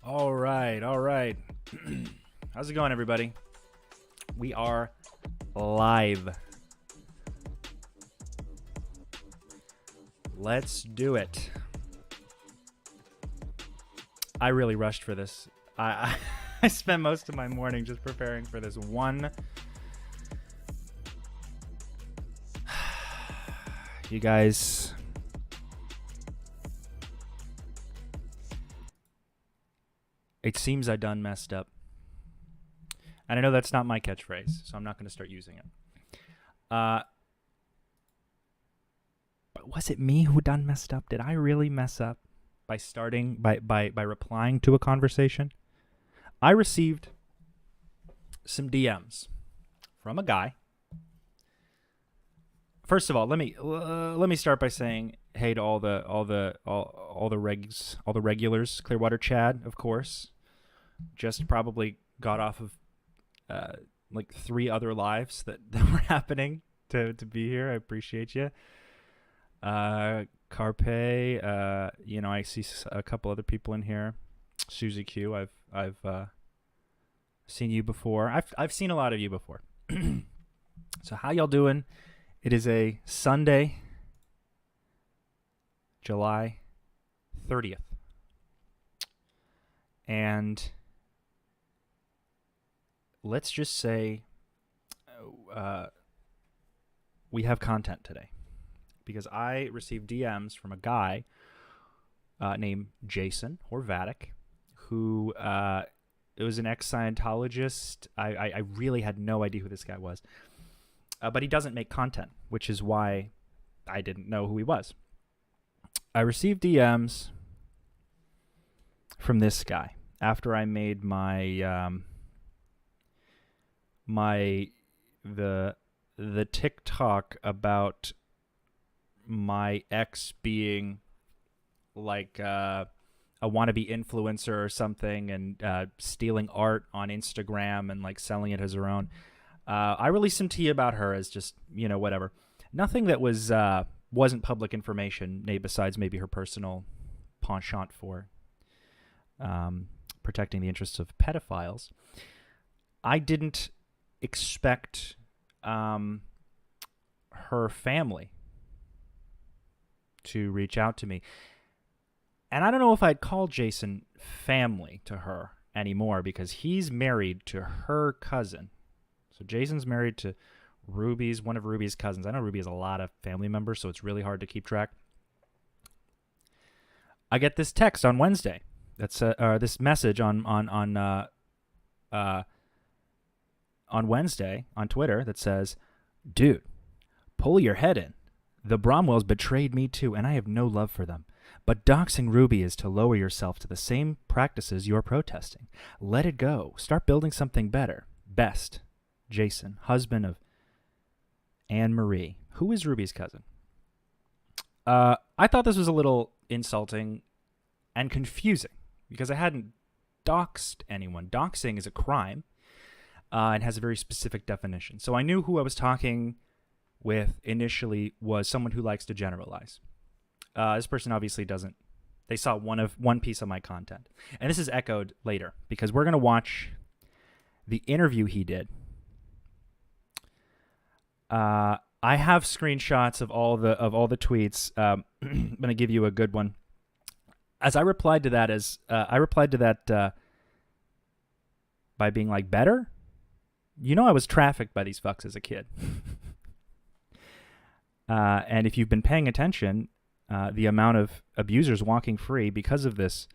All right. How's it going, everybody? We are live. Let's do it. I really rushed for this. I spent most of my morning just preparing for this one. You guys, it seems I done messed up. And I know that's not my catchphrase, so I'm not going to start using it. But was it me who done messed up? Did I really mess up by starting, by replying to a conversation? I received some DMs from a guy. First of all, let me start by saying hey to all the regulars. Clearwater Chad, of course, just probably got off of like 3 other lives that were happening to be here. I appreciate you. Carpe, I see a couple other people in here. Susie Q, I've seen you before. I've seen a lot of you before. So how y'all doing? It is a Sunday, July 30th. And let's just say we have content today. Because I received DMs from a guy named Jason Horvatic, who it was an ex-scientologist. I really had no idea who this guy was. But he doesn't make content, which is why I didn't know who he was. I received DMs from this guy after I made the TikTok about my ex being like a wannabe influencer or something and stealing art on Instagram and like selling it as her own. I released some tea about her as just, whatever. Nothing that wasn't public information, besides maybe her personal penchant for protecting the interests of pedophiles. I didn't expect her family to reach out to me. And I don't know if I'd call Jason family to her anymore because he's married to her cousin. So Jason's married to one of Ruby's cousins. I know Ruby has a lot of family members, so it's really hard to keep track. I get this text on Wednesday. That's this message on Wednesday on Twitter that says, "Dude, pull your head in. The Bromwells betrayed me too, and I have no love for them. But doxing Ruby is to lower yourself to the same practices you're protesting. Let it go. Start building something better. Best, Jason, husband of Anne Marie." Who is Ruby's cousin? I thought this was a little insulting and confusing because I hadn't doxed anyone. Doxing is a crime and has a very specific definition. So I knew who I was talking with initially was someone who likes to generalize. This person obviously doesn't. They saw one piece of my content. And this is echoed later because we're going to watch the interview he did. I have screenshots of all the tweets. I'm going to give you a good one. As I replied to that by being like, better? I was trafficked by these fucks as a kid. And if you've been paying attention, the amount of abusers walking free because of this,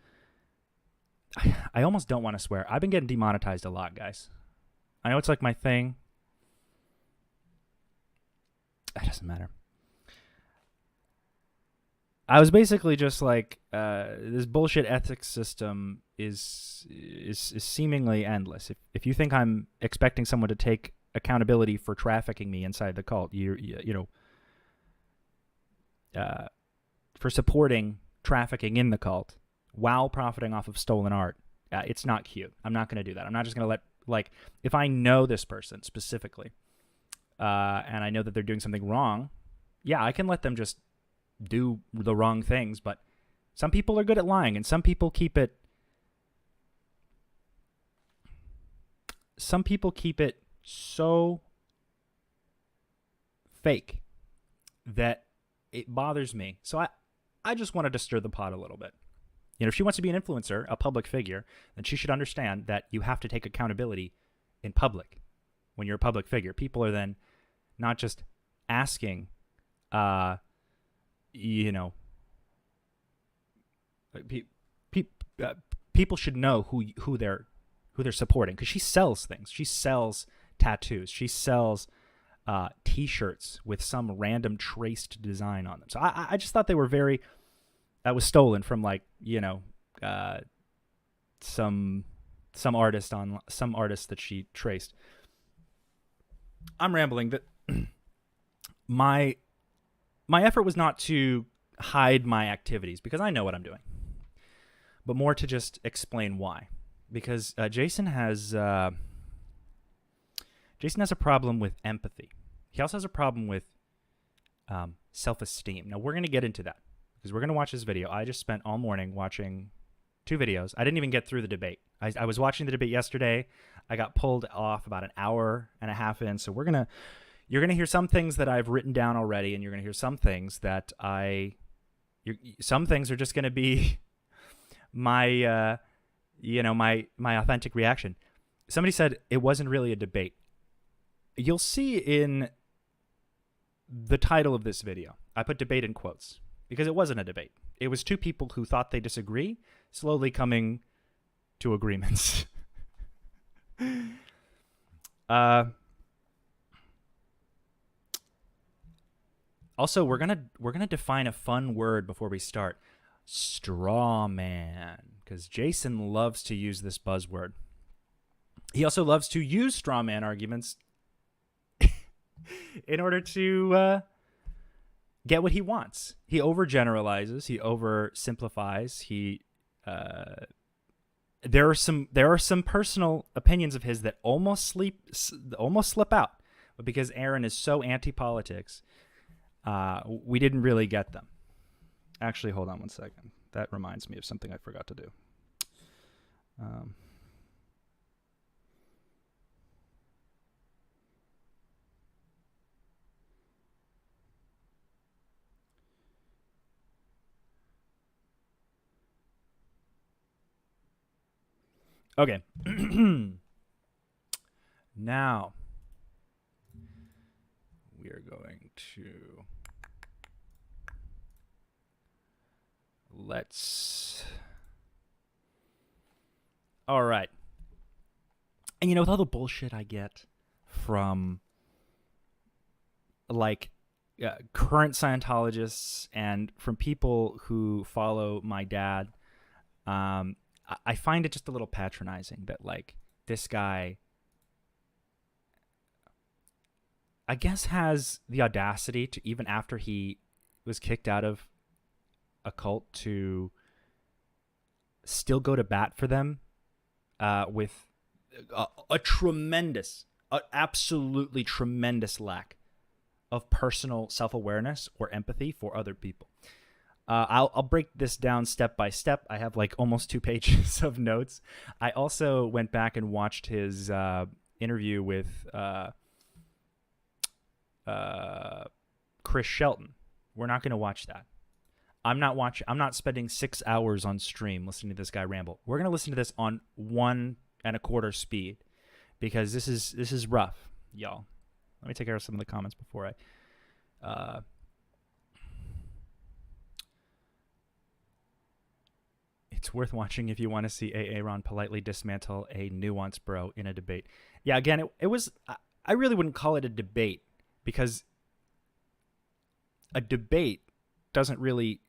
I almost don't want to swear. I've been getting demonetized a lot, guys. I know it's like my thing. It doesn't matter. I was basically just like, this bullshit ethics system is seemingly endless. If you think I'm expecting someone to take accountability for trafficking me inside the cult, for supporting trafficking in the cult while profiting off of stolen art, it's not cute. I'm not going to do that. I'm not just going to if I know this person specifically, and I know that they're doing something wrong, yeah, I can let them just do the wrong things, but some people are good at lying, and some people keep it some people keep it so fake that it bothers me. So I just wanted to stir the pot a little bit. You know, if she wants to be an influencer, a public figure, then she should understand that you have to take accountability in public when you're a public figure. People are then not just asking, you know, people should know who they're supporting, because she sells things. She sells tattoos. She sells T-shirts with some random traced design on them. So I just thought they were very. That was stolen from, like, you know, some artist that she traced. I'm rambling. That my effort was not to hide my activities, because I know what I'm doing, but more to just explain why. Because Jason has a problem with empathy. He also has a problem with self-esteem. Now, we're going to get into that, because we're going to watch this video. I just spent all morning watching 2 videos. I didn't even get through the debate. I was watching the debate yesterday. I got pulled off about an hour and a half in. So you're gonna hear some things that I've written down already, and you're gonna hear some things that some things are just gonna be my my authentic reaction. Somebody said it wasn't really a debate. You'll see in the title of this video, I put debate in quotes, because it wasn't a debate. It was 2 people who thought they disagree, slowly coming to agreements. Also, we're gonna define a fun word before we start: straw man, because Jason loves to use this buzzword. He also loves to use straw man arguments in order to get what he wants. He overgeneralizes. He oversimplifies. There are some personal opinions of his that almost slip out, but because Aaron is so anti-politics, we didn't really get them. Actually, hold on one second. That reminds me of something I forgot to do. Okay. Now we are going to all right. And you know, with all the bullshit I get from like current Scientologists and from people who follow my dad, I find it just a little patronizing that, like, this guy, I guess, has the audacity to, even after he was kicked out of a cult, to still go to bat for them with absolutely tremendous lack of personal self-awareness or empathy for other people. I'll break this down step by step. I have like almost 2 pages of notes. I also went back and watched his interview with Chris Shelton. We're not going to watch that. I'm not spending 6 hours on stream listening to this guy ramble. We're going to listen to this on 1 1/4 speed, because this is rough, y'all. Let me take care of some of the comments before I. It's worth watching if you want to see Aaron politely dismantle a nuanced bro in a debate. Yeah, again, it was. I really wouldn't call it a debate, because a debate doesn't really,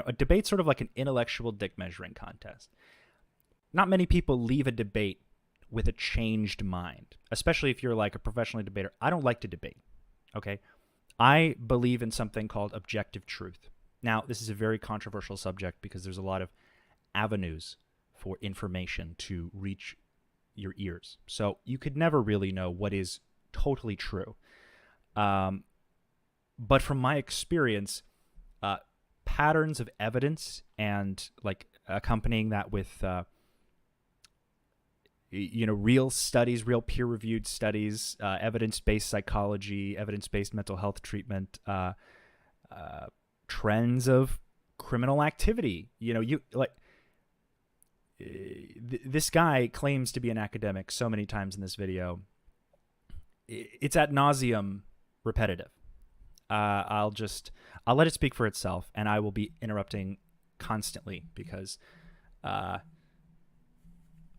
a debate's sort of like an intellectual dick measuring contest. Not many people leave a debate with a changed mind, especially if you're like a professional debater. I don't like to debate, okay? I believe in something called objective truth. Now, this is a very controversial subject, because there's a lot of avenues for information to reach your ears. So you could never really know what is totally true. But from my experience, patterns of evidence and like accompanying that with real studies, real peer-reviewed studies, evidence-based psychology, evidence-based mental health treatment, trends of criminal activity. This guy claims to be an academic so many times in this video. It's ad nauseum repetitive. I'll let it speak for itself, and I will be interrupting constantly because,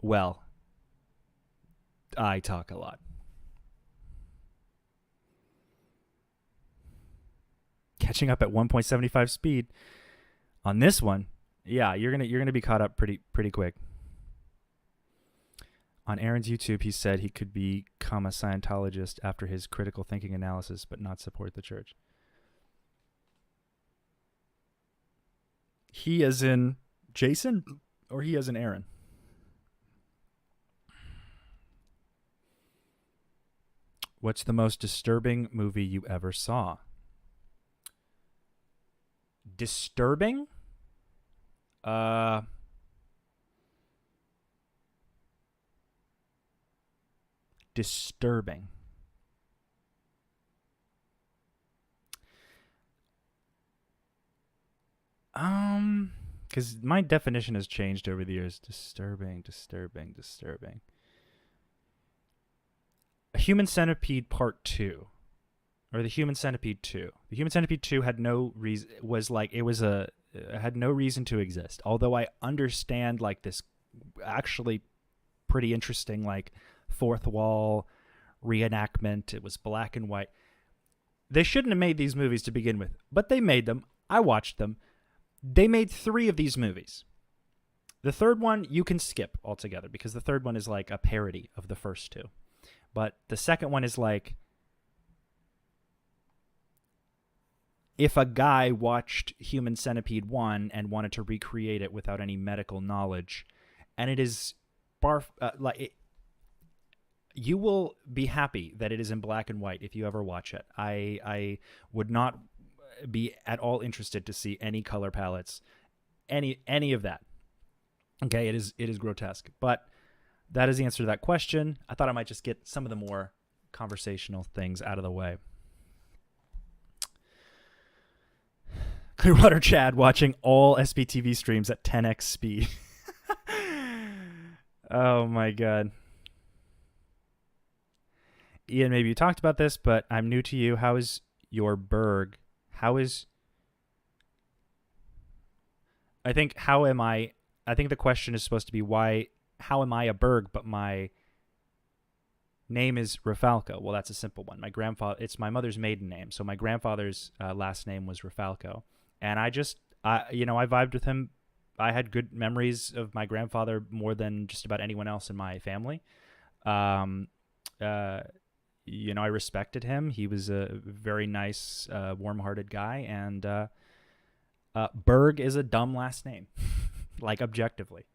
well, I talk a lot. Catching up at 1.75 speed on this one, yeah, you're gonna be caught up pretty quick. On Aaron's YouTube, he said he could become a Scientologist after his critical thinking analysis, but not support the church. He as in Jason, or he as in Aaron? What's the most disturbing movie you ever saw? Disturbing? Disturbing. Because my definition has changed over the years. Disturbing. A Human Centipede Part 2. Or the Human Centipede 2. The Human Centipede 2 had no reason, had no reason to exist. Although I understand like this actually pretty interesting like fourth wall reenactment. It was black and white. They shouldn't have made these movies to begin with, but they made them. I watched them. They made 3 of these movies. The third one you can skip altogether because the third one is like a parody of the first 2. But the second one is like if a guy watched Human Centipede 1 and wanted to recreate it without any medical knowledge, and it is you will be happy that it is in black and white if you ever watch it. I would not be at all interested to see any color palettes, any of that. Okay, it is grotesque. But that is the answer to that question. I thought I might just get some of the more conversational things out of the way. Clearwater Chad watching all SBTV streams at 10x speed. Oh my god. Ian, maybe you talked about this, but I'm new to you. How is your Berg? I think the question is supposed to be how am I a Berg, but my name is Rafalco? Well, that's a simple one. It's my mother's maiden name. So my grandfather's last name was Rafalco. And I vibed with him. I had good memories of my grandfather more than just about anyone else in my family. I respected him. He was a very nice, warm-hearted guy. And Berg is a dumb last name, like objectively.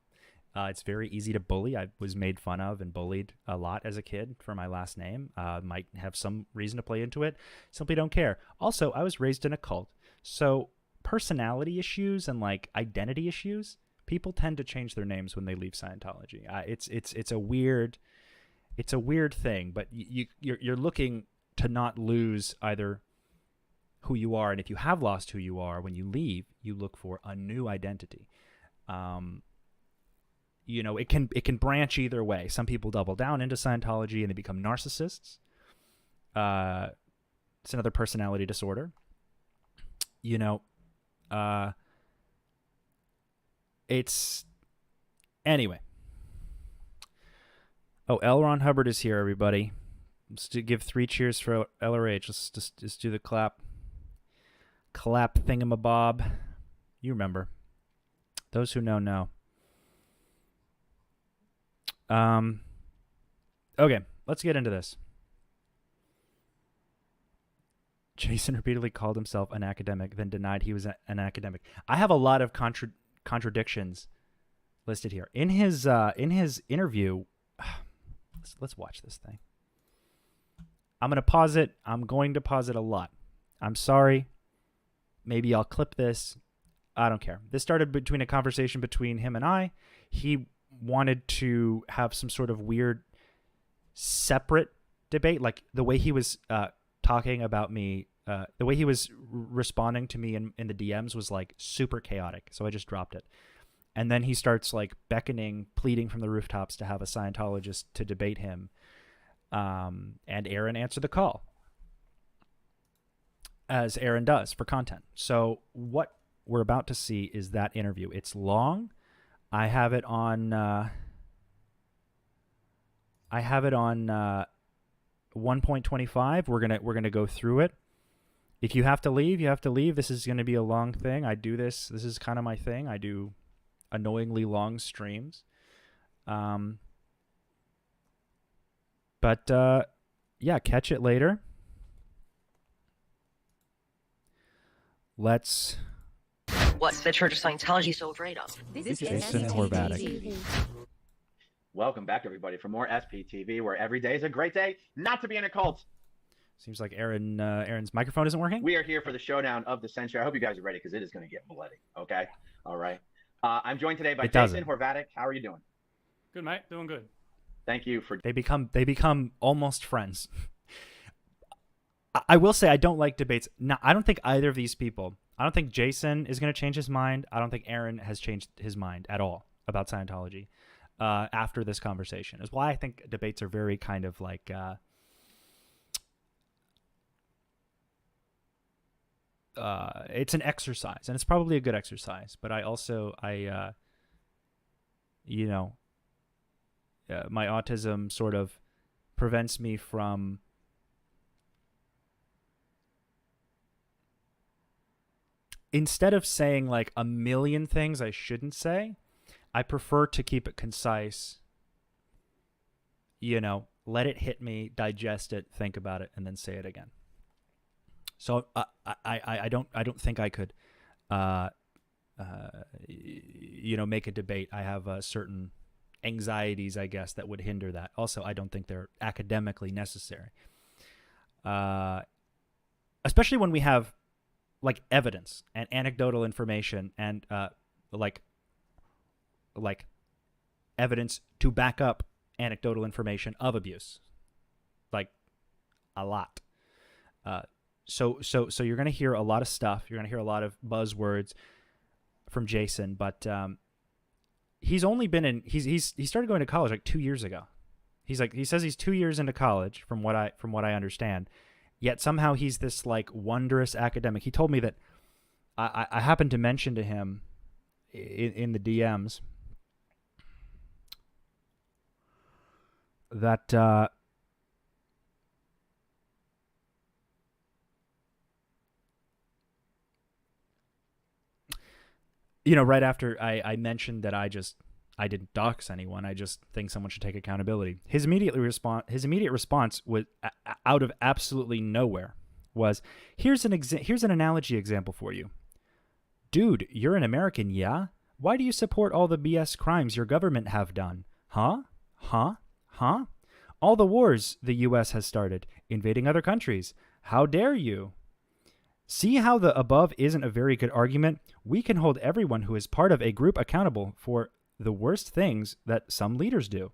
It's very easy to bully. I was made fun of and bullied a lot as a kid for my last name. Might have some reason to play into it. Simply don't care. Also, I was raised in a cult. So personality issues and like identity issues, people tend to change their names when they leave Scientology. It's a weird thing, but you're looking to not lose either who you are, and if you have lost who you are, when you leave, you look for a new identity. It can branch either way. Some people double down into Scientology and they become narcissists. It's another personality disorder. Anyway. Oh, L. Ron Hubbard is here, everybody. Let's give 3 cheers for LRH. Let's just do the clap thingamabob. You remember. Those who know, know. Okay, let's get into this. Jason repeatedly called himself an academic, then denied he was an academic. I have a lot of contradictions listed here. In his interview, let's watch this thing. I'm going to pause it. I'm going to pause it a lot. I'm sorry. Maybe I'll clip this. I don't care. This started between a conversation between him and I. He wanted to have some sort of weird separate debate. Like the way he was talking about me, the way he was responding to me in the DMs was like super chaotic. So I just dropped it. And then he starts like beckoning, pleading from the rooftops to have a Scientologist to debate him. And Aaron answered the call, as Aaron does for content. So what we're about to see is that interview. It's long. I have it on 1.25. We're gonna go through it. If you have to leave, you have to leave. This is gonna be a long thing. I do this. This is kind of my thing. I do annoyingly long streams. But yeah, catch it later. Let's. What's the Church of Scientology so afraid of? This is Jason Horvatic. Welcome back, everybody, for more SPTV, where every day is a great day not to be in a cult. Seems like Aaron's microphone isn't working. We are here for the showdown of the century. I hope you guys are ready, because it is going to get bloody. Okay? All right. I'm joined today by Jason Horvatic. How are you doing? Good, mate. Doing good. Thank you for... They become almost friends. I will say I don't like debates. No, I don't think either of these people. I don't think Jason is going to change his mind. I don't think Aaron has changed his mind at all about Scientology after this conversation. Is why I think debates are very kind of like it's an exercise, and it's probably a good exercise. But my autism sort of prevents me from instead of saying like a million things I shouldn't say, I prefer to keep it concise. Let it hit me, digest it, think about it, and then say it again. So I don't think I could, make a debate. I have certain anxieties, I guess, that would hinder that. Also, I don't think they're academically necessary, especially when we have like evidence and anecdotal information and like evidence to back up anecdotal information of abuse, like a lot. So you're gonna hear a lot of stuff. You're gonna hear a lot of buzzwords from Jason, but he's only been he started going to college like 2 years ago. He says he's 2 years into college from what I understand. Yet somehow he's this like wondrous academic. He told me that I happened to mention to him in the DMs that right after I mentioned that I didn't dox anyone. I just think someone should take accountability. His immediate response was out of absolutely nowhere was, here's an analogy example for you. Dude, you're an American, yeah? Why do you support all the BS crimes your government have done? Huh? All the wars the U.S. has started, invading other countries. How dare you? See how the above isn't a very good argument? We can hold everyone who is part of a group accountable for the worst things that some leaders do.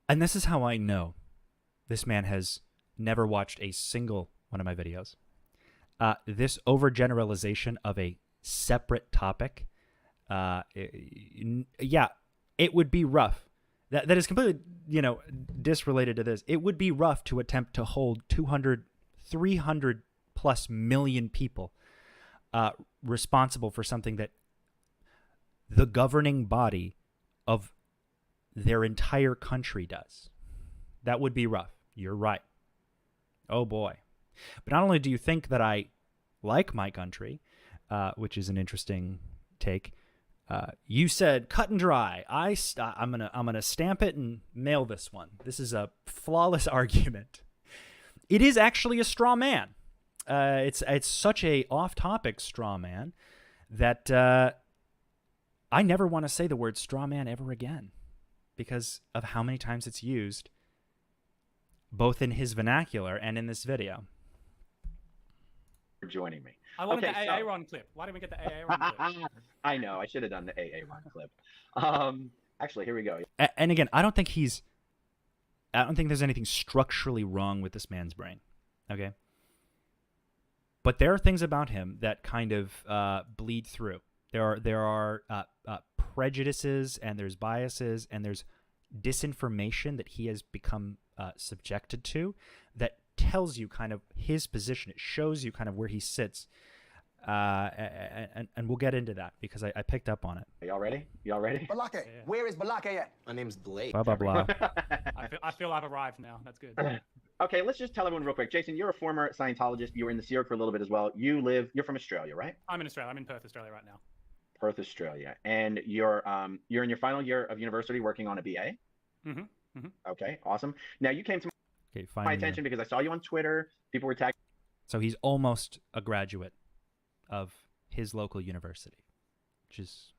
And this is how I know this man has never watched a single one of my videos. This overgeneralization of a separate topic, it would be rough. That is completely, disrelated to this. It would be rough to attempt to hold 200, 300 plus million people responsible for something that the governing body of their entire country does. That would be rough. You're right. Oh boy. But not only do you think that I like my country, which is an interesting take, you said cut and dry. I'm gonna stamp it and mail this one. This is a flawless argument. It is actually a straw man. It's such a off-topic straw man that I never want to say the word straw man ever again because of how many times it's used, both in his vernacular and in this video. joining me. I wanted the AA Ron clip. Why didn't we get the AA Ron clip? I know. I should have done the AA Ron clip. Actually, here we go. And again, I don't think there's anything structurally wrong with this man's brain. Okay. But there are things about him that kind of bleed through. There are prejudices, and there's biases, and there's disinformation that he has become subjected to that tells you kind of his position. It shows you kind of where he sits. And we'll get into that because I picked up on it. Are y'all ready? Balake. Yeah. Where is Balake at? My name's Blake. Blah, blah, blah. I feel I've arrived now. That's good. Okay, let's just tell everyone real quick. Jason, you're a former Scientologist. You were in the Sea Org for a little bit as well. You're from Australia, right? I'm in Australia. I'm in Perth, Australia right now. Perth, Australia. And you're in your final year of university working on a BA? Mm-hmm. Mm-hmm. Okay, awesome. Now, you came to my attention because I saw you on Twitter. People were tagging. So he's almost a graduate of his local university, which is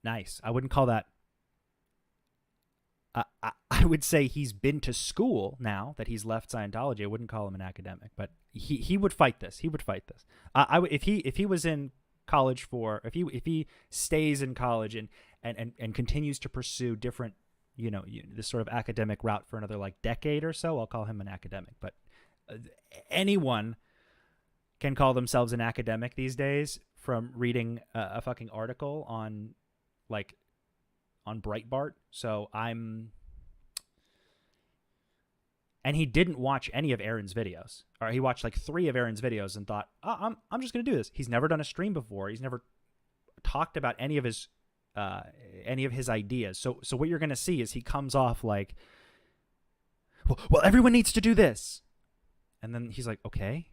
nice. I wouldn't call that. I would say he's been to school now that he's left Scientology. I wouldn't call him an academic, but he would fight this. He would fight this. If he was in college if he stays in college and continues to pursue different, this sort of academic route for another like decade or so, I'll call him an academic. But anyone can call themselves an academic these days from reading a fucking article on Breitbart. So and he didn't watch any of Aaron's videos, or he watched like 3 of Aaron's videos and thought, oh, I'm just going to do this. He's never done a stream before. He's never talked about any of his ideas. So what you're going to see is he comes off like, well, everyone needs to do this. And then he's like, okay,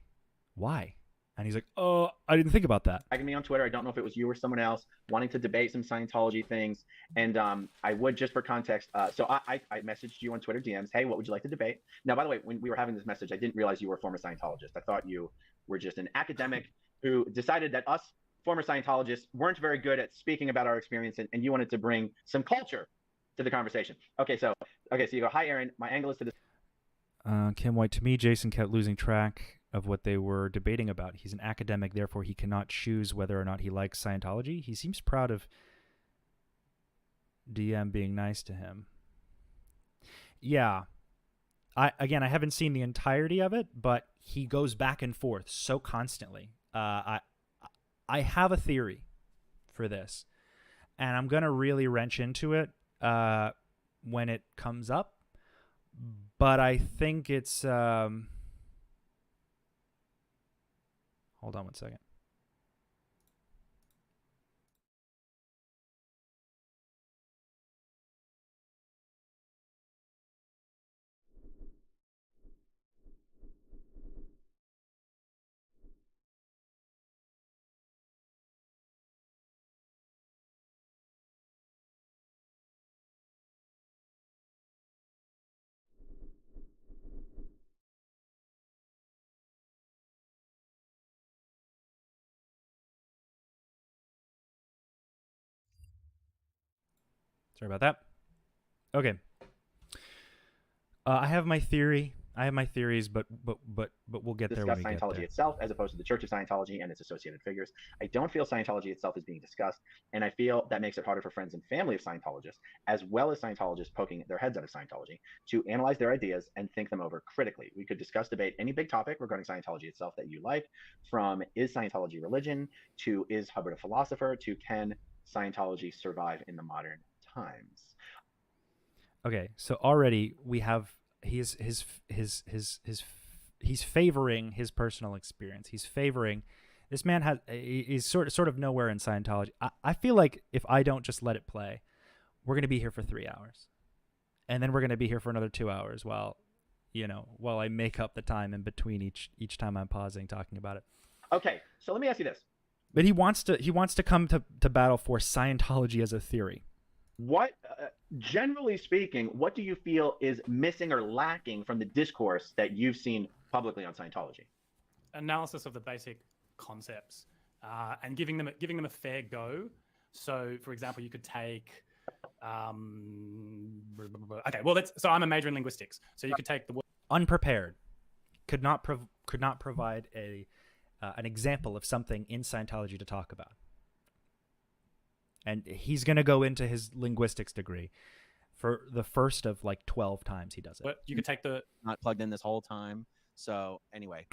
why? And he's like, oh, I didn't think about that. Tagging me on Twitter. I don't know if it was you or someone else wanting to debate some Scientology things. And I would, just for context, so I messaged you on Twitter DMs. Hey, what would you like to debate? Now, by the way, when we were having this message, I didn't realize you were a former Scientologist. I thought you were just an academic who decided that us former Scientologists weren't very good at speaking about our experience, and you wanted to bring some culture to the conversation. Okay, so you go, hi, Aaron. My angle is to this. Kim White, to me, Jason kept losing track of what they were debating about. He's an academic, therefore he cannot choose whether or not he likes Scientology. He seems proud of DM being nice to him. Yeah. I haven't seen the entirety of it, but he goes back and forth so constantly. I have a theory for this, and I'm going to really wrench into it when it comes up, but I think it's... Hold on one second. Sorry about that. Okay. I have my theory. I have my theories, but we'll get there when we get there. Discuss Scientology itself as opposed to the Church of Scientology and its associated figures. I don't feel Scientology itself is being discussed, and I feel that makes it harder for friends and family of Scientologists, as well as Scientologists poking their heads out of Scientology, to analyze their ideas and think them over critically. We could discuss, debate any big topic regarding Scientology itself that you like, from is Scientology religion, to is Hubbard a philosopher, to can Scientology survive in the modern times. Okay, so already we have he's favoring his personal experience. He's favoring this man is sort of nowhere in Scientology. I feel like if I don't just let it play, we're gonna be here for 3 hours, and then we're gonna be here for another 2 hours while I make up the time in between each time I'm pausing talking about it. Okay, so let me ask you this. But he wants to come to battle for Scientology as a theory. What, generally speaking, what do you feel is missing or lacking from the discourse that you've seen publicly on Scientology? Analysis of the basic concepts and giving them a fair go. So, for example, you could take. Okay, well, so I'm a major in linguistics, so you could take the word unprepared. could not provide an example of something in Scientology to talk about. And he's going to go into his linguistics degree for the first of like 12 times he does it. But you could take the Not plugged in this whole time. So anyway,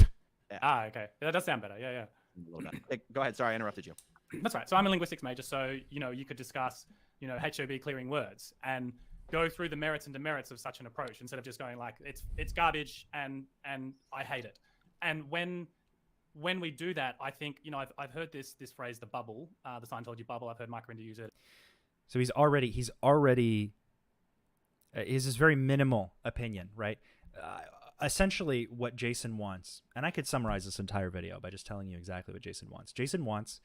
okay, that does sound better. Yeah. a little bit. Hey, go ahead. Sorry, I interrupted you. That's right. So I'm a linguistics major, so you could discuss HOB clearing words and go through the merits and demerits of such an approach instead of just going like it's garbage and I hate it. And when we do that, I think I've heard this phrase, the bubble, the Scientology bubble. I've heard Mike Rinder use it. So he's already is this very minimal opinion, right? Essentially what Jason wants, and I could summarize this entire video by just telling you exactly what Jason wants. Jason wants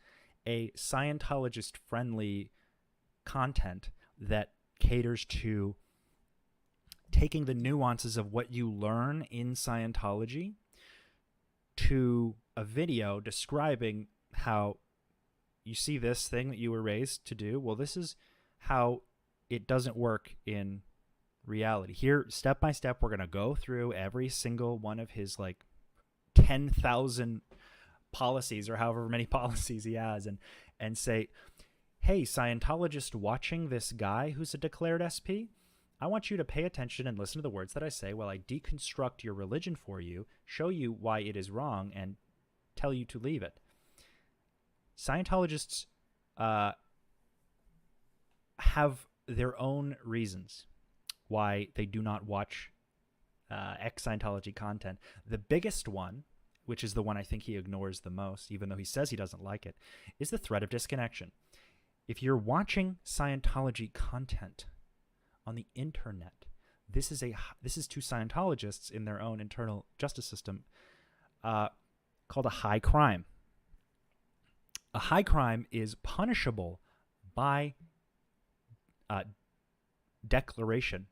a Scientologist-friendly content that caters to taking the nuances of what you learn in Scientology to a video describing how you see this thing that you were raised to do. Well, this is how it doesn't work in reality. Here, step by step, we're going to go through every single one of his like 10,000 policies or however many policies he has and say, hey, Scientologist watching this guy who's a declared SP, I want you to pay attention and listen to the words that I say while I deconstruct your religion for you, show you why it is wrong, and tell you to leave it. Scientologists have their own reasons why they do not watch ex-Scientology content. The biggest one, which is the one I think he ignores the most, even though he says he doesn't like it, is the threat of disconnection. If you're watching Scientology content on the internet, this is to Scientologists in their own internal justice system called a high crime. A high crime is punishable by declaration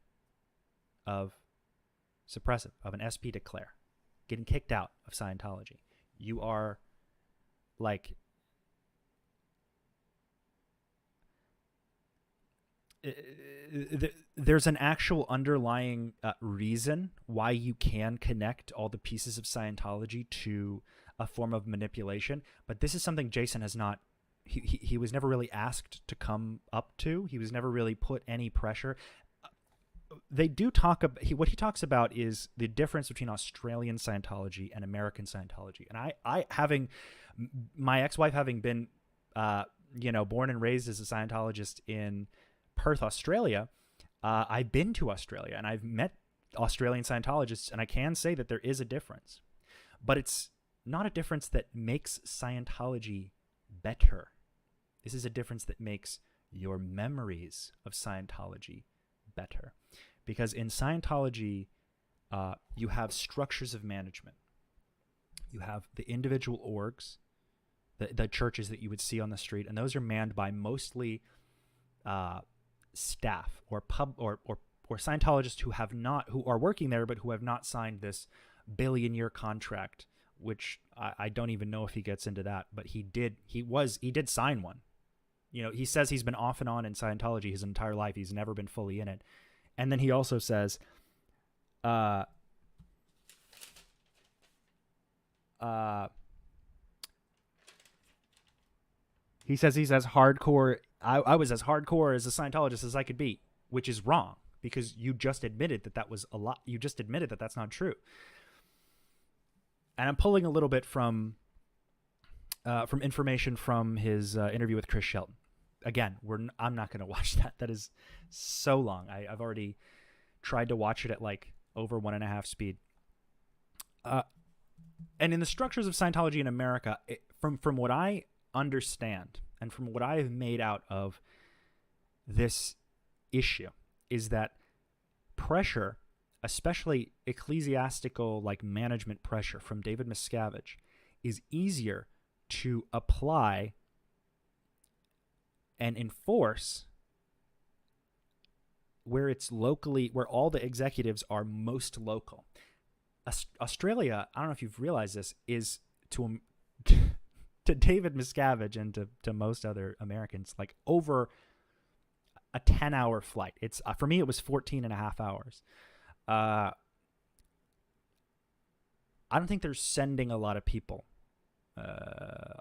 of suppressive, of an SP declare, getting kicked out of Scientology. You are like there's an actual underlying reason why you can connect all the pieces of Scientology to a form of manipulation, but this is something Jason has not he was never really asked to come up to. He was never really put any pressure. They do talk about what he talks about is the difference between Australian Scientology and American Scientology. And I having my ex-wife having been born and raised as a Scientologist in Perth, Australia, I've been to Australia and I've met Australian Scientologists, and I can say that there is a difference, but it's not a difference that makes Scientology better. This is a difference that makes your memories of Scientology better, because in Scientology, you have structures of management. You have the individual orgs, the churches that you would see on the street, and those are manned by mostly staff or Scientologists who are working there but who have not signed this billion-year contract, which I don't even know if he gets into that, but he did sign one. He says he's been off and on in Scientology his entire life. He's never been fully in it. And then he also says, he's as hardcore. I was as hardcore as a Scientologist as I could be, which is wrong, because you just admitted that was a lot. You just admitted that that's not true. And I'm pulling a little bit from information from his interview with Chris Shelton. Again, I'm not going to watch that. That is so long. I've already tried to watch it at like over 1.5 speed. And in the structures of Scientology in America, from what I understand and from what I have made out of this issue, is that pressure, especially ecclesiastical like management pressure from David Miscavige, is easier to apply and enforce where all the executives are most local. Australia, I don't know if you've realized this, is to David Miscavige and to most other Americans like over a 10-hour flight. It's for me it was 14 and a half hours. I don't think they're sending a lot of people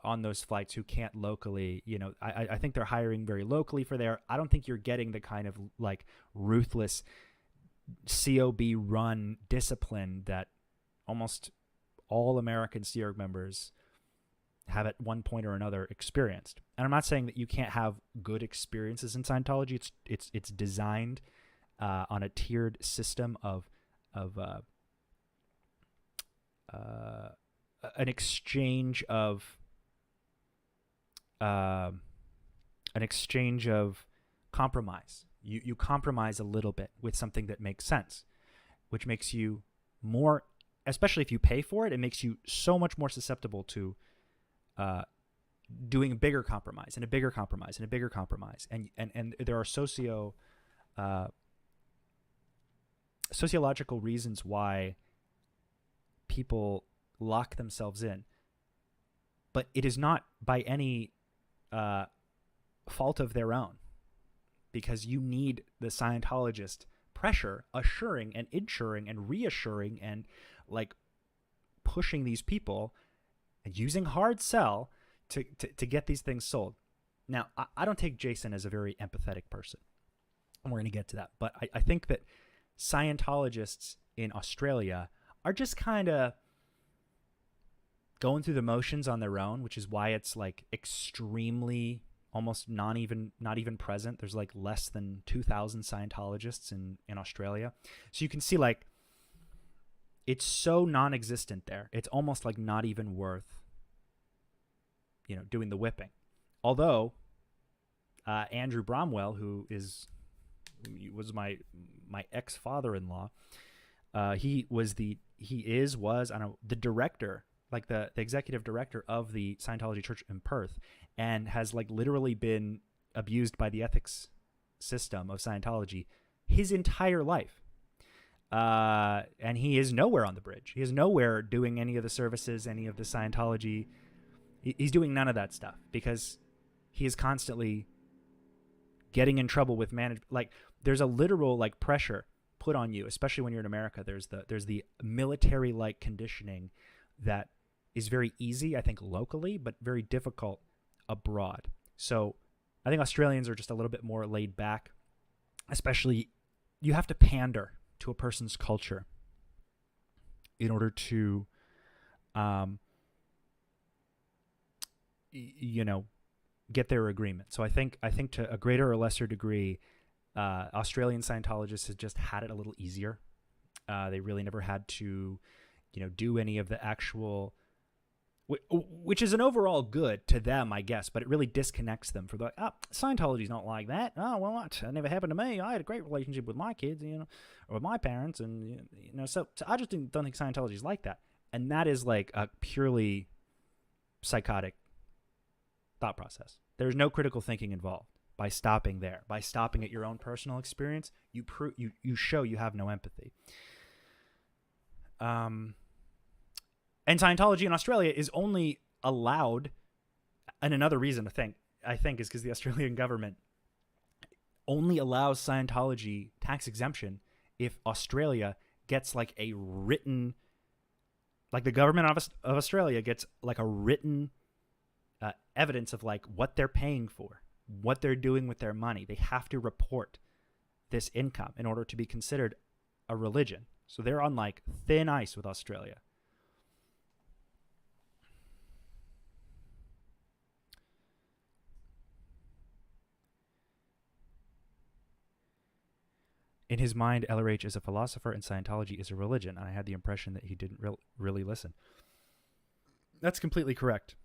on those flights who can't locally, I think they're hiring very locally for there. I don't think you're getting the kind of like ruthless COB run discipline that almost all American Sea Org members have at one point or another experienced. And I'm not saying that you can't have good experiences in Scientology. It's designed on a tiered system of an exchange of compromise. You compromise a little bit with something that makes sense, which makes you more, especially if you pay for it, it makes you so much more susceptible to doing a bigger compromise and a bigger compromise and a bigger compromise. And there are sociological reasons why people lock themselves in, but it is not by any fault of their own, because you need the Scientologist pressure, assuring and ensuring and reassuring and like pushing these people and using hard sell to get these things sold. Now, I don't take Jason as a very empathetic person, and we're going to get to that, but I think that Scientologists in Australia are just kind of going through the motions on their own, which is why it's like extremely, almost not even present. There's like less than 2,000 Scientologists in Australia. So you can see like it's so non-existent there. It's almost like not even worth, doing the whipping. Although Andrew Bromwell, who was my ex-father-in-law, he was the director, like the executive director of the Scientology Church in Perth, and has like literally been abused by the ethics system of Scientology his entire life. And he is nowhere on the bridge. He is nowhere doing any of the services, any of the Scientology. He's doing none of that stuff because he is constantly getting in trouble with management. Like there's a literal like pressure put on you, especially when you're in America. There's the military-like conditioning that is very easy, I think, locally, but very difficult abroad. So I think Australians are just a little bit more laid back, especially you have to pander to a person's culture in order to, get their agreement. So I think to a greater or lesser degree, Australian Scientologists have just had it a little easier. They really never had to, do any of the actual, which is an overall good to them, I guess, but it really disconnects them from Scientology's not like that. Oh, well, that never happened to me. I had a great relationship with my kids, or with my parents. And, so I just don't think Scientology's like that. And that is like a purely psychotic thought process. There's no critical thinking involved. By stopping there, by stopping at your own personal experience, you show you have no empathy. And Scientology in Australia is only allowed, and another reason I think is because the Australian government only allows Scientology tax exemption if Australia gets like a written, like the government of Australia gets like a written evidence of like what they're paying for, what they're doing with their money. They have to report this income in order to be considered a religion. So they're on like thin ice with Australia. In his mind, LRH is a philosopher and Scientology is a religion, and I had the impression that he didn't really listen. That's completely correct.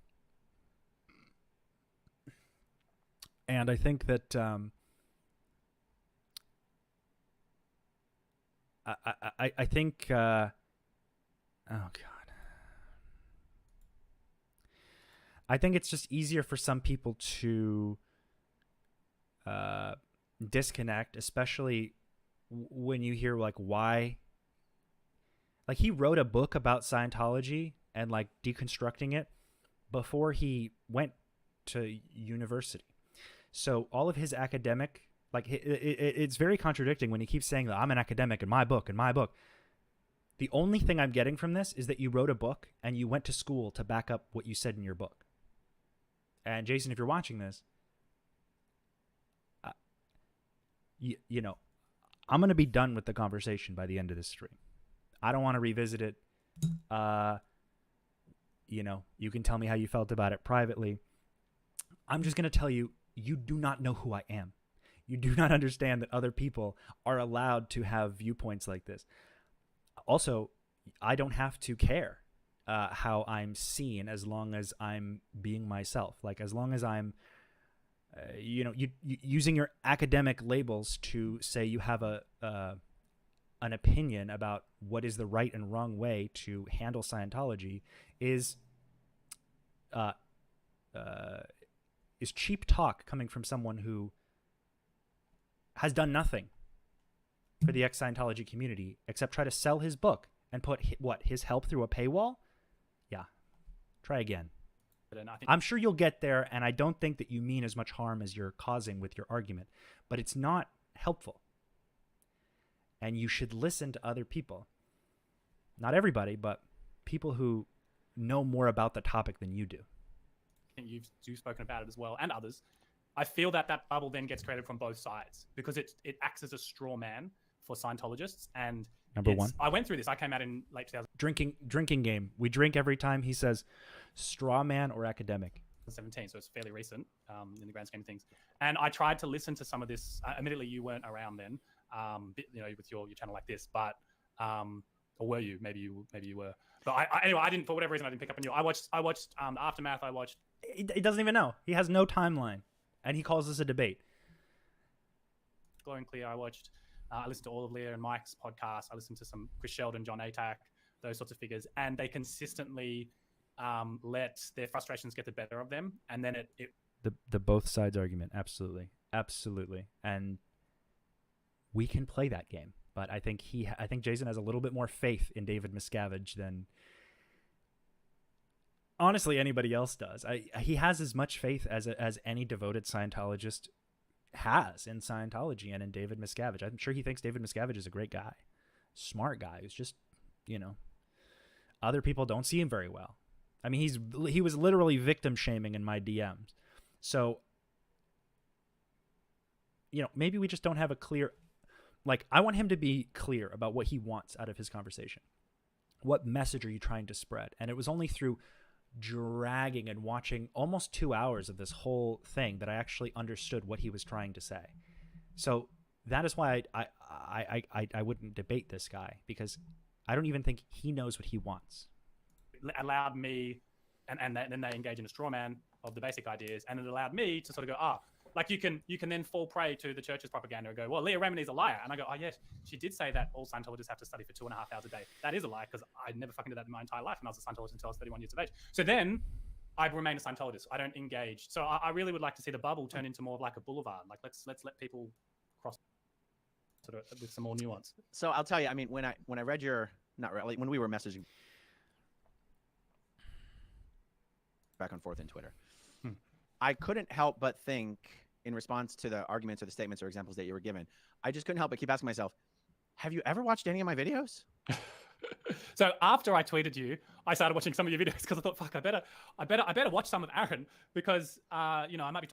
And I think that I think oh God, I think it's just easier for some people to disconnect, especially when you hear like why. Like he wrote a book about Scientology and like deconstructing it before he went to university. So all of his academic, like it's very contradicting when he keeps saying that I'm an academic in my book, The only thing I'm getting from this is that you wrote a book and you went to school to back up what you said in your book. And Jason, if you're watching this, you know, I'm going to be done with the conversation by the end of this stream. I don't want to revisit it. You know, you can tell me how you felt about it privately. I'm just going to tell you, you do not know who I am. You do not understand that other people are allowed to have viewpoints like this. Also, I don't have to care how I'm seen as long as I'm being myself. Like, as long as I'm, you know, using your academic labels to say you have an opinion about what is the right and wrong way to handle Scientology is cheap talk coming from someone who has done nothing for the ex-Scientology community except try to sell his book and put his help through a paywall. Yeah, try again. I'm sure you'll get there, and I don't think that you mean as much harm as you're causing with your argument, but it's not helpful. And you should listen to other people. Not everybody, but people who know more about the topic than you do. I think you've spoken about it as well, and others. I feel that bubble then gets created from both sides because it acts as a straw man for Scientologists. And Number one, I went through this. I came out in late 2000. Drinking game. We drink every time he says straw man or academic. 17, so it's fairly recent in the grand scheme of things. And I tried to listen to some of this. Admittedly, you weren't around then, you know, with your channel like this, but or were you? Maybe you were. But anyway, I didn't, for whatever reason, I didn't pick up on you. I watched the Aftermath. I watched. He doesn't even know. He has no timeline, and he calls this a debate. Glowing Clear. I watched. I listened to all of Leah and Mike's podcasts. I listened to some Chris Sheldon, John Atack, those sorts of figures, and they consistently let their frustrations get the better of them, and then the both sides argument. Absolutely, and we can play that game. But I think Jason has a little bit more faith in David Miscavige than honestly anybody else does. He has as much faith as any devoted Scientologist has in Scientology and in David Miscavige. I'm sure he thinks David Miscavige is a great guy, smart guy who's just, you know, other people don't see him very well. I mean, he was literally victim shaming in my DMs. So, you know, maybe we just don't have a clear, like, I want him to be clear about what he wants out of his conversation. What message are you trying to spread? And it was only through dragging and watching almost 2 hours of this whole thing that I actually understood what he was trying to say. So that is why I wouldn't debate this guy, because I don't even think he knows what he wants. Allowed me, and then they engage in a straw man of the basic ideas, and it allowed me to sort of go, like you can then fall prey to the church's propaganda and go, well, Leah Remini's a liar. And I go, oh, yes, she did say that all Scientologists have to study for 2.5 hours a day. That is a lie, because I never fucking did that in my entire life, and I was a Scientologist until I was 31 years of age. So then I'd remain a Scientologist. I don't engage. So I really would like to see the bubble turn into more of like a boulevard. Like let's let people cross sort of with some more nuance. So I'll tell you, I mean, when I read your, not really, when we were messaging back and forth in Twitter, I couldn't help but think, in response to the arguments or the statements or examples that you were given, I just couldn't help but keep asking myself, have you ever watched any of my videos? So after I tweeted you, I started watching some of your videos because I thought, fuck, I better watch some of Aaron, because you know, I might be.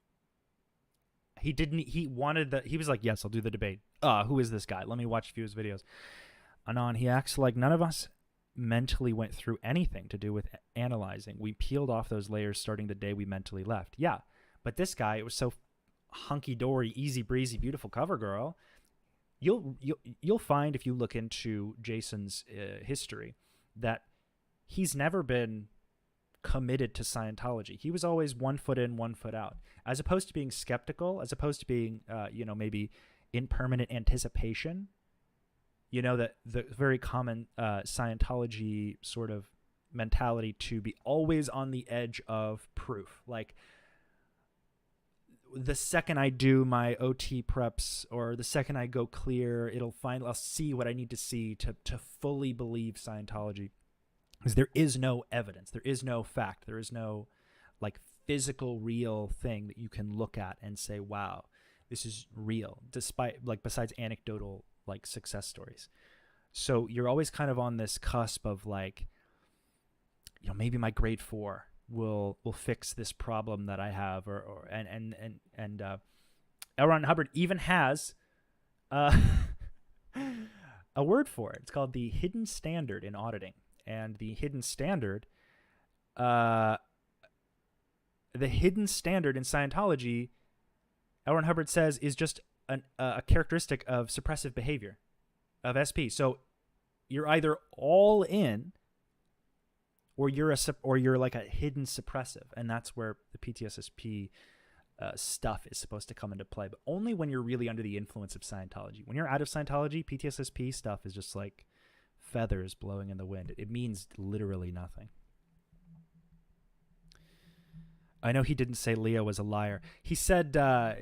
He was like, yes, I'll do the debate. Who is this guy? Let me watch a few of his videos. Anon, he acts like none of us mentally went through anything to do with analyzing. We peeled off those layers starting the day we mentally left. Yeah, but this guy, it was so hunky-dory, easy breezy, beautiful cover girl. You'll find, if you look into Jason's history, that he's never been committed to Scientology. He was always 1 foot in, 1 foot out, as opposed to being skeptical, as opposed to being you know, maybe in permanent anticipation. You know, that the very common Scientology sort of mentality to be always on the edge of proof. Like, the second I do my OT preps, or the second I go clear, I'll see what I need to see to fully believe Scientology. Because there is no evidence, there is no fact, there is no like physical real thing that you can look at and say, wow, this is real, despite, like, besides anecdotal like success stories. So you're always kind of on this cusp of like, you know, maybe my grade 4 will fix this problem that I have, or L. Ron Hubbard even has a word for it. It's called the hidden standard in auditing. And the hidden standard in Scientology, L. Ron Hubbard says, is just a characteristic of suppressive behavior of SP. So you're either all in, or you're like a hidden suppressive, and that's where the PTSSP stuff is supposed to come into play. But only when you're really under the influence of Scientology. When you're out of Scientology, PTSSP stuff is just like feathers blowing in the wind. It means literally nothing. I know he didn't say Leo was a liar. He said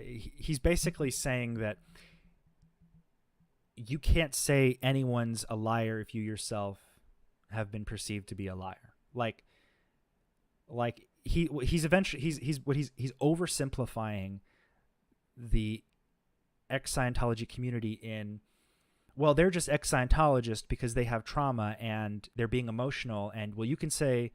he's basically saying that you can't say anyone's a liar if you yourself have been perceived to be a liar. Like he's oversimplifying the ex-Scientology community in, well, they're just ex-Scientologists because they have trauma and they're being emotional, and well, you can say,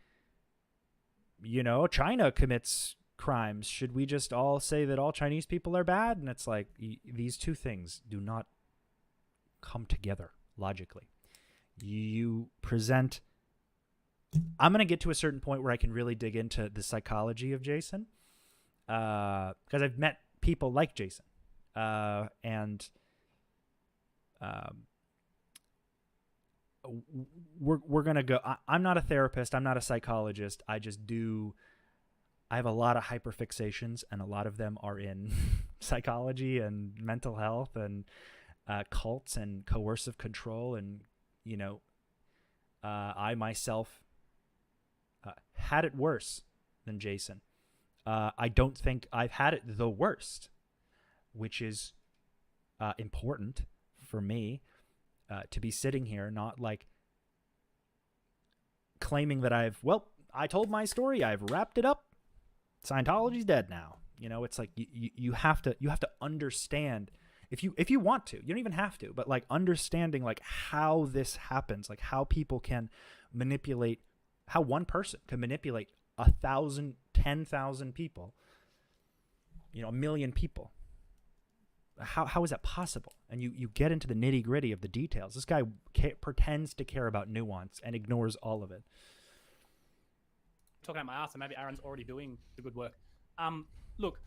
you know, China commits crimes. Should we just all say that all Chinese people are bad? And it's like, these two things do not come together logically. You present... I'm going to get to a certain point where I can really dig into the psychology of Jason, because I've met people like Jason, and we're going to go... I'm not a therapist. I'm not a psychologist. I have a lot of hyperfixations, and a lot of them are in psychology and mental health and cults and coercive control. And, you know, I myself had it worse than Jason. I don't think I've had it the worst, which is important for me to be sitting here, not like claiming that I told my story, I've wrapped it up, Scientology's dead now. You know, it's like you have to understand, if you want to. You don't even have to, but like understanding like how this happens, like how people can manipulate, how one person can manipulate 1,000, 10,000 people, you know, 1 million people. How is that possible? And you get into the nitty gritty of the details. This guy pretends to care about nuance and ignores all of it. Talking about my ass, and maybe Aaron's already doing the good work. Look,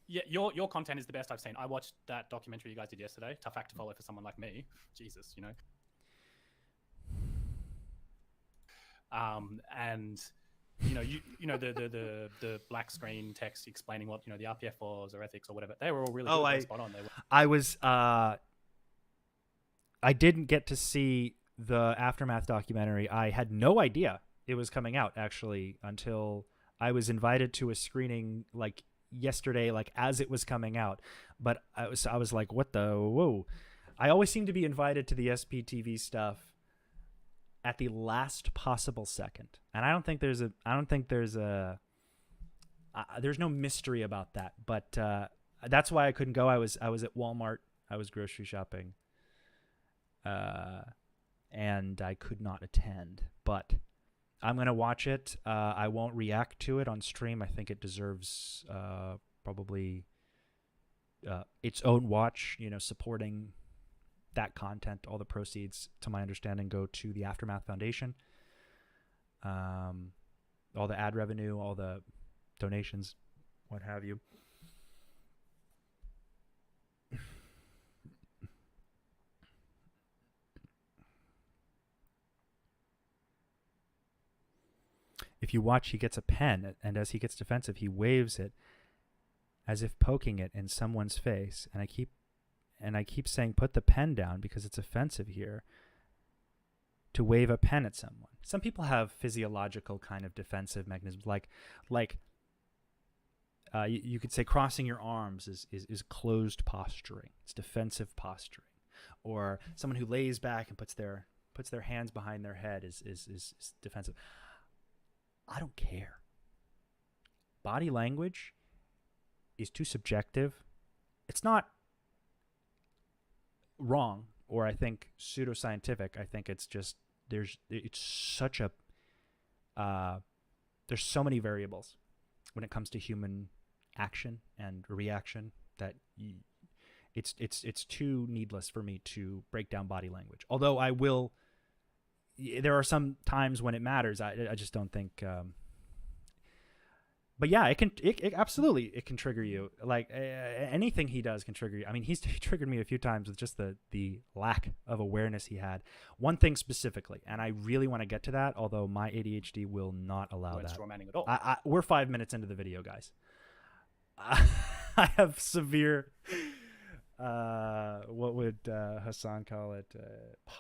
yeah, your content is the best I've seen. I watched that documentary you guys did yesterday. Tough act to follow for someone like me. Jesus, you know. And you know, the black screen text explaining what, you know, the RPF was or ethics or whatever. They were all really good, spot on. I didn't get to see the Aftermath documentary. I had no idea it was coming out actually until I was invited to a screening like yesterday, like as it was coming out. But I was like, what the whoa? I always seem to be invited to the SPTV stuff at the last possible second, and I don't think there's no mystery about that. But that's why I couldn't go. I was at Walmart. I was grocery shopping, and I could not attend. But I'm gonna watch it. I won't react to it on stream. I think it deserves probably its own watch. You know, supporting that content. All the proceeds, to my understanding, go to the Aftermath Foundation. All the ad revenue, all the donations, what have you. If you watch, he gets a pen, and as he gets defensive, he waves it as if poking it in someone's face. And I keep saying, put the pen down because it's offensive here to wave a pen at someone. Some people have physiological kind of defensive mechanisms, like you could say crossing your arms is closed posturing. It's defensive posturing. Or someone who lays back and puts their hands behind their head is defensive. I don't care. Body language is too subjective. It's not wrong, or I think pseudoscientific. I think it's just it's such a there's so many variables when it comes to human action and reaction that it's too needless for me to break down body language. Although I will, there are some times when it matters. I just don't think. But yeah, it absolutely it can trigger you. Like anything he does can trigger you. I mean, he triggered me a few times with just the lack of awareness he had. One thing specifically, and I really want to get to that, although my ADHD will not allow that. Straw manning at all. We're 5 minutes into the video, guys. I have severe. What would Hassan call it?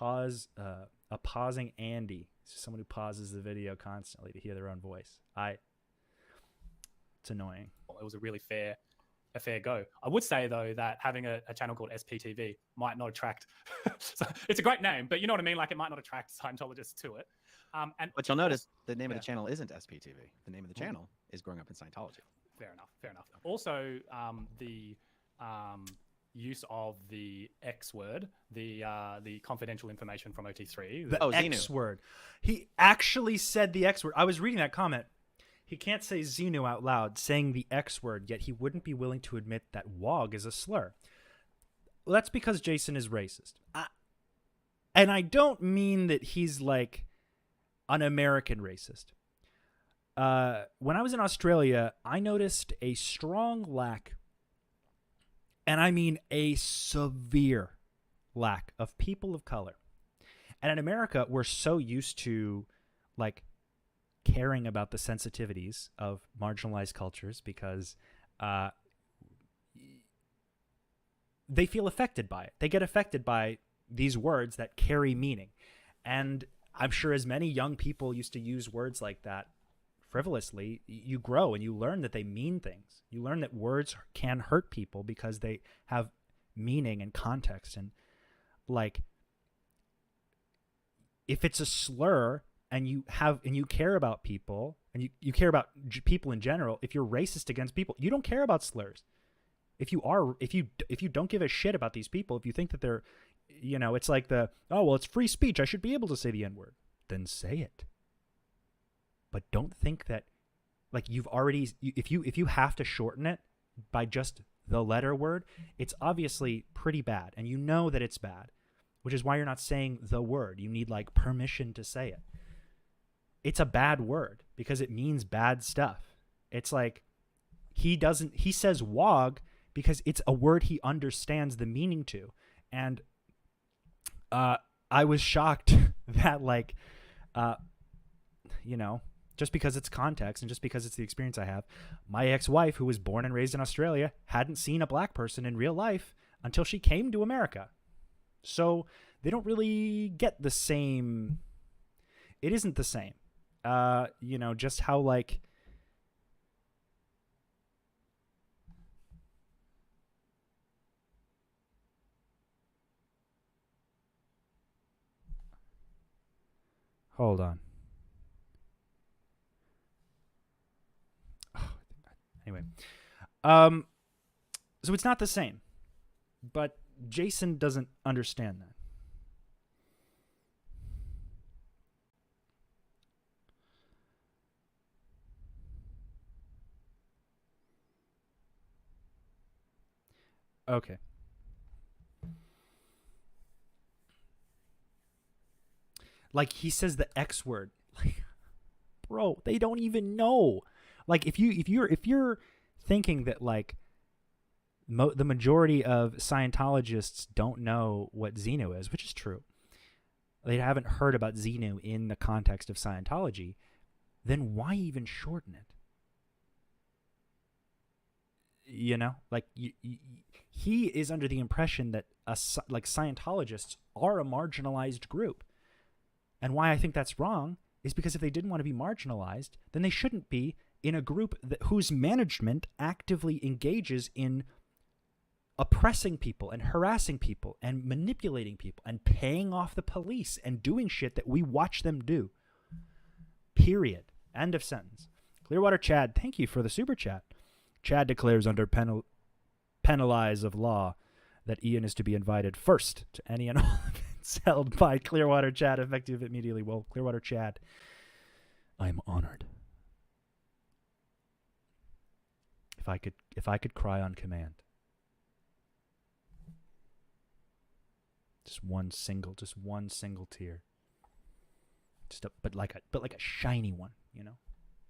A pausing Andy. Someone who pauses the video constantly to hear their own voice. It's annoying. It was a really fair go. I would say though that having a channel called SPTV might not attract. So it's a great name, but you know what I mean. Like it might not attract Scientologists to it. But you'll notice the name of the channel isn't SPTV. The name of the channel is Growing Up in Scientology. Fair enough. Also, the use of the X word, the confidential information from OT3. The X word. He actually said the X word. I was reading that comment. He can't say Xenu out loud, saying the X word, yet he wouldn't be willing to admit that WOG is a slur. Well, that's because Jason is racist. And I don't mean that he's like an American racist. When I was in Australia, I noticed a strong lack, and I mean a severe lack, of people of color. And in America, we're so used to like caring about the sensitivities of marginalized cultures because they feel affected by it. They get affected by these words that carry meaning. And I'm sure as many young people used to use words like that frivolously, you grow and you learn that they mean things. You learn that words can hurt people because they have meaning and context. And like, if it's a slur and you care about people and you care about people in general, if you're racist against people, you don't care about slurs. If you don't give a shit about these people, if you think that they're, it's like it's free speech, I should be able to say the N-word, then say it. But don't think that, like, if you have to shorten it by just the letter word, it's obviously pretty bad, and you know that it's bad, which is why you're not saying the word. You need like permission to say it. It's a bad word because it means bad stuff. It's like he says WOG because it's a word he understands the meaning to. And I was shocked that just because it's context and just because it's the experience I have, my ex-wife, who was born and raised in Australia, hadn't seen a black person in real life until she came to America. So they don't really get the same. It isn't the same. Just how like. Hold on. Anyway, so it's not the same, but Jason doesn't understand that. Okay. Like he says the X word, like, bro, they don't even know. Like if you're thinking that like the majority of Scientologists don't know what Xenu is, which is true, they haven't heard about Xenu in the context of Scientology, then why even shorten it? He is under the impression that Scientologists are a marginalized group, and why I think that's wrong is because if they didn't want to be marginalized, then they shouldn't be in a group whose management actively engages in oppressing people and harassing people and manipulating people and paying off the police and doing shit that we watch them do. Period. End of sentence. Clearwater Chad, thank you for the super chat. Chad declares under penalize of law that Ian is to be invited first to any and all events held by Clearwater Chad, effective immediately. Well, Clearwater Chad, I am honored. If I could cry on command. Just one single tear. But like a shiny one, you know?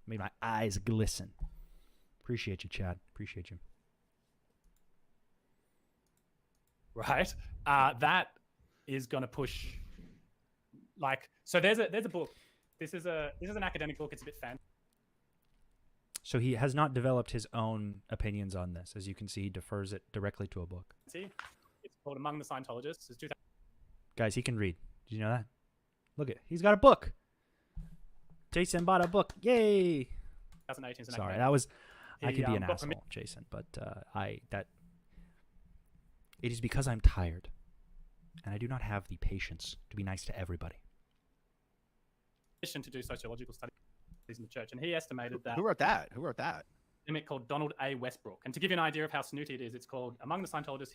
Made my eyes glisten. Appreciate you, Chad. Appreciate you. Right. That is going to push. Like, so there's a book. This is an academic book. It's a bit fancy. So he has not developed his own opinions on this. As you can see, he defers it directly to a book. It's called Among the Scientologists. It's 2000. Guys, he can read. Did you know that? Look he's got a book. Jason bought a book. Yay! 2018. Sorry, that was. I could be an asshole, Jason, but it is because I'm tired, and I do not have the patience to be nice to everybody. To do sociological studies in the church, and he estimated that. Who wrote that? Who wrote that? A academic called Donald A. Westbrook. And to give you an idea of how snooty it is, it's called Among the Scientologists: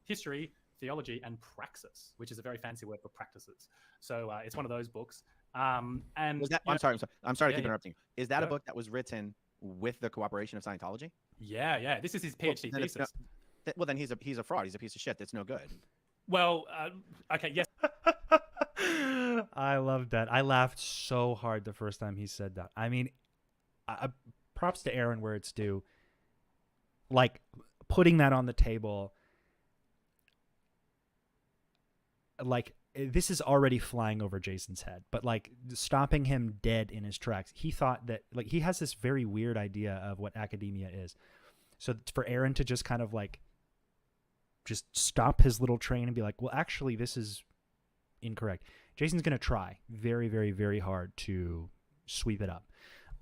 History, Theology, and Praxis, which is a very fancy word for practices. So it's one of those books. And was that, I'm sorry to keep interrupting you. Is that a book that was written with the cooperation of Scientology? Yeah. This is his PhD thesis. Well, then he's a fraud. He's a piece of shit. That's no good. Well, okay, yes. I loved that. I laughed so hard the first time he said that. I mean, props to Aaron where it's due. Like, putting that on the table, like, this is already flying over Jason's head, but like stopping him dead in his tracks. He thought that, like, he has this very weird idea of what academia is. So for Aaron to just kind of like just stop his little train and be like, well, actually, this is incorrect. Jason's going to try very, very, very hard to sweep it up,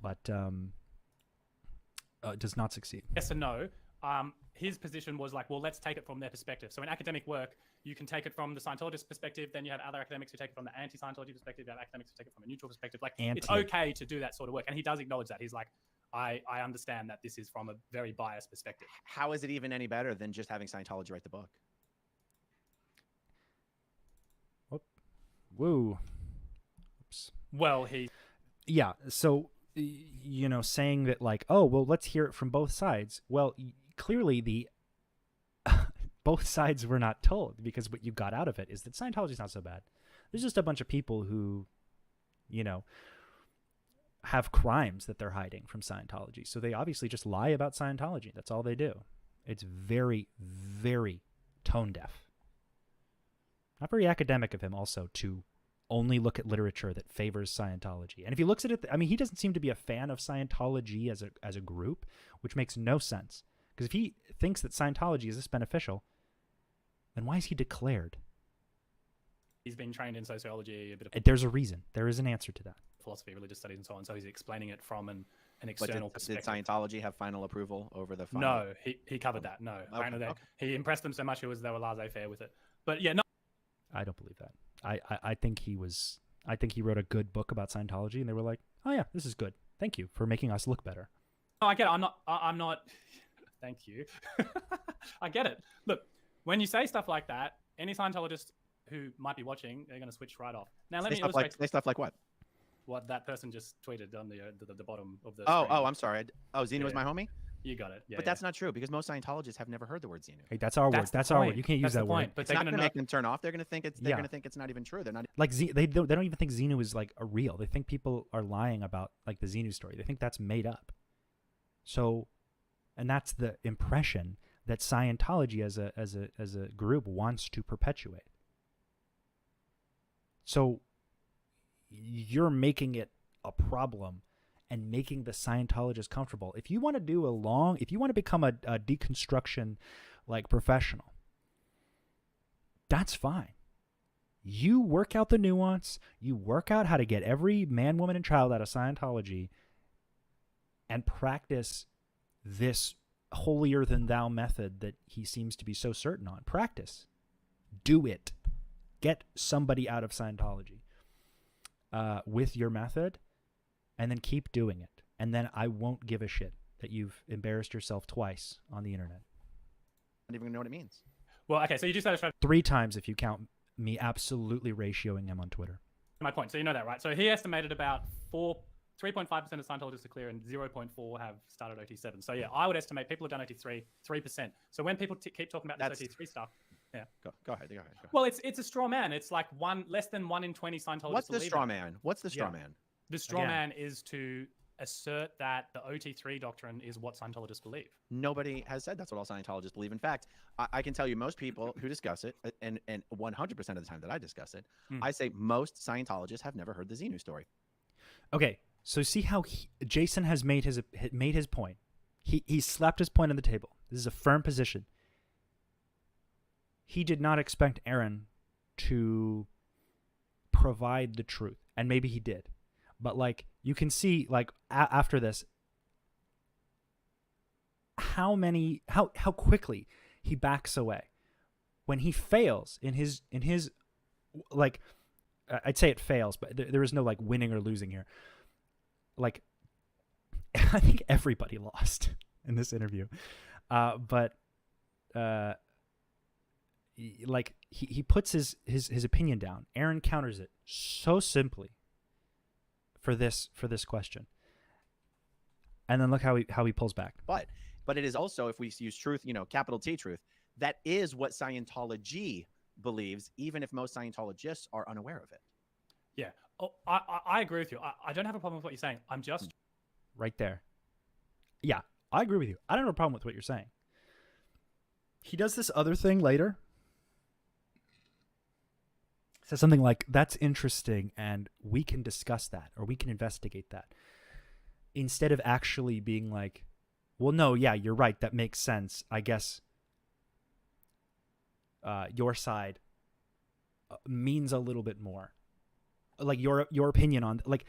but does not succeed. Yes and no. His position was like, well, let's take it from their perspective. So in academic work, you can take it from the Scientologist perspective. Then you have other academics who take it from the anti-Scientology perspective. You have academics who take it from a neutral perspective. Like, it's okay to do that sort of work. And he does acknowledge that. He's like, I understand that this is from a very biased perspective. How is it even any better than just having Scientology write the book? Woo. Oops. Well, yeah. So, you know, saying that like, oh, well, let's hear it from both sides. Well, clearly both sides were not told, because what you got out of it is that Scientology is not so bad. There's just a bunch of people who, you know, have crimes that they're hiding from Scientology. So they obviously just lie about Scientology. That's all they do. It's very, very tone deaf. Not very academic of him also to only look at literature that favors Scientology. And if he looks at it, I mean, he doesn't seem to be a fan of Scientology as a group, which makes no sense. Because if he thinks that Scientology is this beneficial, then why is he declared? He's been trained in sociology, a bit of There's a reason. There is an answer to that. Philosophy, religious studies, and so on. So he's explaining it from an external perspective. Did Scientology have final approval over the final? No, he covered that. No. Apparently he impressed them so much they were laissez-faire with it. But yeah, no. I don't believe that. I think he wrote a good book about Scientology, and they were like, oh yeah, this is good. Thank you for making us look better. No, I get it. I'm not. Thank you. I get it. Look, when you say stuff like that, any Scientologist who might be watching, they're going to switch right off. Now, let me illustrate. Say stuff like what? What that person just tweeted on the bottom of the. Oh, screen. I'm sorry. Oh, Xenu is my homie. You got it. Yeah, but that's not true, because most Scientologists have never heard the word Xenu. Hey, that's our word. That's our word. You can't use that word. But it's not going to make them turn off. They're going to think it's not even true. They're not like they don't even think Xenu is like a real. They think people are lying about like the Xenu story. They think that's made up. So, and that's the impression that Scientology as a group wants to perpetuate. So you're making it a problem and making the Scientologist comfortable. If you want to become a deconstruction like professional, that's fine. You work out the nuance, you work out how to get every man, woman, and child out of Scientology and practice this holier than thou method that he seems to be so certain on. Practice. Do it. Get somebody out of Scientology with your method, and then keep doing it. And then I won't give a shit that you've embarrassed yourself twice on the internet. I don't even know what it means. Well, okay, so you just satisfied 3 times if you count me absolutely ratioing him on Twitter. my point. So you know that, right? So he estimated about 3.5% of Scientologists are clear and 0.4 have started OT7. So yeah, I would estimate people have done OT3, 3%. So when people keep talking about this OT3 stuff, yeah. Go ahead. Well, it's a straw man. It's like less than 1 in 20 Scientologists. What's the believe straw it. man? What's the straw man? The straw man is to assert that the OT3 doctrine is what Scientologists believe. Nobody has said that's what all Scientologists believe. In fact, I can tell you most people who discuss it, and 100% of the time that I discuss it, I say most Scientologists have never heard the Xenu story. Okay, so see how Jason has made his point. He slapped his point on the table. This is a firm position. He did not expect Aaron to provide the truth, and maybe he did. But like you can see, like after this, how quickly he backs away when he fails in his like, I'd say it fails, but there is no like winning or losing here. Like, I think everybody lost in this interview, but like he puts his opinion down. Aaron counters it so simply for this question, and then look how he pulls back. But it is also, if we use truth, capital T truth, that is what Scientology believes, even if most Scientologists are unaware of it. Yeah. Oh, I agree with you. I don't have a problem with what you're saying. I'm just right there. Yeah, I agree with you. I don't have a problem with what you're saying. He does this other thing later. Says something like, that's interesting and we can discuss that or we can investigate that. Instead of actually being like, well, no, yeah, you're right. That makes sense. I guess your side means a little bit more. Like your opinion on like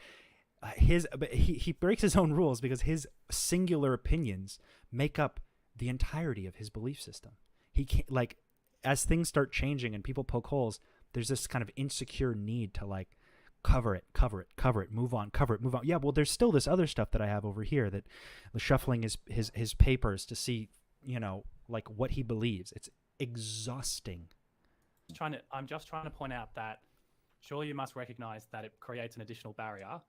but he breaks his own rules because his singular opinions make up the entirety of his belief system. He can't, like, as things start changing and people poke holes, there's this kind of insecure need to like cover it, move on. Yeah, well, there's still this other stuff that I have over here that shuffling his papers to see, like what he believes. It's exhausting. I'm just trying to point out that surely you must recognize that it creates an additional barrier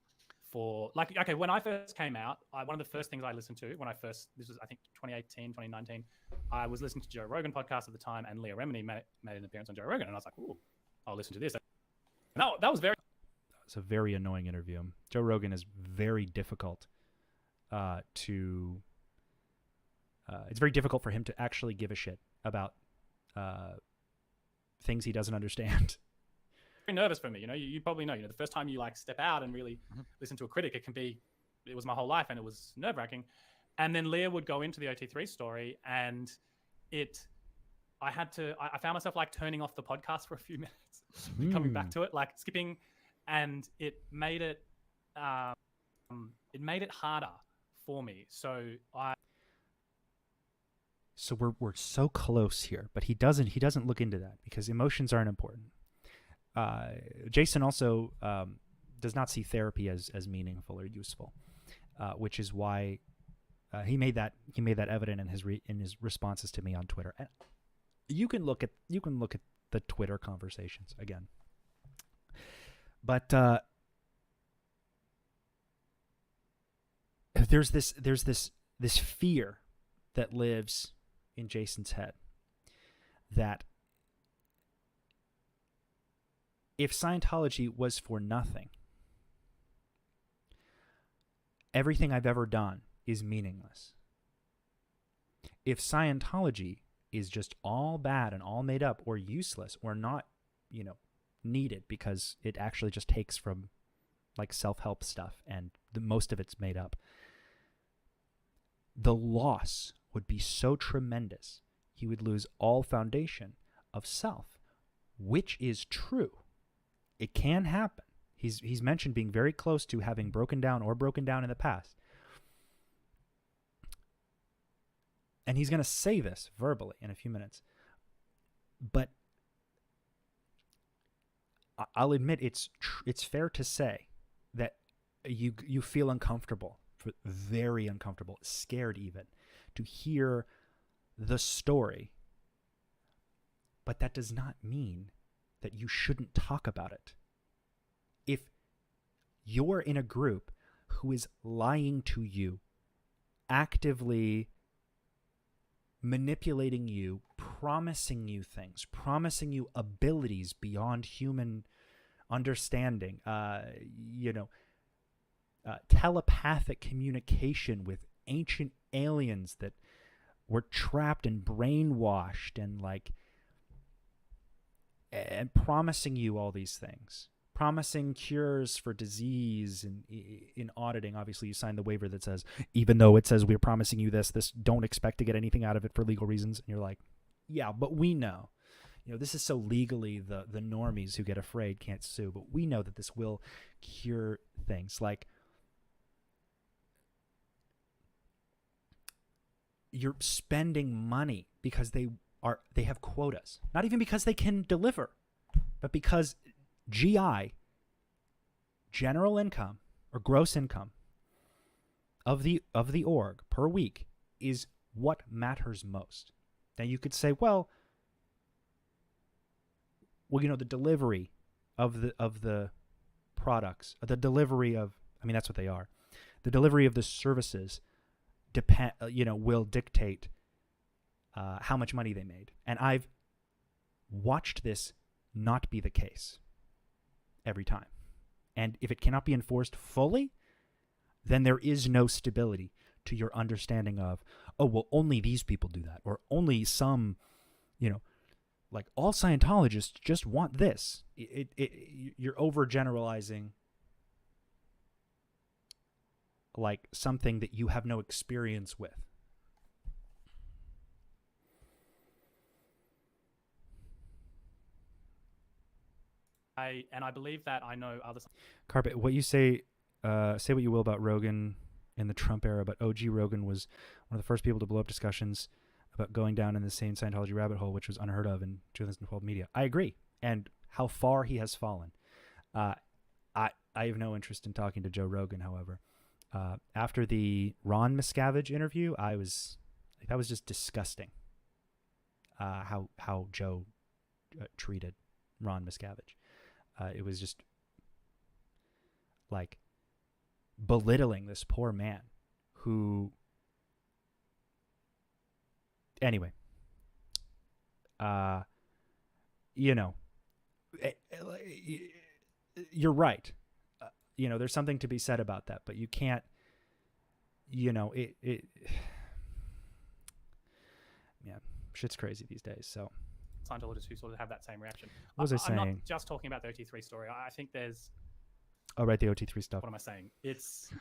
for, like, okay, when I first came out, one of the first things I listened to this was, I think, 2018, 2019, I was listening to Joe Rogan podcast at the time, and Leah Remini made an appearance on Joe Rogan, and I was like, ooh, I'll listen to this. And that was very... It's a very annoying interview. Joe Rogan is very difficult it's very difficult for him to actually give a shit about things he doesn't understand. Very nervous for me. You probably know, the first time you like step out and really listen to a critic, it was my whole life and it was nerve wracking. And then Leah would go into the OT3 story and I found myself like turning off the podcast for a few minutes, coming back to it, like skipping, and it made it harder for me. So we're so close here, but he doesn't look into that because emotions aren't important. Jason also does not see therapy as meaningful or useful, which is why he made that evident in his responses to me on Twitter. And you can look at the Twitter conversations again, but there's this fear that lives in Jason's head that if Scientology was for nothing, everything I've ever done is meaningless. If Scientology is just all bad and all made up or useless or not, needed because it actually just takes from like self-help stuff and most of it's made up, the loss would be so tremendous. He would lose all foundation of self, which is true. It can happen. He's mentioned being very close to having broken down in the past. And he's going to say this verbally in a few minutes. But I'll admit it's fair to say that you feel uncomfortable, very uncomfortable, scared even, to hear the story but that does not mean that you shouldn't talk about it. If you're in a group who is lying to you, actively manipulating you, promising you things, promising you abilities beyond human understanding, telepathic communication with ancient aliens that were trapped and brainwashed and promising you all these things, promising cures for disease. And in auditing, obviously you sign the waiver that says, even though it says we're promising you this, don't expect to get anything out of it for legal reasons. And you're like, yeah, but we know, this is so legally the normies who get afraid can't sue, but we know that this will cure things. Like, you're spending money because they have quotas, not even because they can deliver, but because GI, general income or gross income of the org per week, is what matters most. Now you could say, well, the delivery of the products, the delivery of, that's what they are, the delivery of the services will dictate how much money they made. And I've watched this not be the case every time. And if it cannot be enforced fully, then there is no stability to your understanding of, oh, well, only these people do that, or only some, like all Scientologists just want this. You're overgeneralizing like something that you have no experience with. I believe that I know other. Carpet, what you say what you will about Rogan in the Trump era, but OG Rogan was one of the first people to blow up discussions about going down in the same Scientology rabbit hole, which was unheard of in 2012 media. I agree. And how far he has fallen. I have no interest in talking to Joe Rogan, however. After the Ron Miscavige interview, that was just disgusting. How Joe treated Ron Miscavige. It was just like belittling this poor man who, anyway, you're right. There's something to be said about that, but you can't, shit's crazy these days. So Scientologists who sort of have that same reaction. What was I saying? I'm not just talking about the OT3 story. I think there's. Oh, right, the OT3 stuff. What am I saying? It's.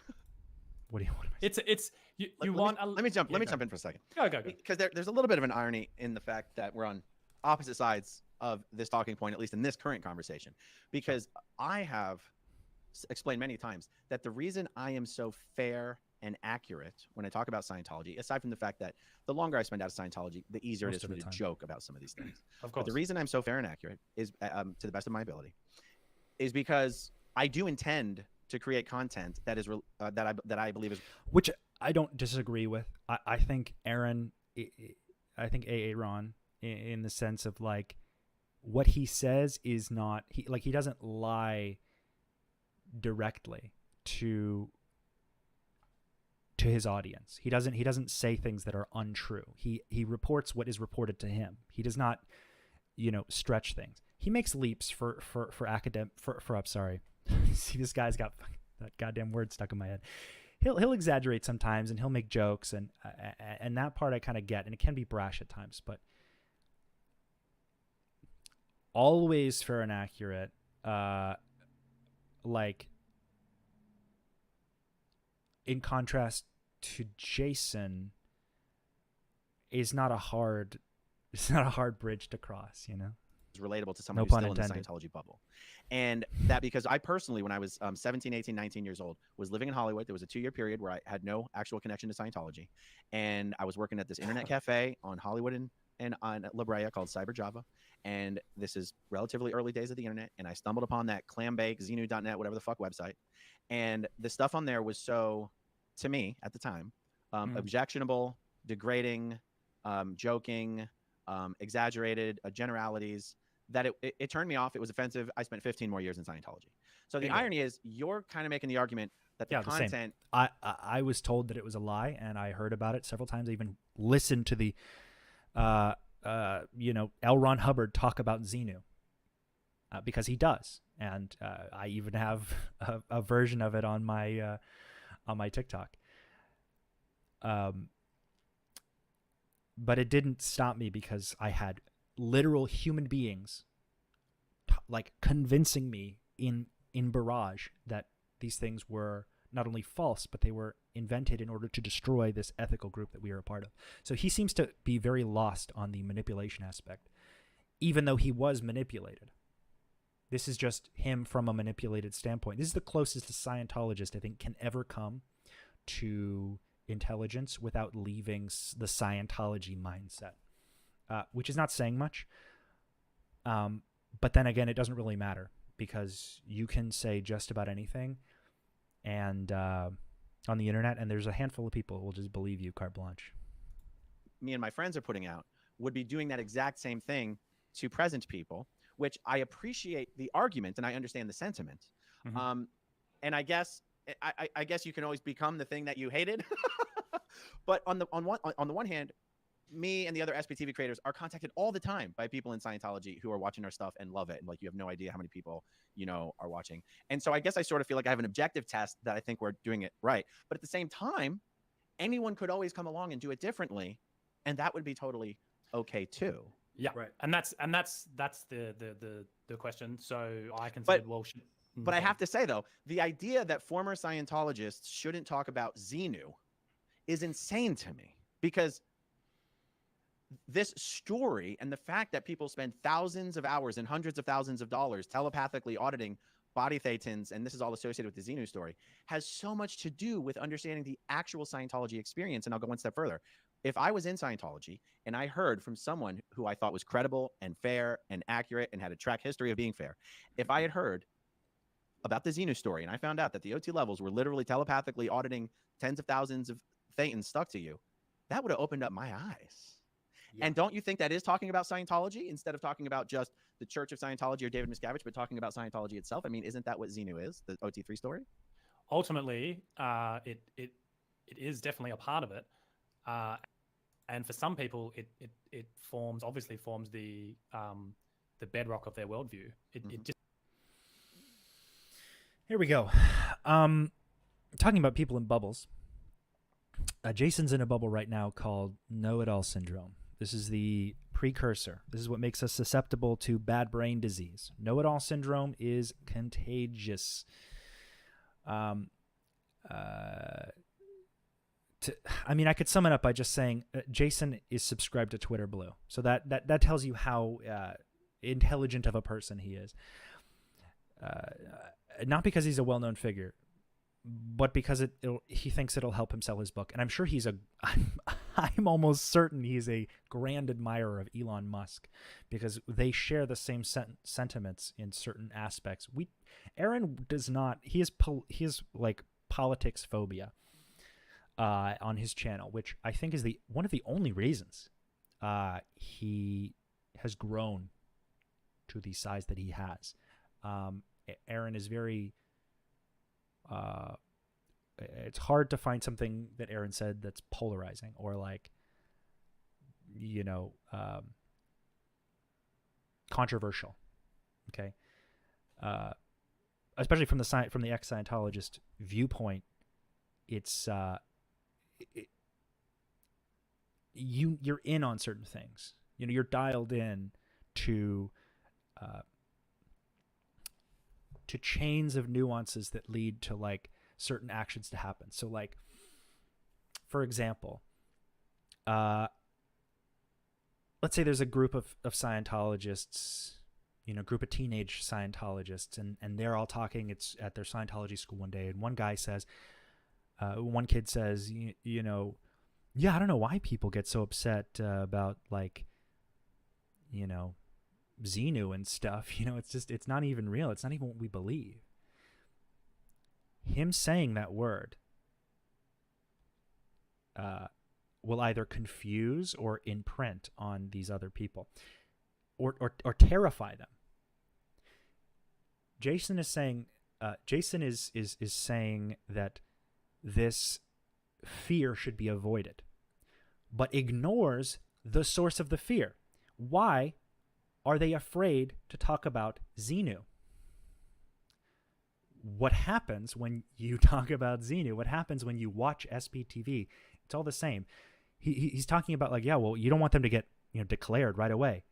What am I saying? It's you want. Let me jump in for a second. Go. Because there's a little bit of an irony in the fact that we're on opposite sides of this talking point, at least in this current conversation, because I have explained many times that the reason I am so fair and accurate when I talk about Scientology, aside from the fact that the longer I spend out of Scientology, the easier it is for me to joke about some of these things. Of course. But the reason I'm so fair and accurate is, to the best of my ability, is because I do intend to create content that is that I believe is, which I don't disagree with. I think Aaron, I think Ron, in the sense of like what he says is not he doesn't lie directly to his audience. He doesn't say things that are untrue. He reports what is reported to him. He does not, stretch things. He makes leaps for I'm sorry. See, this guy's got that goddamn word stuck in my head. He'll exaggerate sometimes, and he'll make jokes, and that part I kind of get, and it can be brash at times, but always fair and accurate. Like in contrast to Jason, is not a hard bridge to cross, is relatable to someone No who's pun still intended. in the Scientology bubble. And that because I personally, when I was 17, 18, 19 years old, was living in Hollywood. There was a 2-year period where I had no actual connection to Scientology. And I was working at this internet cafe on Hollywood and on La Brea called Cyber Java. And this is relatively early days of the internet. And I stumbled upon that clambake, xenu.net, whatever the fuck website. And the stuff on there was so, to me at the time, objectionable, degrading, joking, exaggerated generalities, that it turned me off. It was offensive. I spent 15 more years in Scientology. So the Bingo. irony is, you're kind of making the argument that the Yeah, the same. content. I was told that it was a lie, and I heard about it several times. I even listened to the, L. Ron Hubbard talk about Xenu, because he does, and I even have a version of it on my TikTok. But it didn't stop me, because I had literal human beings like convincing me in barrage that these things were not only false, but they were invented in order to destroy this ethical group that we are a part of. So he seems to be very lost on the manipulation aspect, even though he was manipulated. This is just him from a manipulated standpoint. This is the closest a Scientologist, I think, can ever come to intelligence without leaving the Scientology mindset, which is not saying much. But then again, it doesn't really matter, because you can say just about anything and on the internet, and there's a handful of people who will just believe you carte blanche. Me and my friends are putting out would be doing that exact same thing to present people, which I appreciate the argument and I understand the sentiment. Mm-hmm. And I guess you can always become the thing that you hated. But on the one hand, me and the other SPTV creators are contacted all the time by people in Scientology who are watching our stuff and love it. And like, you have no idea how many people, are watching. And so I guess I sort of feel like I have an objective test that I think we're doing it right. But at the same time, anyone could always come along and do it differently, and that would be totally okay too. Yeah, right. And that's the question. So I considered, But I have to say, though, the idea that former Scientologists shouldn't talk about Xenu is insane to me, because this story and the fact that people spend thousands of hours and hundreds of thousands of dollars telepathically auditing body thetans, and this is all associated with the Xenu story, has so much to do with understanding the actual Scientology experience. And I'll go one step further. If I was in Scientology and I heard from someone who I thought was credible and fair and accurate and had a track history of being fair, if I had heard about the Xenu story and I found out that the OT levels were literally telepathically auditing tens of thousands of thetans stuck to you, that would have opened up my eyes. Yeah. And don't you think that is talking about Scientology instead of talking about just the Church of Scientology or David Miscavige, but talking about Scientology itself? I mean, isn't that what Xenu is, the OT3 story? Ultimately, it is definitely a part of it. And for some people, it obviously forms the bedrock of their worldview. It just. Here we go. Talking about people in bubbles. Jason's in a bubble right now called know-it-all syndrome. This is the precursor. This is what makes us susceptible to bad brain disease. Know-it-all syndrome is contagious. I could sum it up by just saying Jason is subscribed to Twitter Blue. So that tells you how intelligent of a person he is. Not because he's a well-known figure, but because he thinks it'll help him sell his book. And I'm sure I'm almost certain he's a grand admirer of Elon Musk, because they share the same sentiments in certain aspects. Aaron does not. He is like politics phobia on his channel, which I think is one of the only reasons he has grown to the size that he has. Aaron is very. It's hard to find something that Aaron said that's polarizing or controversial. Okay, especially from the ex-scientologist viewpoint, it's you're in on certain things. You're dialed in to chains of nuances that lead to certain actions to happen. So for example, let's say there's a group of Scientologists, group of teenage Scientologists, and they're all talking. It's at their Scientology school one day, and one kid says, yeah, I don't know why people get so upset about Xenu and stuff. It's not even real. It's not even what we believe. Him saying that word will either confuse or imprint on these other people, or terrify them. Jason is saying that this fear should be avoided, but ignores the source of the fear. Why are they afraid to talk about Xenu? What happens when you talk about Xenu? What happens when you watch SPTV? It's all the same. He's talking about like, yeah, well, you don't want them to get declared right away.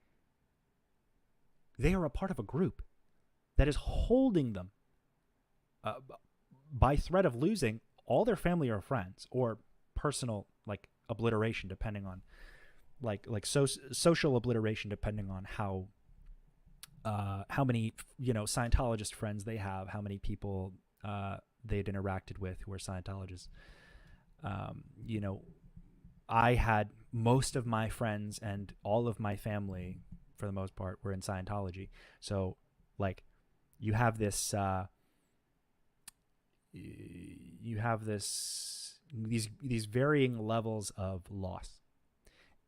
They are a part of a group that is holding them by threat of losing all their family or friends, or personal like obliteration, depending on social obliteration, depending on how many Scientologist friends they have, how many people they'd interacted with who are Scientologists. I had most of my friends and all of my family, for the most part, were in Scientology. So, like, you have this these varying levels of loss,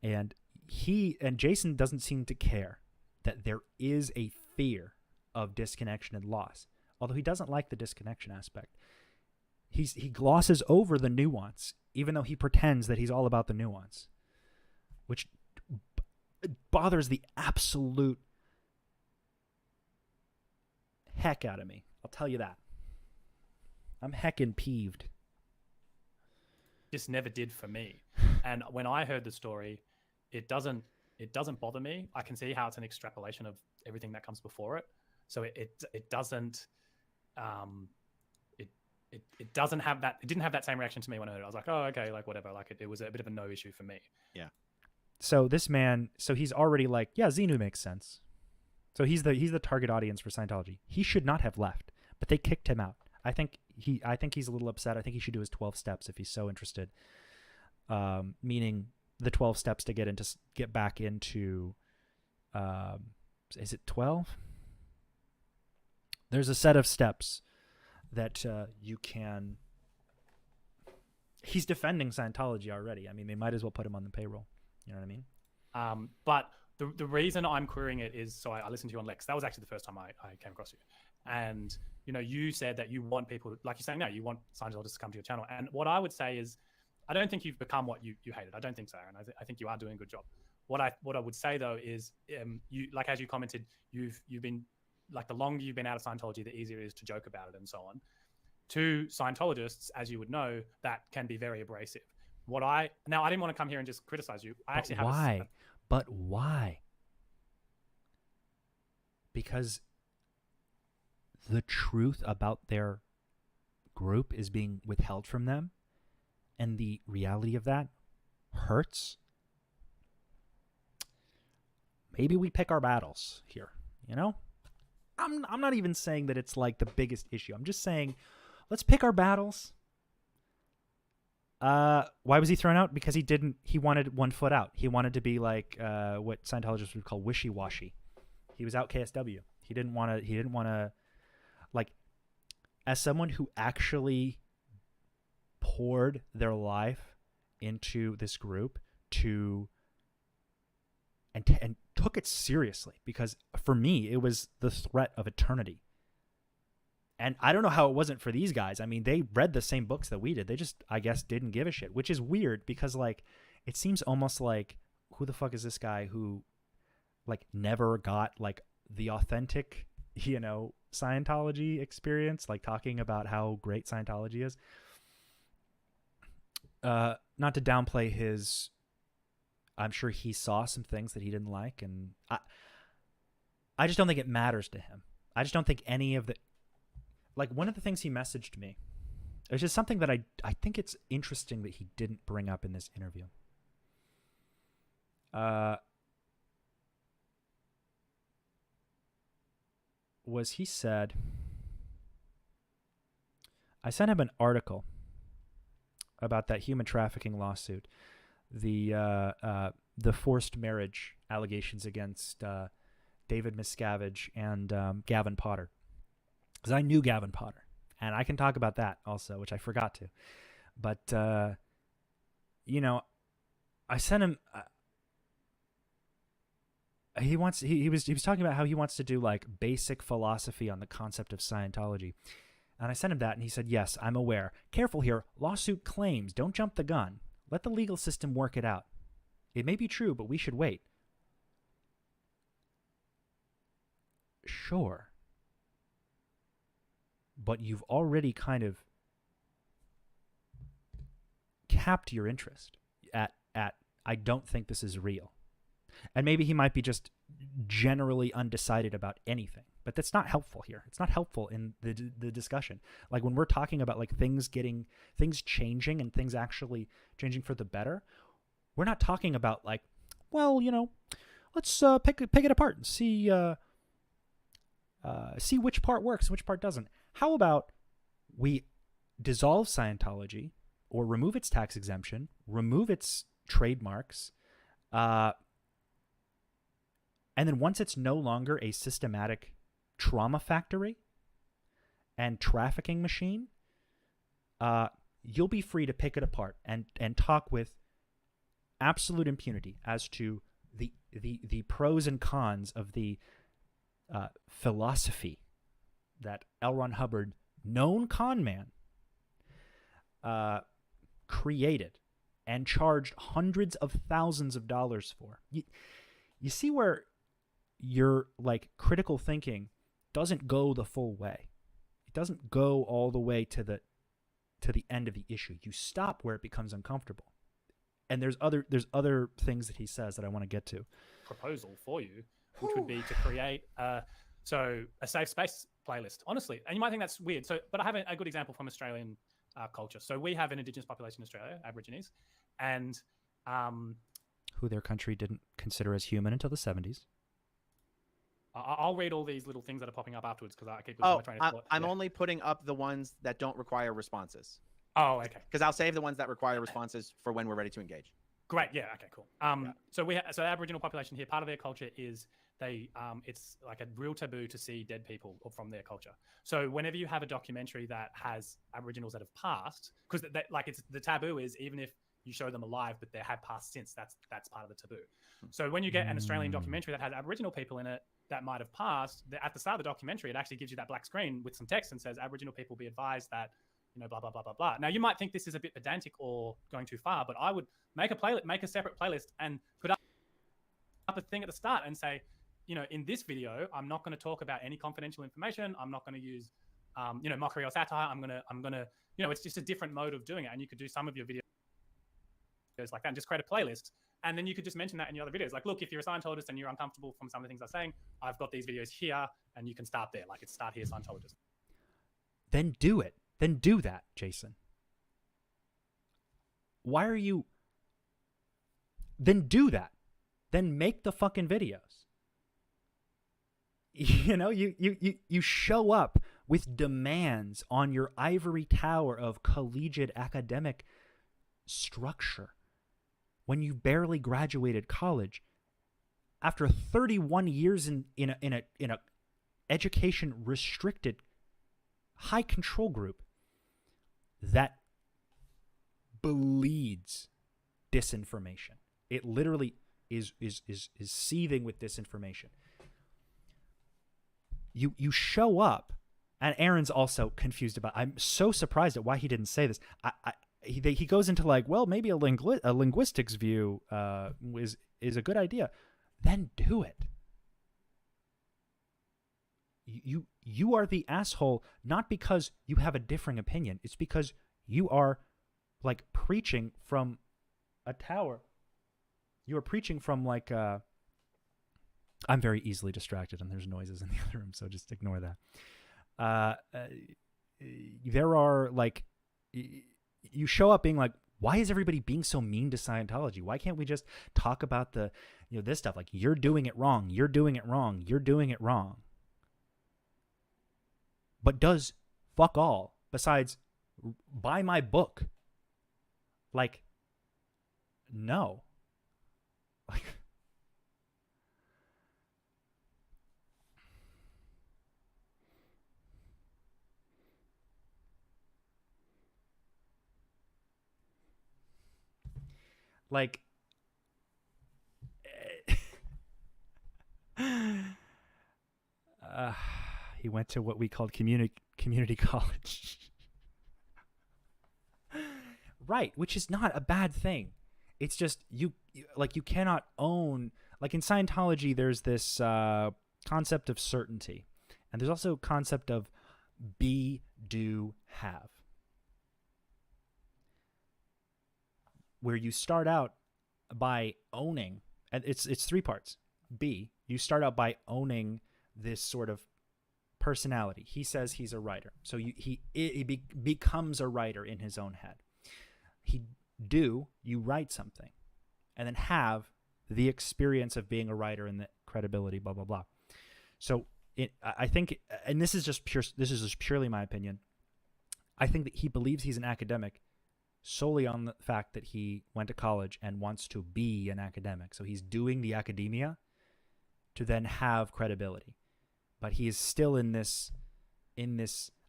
and Jason doesn't seem to care that there is a fear of disconnection and loss, although he doesn't like the disconnection aspect. He glosses over the nuance, even though he pretends that he's all about the nuance, which bothers the absolute heck out of me. I'll tell you that. I'm heckin' peeved. Just never did for me. And when I heard the story, it doesn't bother me. I can see how it's an extrapolation of everything that comes before it. So it doesn't it doesn't have that. It didn't have that same reaction to me when I heard it. I was like, oh, okay, like whatever. Like it was a bit of a no issue for me. Yeah. So this man, he's already like, yeah, Xenu makes sense. So he's the target audience for Scientology. He should not have left, but they kicked him out. I think he's a little upset. I think he should do his 12 steps if he's so interested. Meaning the 12 steps to get back into, is it 12? There's a set of steps that you can. He's defending Scientology already. I mean, they might as well put him on the payroll. You know what I mean? But the reason I'm querying it is, so I listened to you on Lex. That was actually the first time I came across you. And, you said that you want people, like you're saying now, you want Scientologists to come to your channel. And what I would say is, I don't think you've become what you hated. I don't think so, Aaron. I think you are doing a good job. What I would say, though, is you, like, as you commented, you've been, like, the longer you've been out of Scientology, the easier it is to joke about it and so on. To Scientologists, as you would know, that can be very abrasive. I didn't want to come here and just criticize you. But why? Because the truth about their group is being withheld from them, and the reality of that hurts. Maybe we pick our battles here, I'm not even saying that it's like the biggest issue. I'm just saying, let's pick our battles. Why was he thrown out? Because he wanted one foot out. He wanted to be like what Scientologists would call wishy-washy. He was out KSW. He didn't want to, like, as someone who actually poured their life into this group and took it seriously, because for me, it was the threat of eternity. And I don't know how it wasn't for these guys. I mean, they read the same books that we did. They just, I guess, didn't give a shit, which is weird because, like, it seems almost like, who the fuck is this guy who, like, never got, like, the authentic, Scientology experience, like, talking about how great Scientology is. Not to downplay his, I'm sure he saw some things that he didn't like, and I just don't think it matters to him. I just don't think any of the, like, one of the things he messaged me, it's just something that I think it's interesting that he didn't bring up in this interview. He said, I sent him an article about that human trafficking lawsuit, the forced marriage allegations against David Miscavige and Gavin Potter. Because I knew Gavin Potter, and I can talk about that also, which I forgot to. But, I sent him. He was talking about how he wants to do like basic philosophy on the concept of Scientology, and I sent him that, and he said, "Yes, I'm aware. Careful here. Lawsuit claims. Don't jump the gun. Let the legal system work it out. It may be true, but we should wait." Sure, but you've already kind of capped your interest at I don't think this is real. And maybe he might be just generally undecided about anything, but that's not helpful here. It's not helpful in the discussion. Like when we're talking about like things changing and things actually changing for the better, we're not talking about like, well, you know, let's pick it apart and see which part works, which part doesn't. How about we dissolve Scientology or remove its tax exemption, remove its trademarks, and then once it's no longer a systematic trauma factory and trafficking machine, you'll be free to pick it apart and talk with absolute impunity as to the pros and cons of the philosophy that L. Ron Hubbard, known con man, created and charged hundreds of thousands of dollars for. You see where your like critical thinking doesn't go the full way. It doesn't go all the way to the end of the issue. You stop where it becomes uncomfortable. And there's other things that he says that I want to get to. Proposal for you, which would be to create a safe space playlist, honestly. And you might think that's weird. But I have a good example from Australian culture. So we have an Indigenous population in Australia, Aborigines, and who their country didn't consider as human until the 70s. I'll read all these little things that are popping up afterwards because I keep losing my train of thought. I'm only putting up the ones that don't require responses. Oh, okay. Because I'll save the ones that require responses for when we're ready to engage. Great. Yeah. Okay. Cool. So the Aboriginal population here, part of their culture is it's like a real taboo to see dead people from their culture. So whenever you have a documentary that has Aboriginals that have passed, because the taboo is even if you show them alive, but they have passed since, that's part of the taboo. So when you get an Australian documentary that has Aboriginal people in it that might have passed, at the start of the documentary, it actually gives you that black screen with some text and says, Aboriginal people be advised that, you know, blah, blah, blah, blah, blah. Now, you might think this is a bit pedantic or going too far, but I would make a separate playlist and put up a thing at the start and say, you know, in this video, I'm not going to talk about any confidential information. I'm not going to use, mockery or satire. I'm gonna, it's just a different mode of doing it. And you could do some of your videos like that and just create a playlist. And then you could just mention that in your other videos. Like, look, if you're a Scientologist and you're uncomfortable from some of the things I'm saying, I've got these videos here and you can start there. Like, it's start here, Scientologist. Then do it. Then do that, Jason. Why are you... Then do that. Then make the fucking videos. You know, you show up with demands on your ivory tower of collegiate academic structure when you barely graduated college after 31 years in a education restricted high control group that bleeds disinformation. It literally is seething with disinformation. You show up, and Aaron's also confused about. I'm so surprised at why he didn't say this. He goes into like, well, maybe a linguistics view is a good idea. Then do it. You are the asshole not because you have a differing opinion. It's because you are like preaching from a tower. You are preaching from like I'm very easily distracted and there's noises in the other room, so just ignore that. There are like, you show up being like, why is everybody being so mean to Scientology? Why can't we just talk about the, this stuff? Like, you're doing it wrong. You're doing it wrong. You're doing it wrong. But does fuck all besides buy my book. Like, no. Like, He went to what we called community college. Right, which is not a bad thing. It's just you cannot own, like in Scientology there's this concept of certainty, and there's also a concept of be, do, have, where you start out by owning, and it's three parts. B, you start out by owning this sort of personality. He says he's a writer, so he becomes a writer in his own head. You write something, and then have the experience of being a writer and the credibility, blah blah blah. So I think, and this is just purely my opinion, I think that he believes he's an academic solely on the fact that he went to college and wants to be an academic. So he's doing the academia to then have credibility. But he is still in this,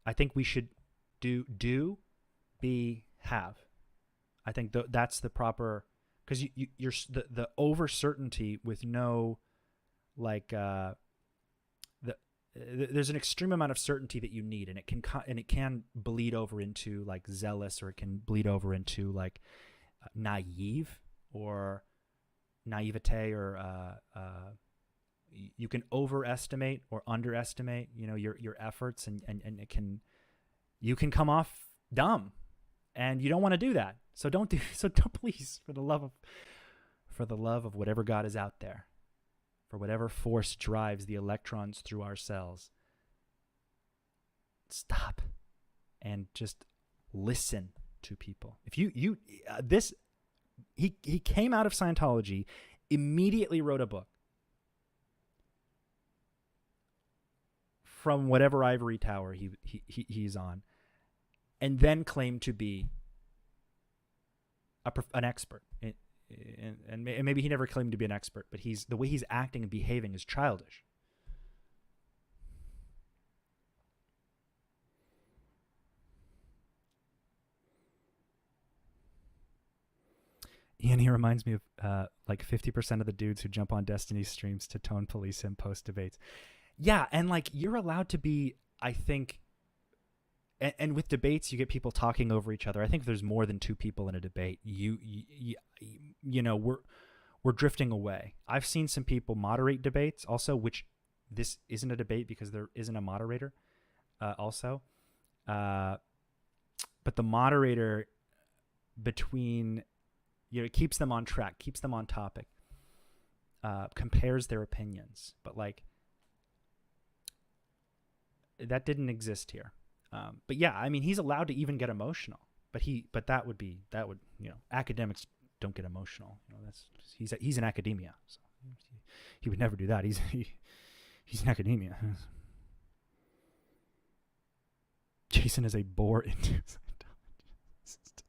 I think we should do, be, have. I think that's the proper, because you're the over certainty with no, like, there's an extreme amount of certainty that you need, and it can bleed over into like zealous, or it can bleed over into like naive or naivete, or you can overestimate or underestimate, your efforts, and you can come off dumb, and you don't want to do that. So don't please, for the love of whatever God is out there, for whatever force drives the electrons through our cells, stop and just listen to people. If he came out of Scientology, immediately wrote a book from whatever ivory tower he's on, and then claimed to be an expert. And maybe he never claimed to be an expert, but the way he's acting and behaving is childish. Ian, he reminds me of like 50% of the dudes who jump on Destiny's streams to tone police him post debates. Yeah, and like you're allowed to be, I think, and with debates you get people talking over each other. I think if there's more than two people in a debate, we're drifting away. I've seen some people moderate debates also, which this isn't a debate because there isn't a moderator also. But the moderator between, it keeps them on track, keeps them on topic, compares their opinions. But like, that didn't exist here. But yeah, I mean, he's allowed to even get emotional, but that would academics don't get emotional. He's in academia, so he would never do that. He's in academia. Jason is a bore into Scientologist.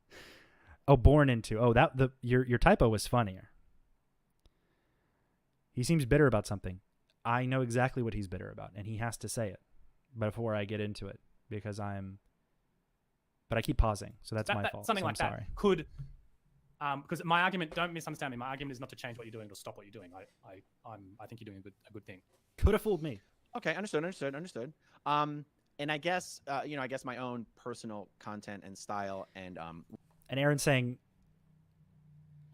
Oh, born into. Oh, your typo was funnier. He seems bitter about something. I know exactly what he's bitter about, and he has to say it before I get into it, because but I keep pausing, so that's my fault. Something so like I'm that sorry. could, because my argument, don't misunderstand me, my argument is not to change what you're doing, to stop what you're doing. I think you're doing a good thing. Could have fooled me. Okay, understood. And I guess, I guess my own personal content and style, and Aaron saying,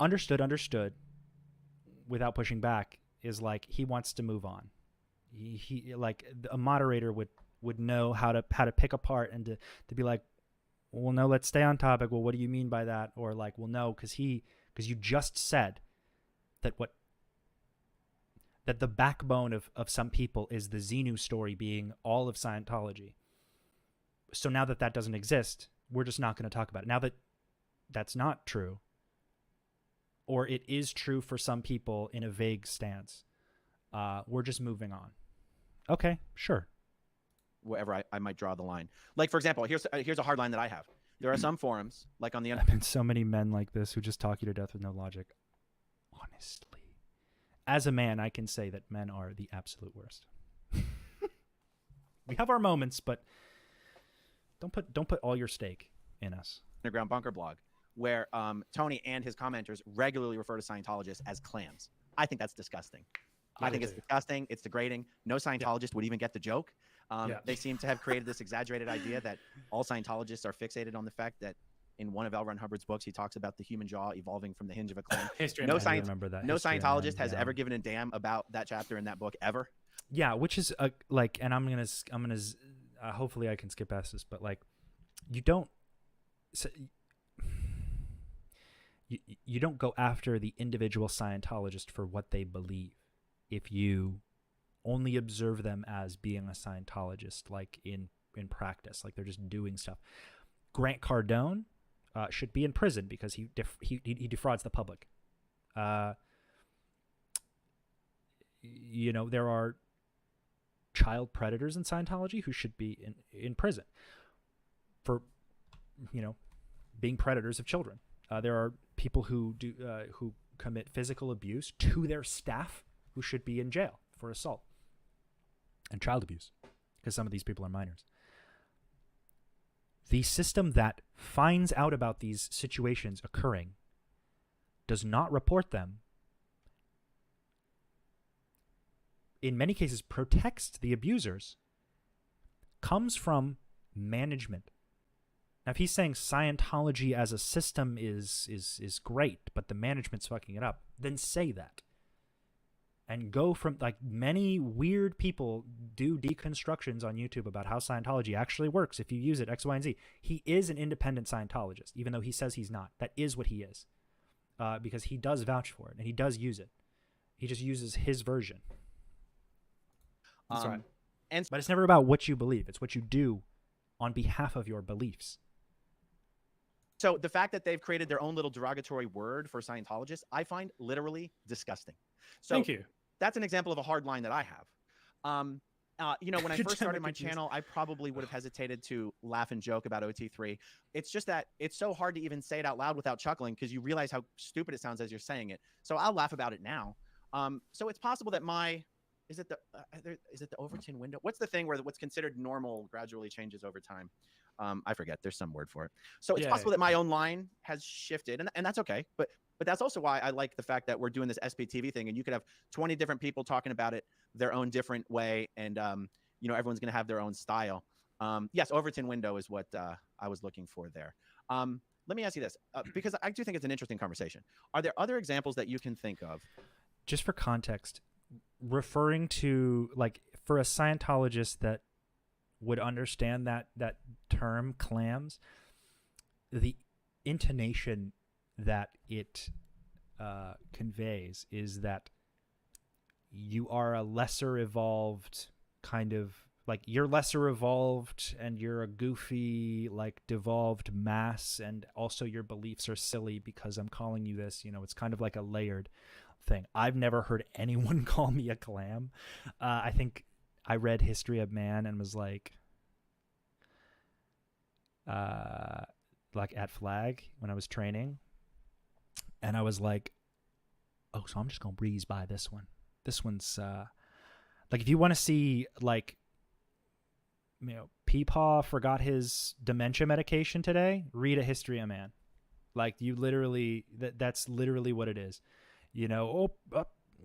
understood, without pushing back, is like he wants to move on. He like a moderator would know how to pick apart and to be like, well, no, let's stay on topic. Well, what do you mean by that? Or like, well, no, because you just said that that the backbone of some people is the Xenu story being all of Scientology. So now that doesn't exist, we're just not going to talk about it. Now that that's not true, or it is true for some people in a vague stance, we're just moving on. Okay, sure. Wherever I might draw the line. Like, for example, here's a hard line that I have. There are some forums, like on the I've been so many men like this who just talk you to death with no logic. Honestly, as a man, I can say that men are the absolute worst. We have our moments, but don't put all your stake in us. Underground Bunker blog, where Tony and his commenters regularly refer to Scientologists as clams. I think that's disgusting. I think it's disgusting. It's degrading. No Scientologist would even get the joke. They seem to have created this exaggerated idea that all Scientologists are fixated on the fact that in one of L. Ron Hubbard's books, he talks about the human jaw evolving from the hinge of a clam. History. No, of man. remember that. no History of Scientologist Man, has yeah. ever given a damn about that chapter in that book ever. Yeah, which is like, and I'm gonna hopefully I can skip past this, but like, you don't you don't go after the individual Scientologist for what they believe if you only observe them as being a Scientologist, like in practice, like they're just doing stuff. Grant Cardone should be in prison because he defrauds the public. You know, there are child predators in Scientology who should be in prison for, you know, being predators of children. There are people who commit physical abuse to their staff who should be in jail for assault and child abuse, because some of these people are minors. The system that finds out about these situations occurring does not report them, in many cases protects the abusers, comes from management. Now, if he's saying Scientology as a system is great, but the management's fucking it up, then say that. And go from, like, many weird people do deconstructions on YouTube about how Scientology actually works if you use it, X, Y, and Z. He is an independent Scientologist, even though he says he's not. That is what he is. Because he does vouch for it, and he does use it. He just uses his version. That's right. But it's never about what you believe. It's what you do on behalf of your beliefs. So the fact that they've created their own little derogatory word for Scientologists, I find literally disgusting. So Thank you. That's an example of a hard line that I have. You know, when I first started my channel, I probably would have hesitated to laugh and joke about OT3. It's just that it's so hard to even say it out loud without chuckling because you realize how stupid it sounds as you're saying it. So I'll laugh about it now. So it's possible that is it the Overton window? What's the thing where what's considered normal gradually changes over time? I forget. There's some word for it. So it's possible that my own line has shifted, and that's okay. But that's also why I like the fact that we're doing this SPTV thing, and you could have 20 different people talking about it their own different way, and you know, everyone's going to have their own style. Yes, Overton window is what I was looking for there. Let me ask you this, because I do think it's an interesting conversation. Are there other examples that you can think of? Just for context, referring to, like, for a Scientologist that would understand that term clams, the intonation that it conveys is that you are a lesser evolved kind of, like, you're lesser evolved and you're a goofy, like, devolved mass, and also your beliefs are silly because I'm calling you this. You know, it's kind of like a layered thing. I've never heard anyone call me a clam. I think I read History of Man and was like at Flag when I was training, and I was like, oh, so I'm just gonna breeze by this one. This one's like, if you want to see, like, you know, Peepaw forgot his dementia medication today, read A History of Man. Like, you literally, that's literally what it is. You know,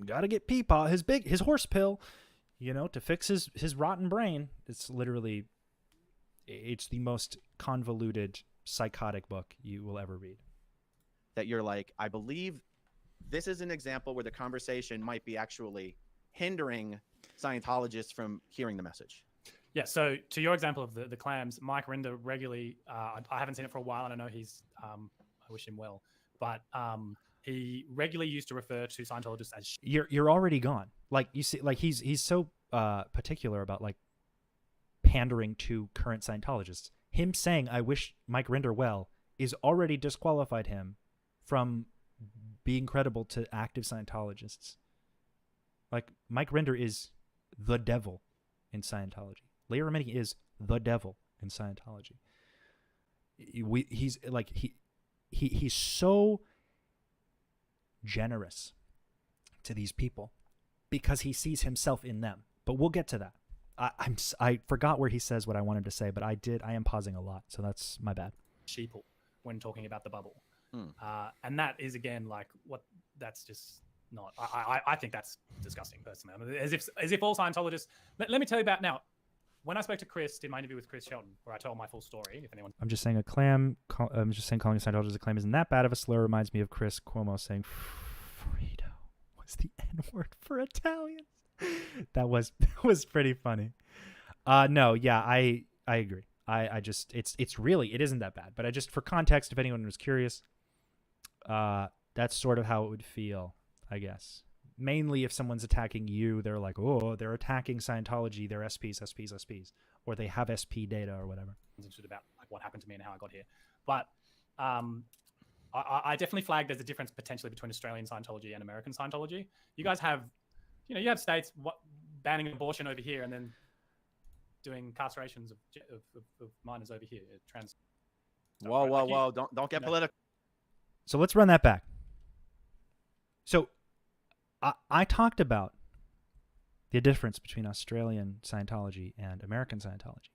gotta get Peepaw his horse pill, you know, to fix his rotten brain. It's literally, it's the most convoluted, psychotic book you will ever read. That you're like, I believe this is an example where the conversation might be actually hindering Scientologists from hearing the message. Yeah, so to your example of the clams, Mike Rinder regularly, I haven't seen it for a while, and I know he's, I wish him well, but he regularly used to refer to Scientologists as You're already gone. Like, you see, like, he's so particular about, like, pandering to current Scientologists. Him saying, I wish Mike Rinder well, is already disqualified him from being credible to active Scientologists. Like, Mike Rinder is the devil in Scientology. Leah Remini is the devil in Scientology. He's like, he's so generous to these people because he sees himself in them. But we'll get to that. I forgot where he says what I wanted to say, but I am pausing a lot, so that's my bad. sheeple when talking about the bubble. And that is, again, like, what, that's just not, I think that's disgusting personally. I mean, as if all Scientologists, let me tell you about now, when I spoke to Chris, did my interview with Chris Shelton, where I told my full story, if anyone. I'm just saying I'm just saying calling a Scientologist a clam isn't that bad of a slur. Reminds me of Chris Cuomo saying Frito was the N-word for Italians. That was pretty funny. No, yeah, I agree. I just it's really, it isn't that bad. But I just, for context, if anyone was curious, that's sort of how it would feel, I guess. Mainly if someone's attacking you, they're like, oh, they're attacking Scientology, they're SPs, or they have SP data or whatever. About like what happened to me and how I got here. But I definitely flagged there's a difference potentially between Australian Scientology and American Scientology. You guys have, you have states banning abortion over here and then doing castrations of minors over here. Whoa! Don't get political. So let's run that back. So I talked about the difference between Australian Scientology and American Scientology.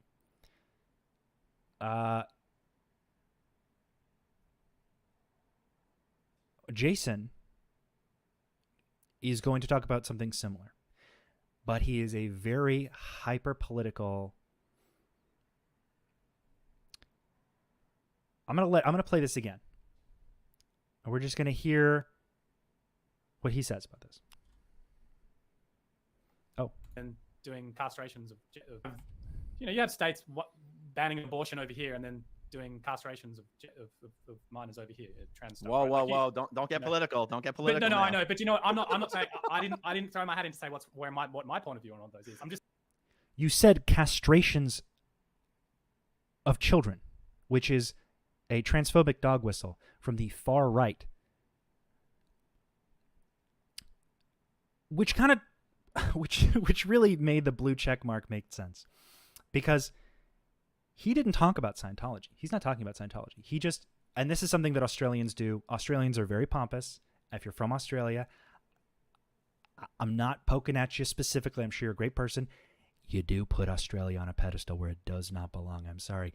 Jason is going to talk about something similar, but he is a very hyper-political. I'm gonna play this again, and we're just gonna hear what he says about this. Oh, and doing castrations of you have states banning abortion over here and then doing castrations of minors over here. Whoa! Don't get political. Don't get political. But no, I know. But I'm not saying I didn't throw my hat in to say what my point of view on all those is. I'm just. You said castrations of children, which is a transphobic dog whistle from the far right, which kind of, which really made the blue check mark make sense, because he didn't talk about Scientology. He's not talking about Scientology. He just, and this is something that Australians do. Australians are very pompous. If you're from Australia, I'm not poking at you specifically. I'm sure you're a great person. You do put Australia on a pedestal where it does not belong. I'm sorry.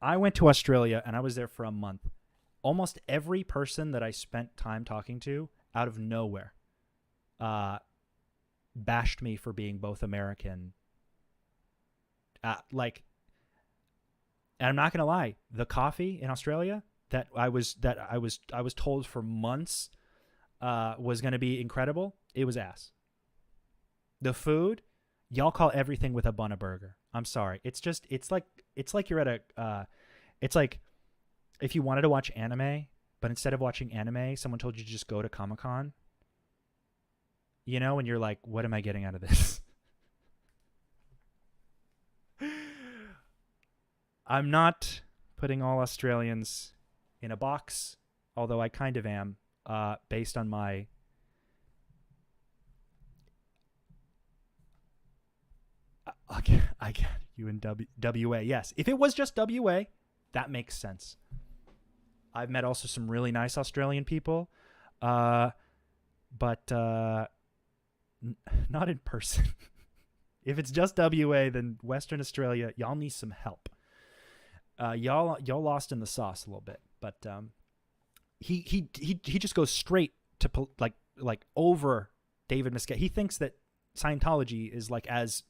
I went to Australia and I was there for a month. Almost every person that I spent time talking to, out of nowhere, bashed me for being both American. And I'm not gonna lie, the coffee in Australia that I was told for months was gonna be incredible. It was ass. The food, y'all call everything with a bun a burger. I'm sorry. It's like you're at a it's like if you wanted to watch anime, but instead of watching anime, someone told you to just go to Comic-Con. And you're like, what am I getting out of this? I'm not putting all Australians in a box, although I kind of am, based on my I get you in WA. Yes, if it was just WA, that makes sense. I've met also some really nice Australian people, but not in person. If it's just WA, then Western Australia, y'all need some help. Y'all lost in the sauce a little bit, but he just goes straight to like over David Mesquite. He thinks that Scientology is like as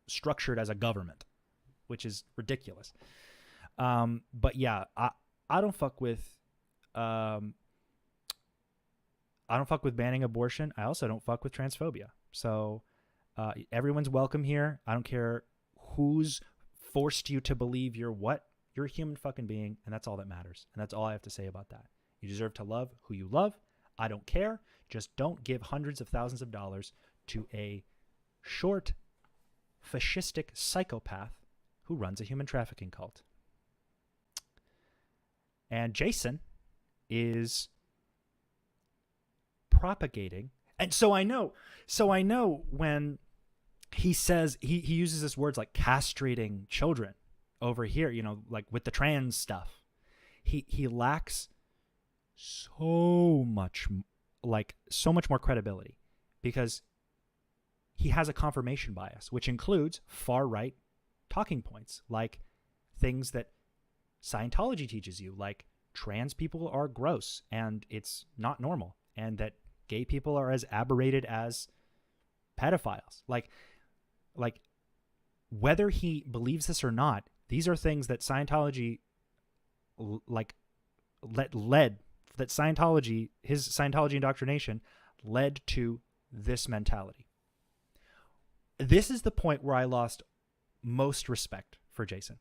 structured as a government, which is ridiculous. But yeah, I don't fuck with banning abortion. I also don't fuck with transphobia. So everyone's welcome here. I don't care who's forced you to believe you're what. You're a human fucking being, and that's all that matters. And that's all I have to say about that. You deserve to love who you love. I don't care. Just don't give hundreds of thousands of dollars to a short, fascistic psychopath who runs a human trafficking cult. And Jason is propagating. And so I know when he says, he uses this words like castrating children over here, like with the trans stuff, he lacks so much more credibility, because he has a confirmation bias, which includes far right talking points, like things that Scientology teaches you, like trans people are gross and it's not normal, and that gay people are as aberrated as pedophiles. Like whether he believes this or not, these are things that Scientology led that Scientology, his Scientology indoctrination led to this mentality. This is the point where I lost most respect for Jason.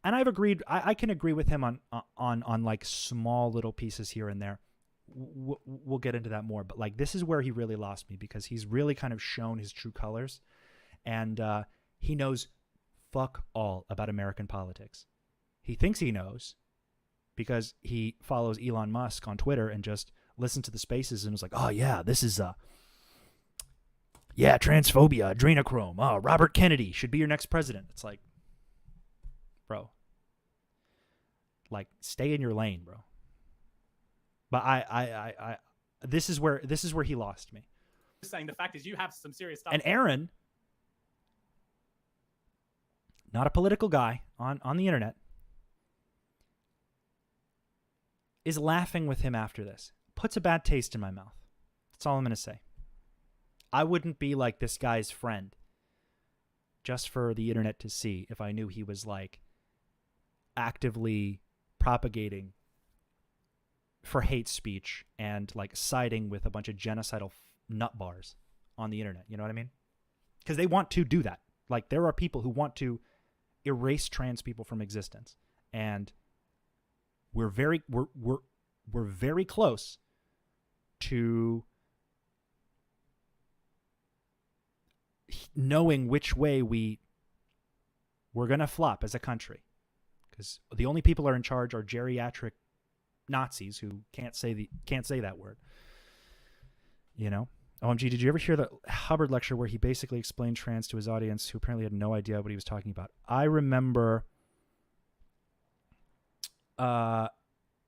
And I've agreed, I can agree with him on like small little pieces here and there. We'll get into that more, but like this is where he really lost me, because he's really kind of shown his true colors, and he knows fuck all about American politics. He thinks he knows because he follows Elon Musk on Twitter and just listens to the spaces and was like, oh yeah, this is transphobia, adrenochrome. Oh, Robert Kennedy should be your next president. It's like, bro, like stay in your lane, bro. But I this is where he lost me. Saying the fact is you have some serious stuff. And Aaron, not a political guy on the internet, is laughing with him after this. Puts a bad taste in my mouth. That's all I'm going to say. I wouldn't be like this guy's friend just for the internet to see if I knew he was like actively propagating for hate speech and like siding with a bunch of genocidal nut bars on the internet. You know what I mean? Because they want to do that. Like there are people who want to erase trans people from existence, and we're very close to knowing which way we're gonna flop as a country, because the only people who are in charge are geriatric Nazis who can't say that word. You know? OMG, did you ever hear the Hubbard lecture where he basically explained trans to his audience who apparently had no idea what he was talking about? I remember on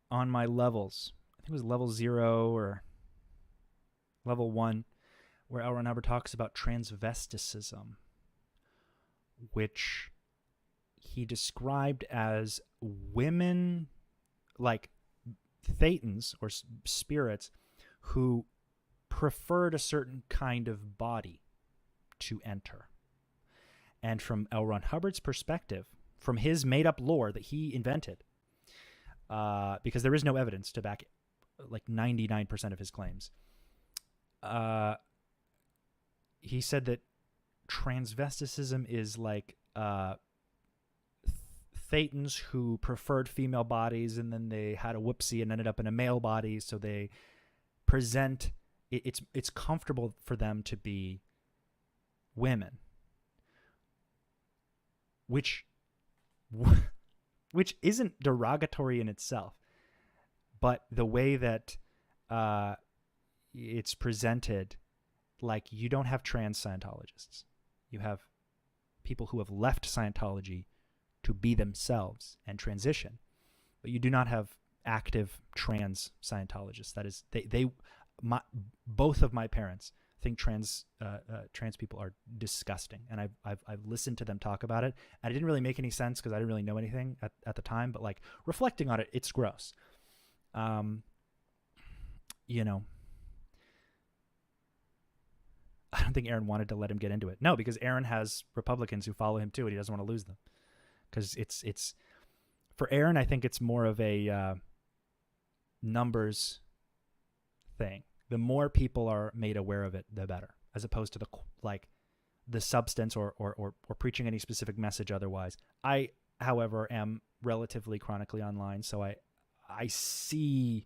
my levels, I think it was level 0 or level 1, where L. Ron Hubbard talks about transvesticism, which he described as women, like thetans or spirits, who preferred a certain kind of body to enter. And from L. Ron Hubbard's perspective, from his made-up lore that he invented, because there is no evidence to back like 99% of his claims, he said that transvesticism is like thetans who preferred female bodies, and then they had a whoopsie and ended up in a male body, so they present it's comfortable for them to be women, which isn't derogatory in itself, but the way that it's presented, like you don't have trans Scientologists, you have people who have left Scientology to be themselves and transition, but you do not have active trans Scientologists. That is, both of my parents think trans people are disgusting, and I've listened to them talk about it, and it didn't really make any sense because I didn't really know anything at the time. But like reflecting on it, it's gross. You know, I don't think Aaron wanted to let him get into it. No, because Aaron has Republicans who follow him too, and he doesn't want to lose them. Because it's for Aaron, I think it's more of a numbers thing. The more people are made aware of it, the better, as opposed to the substance or preaching any specific message otherwise. I, however, am relatively chronically online, so I see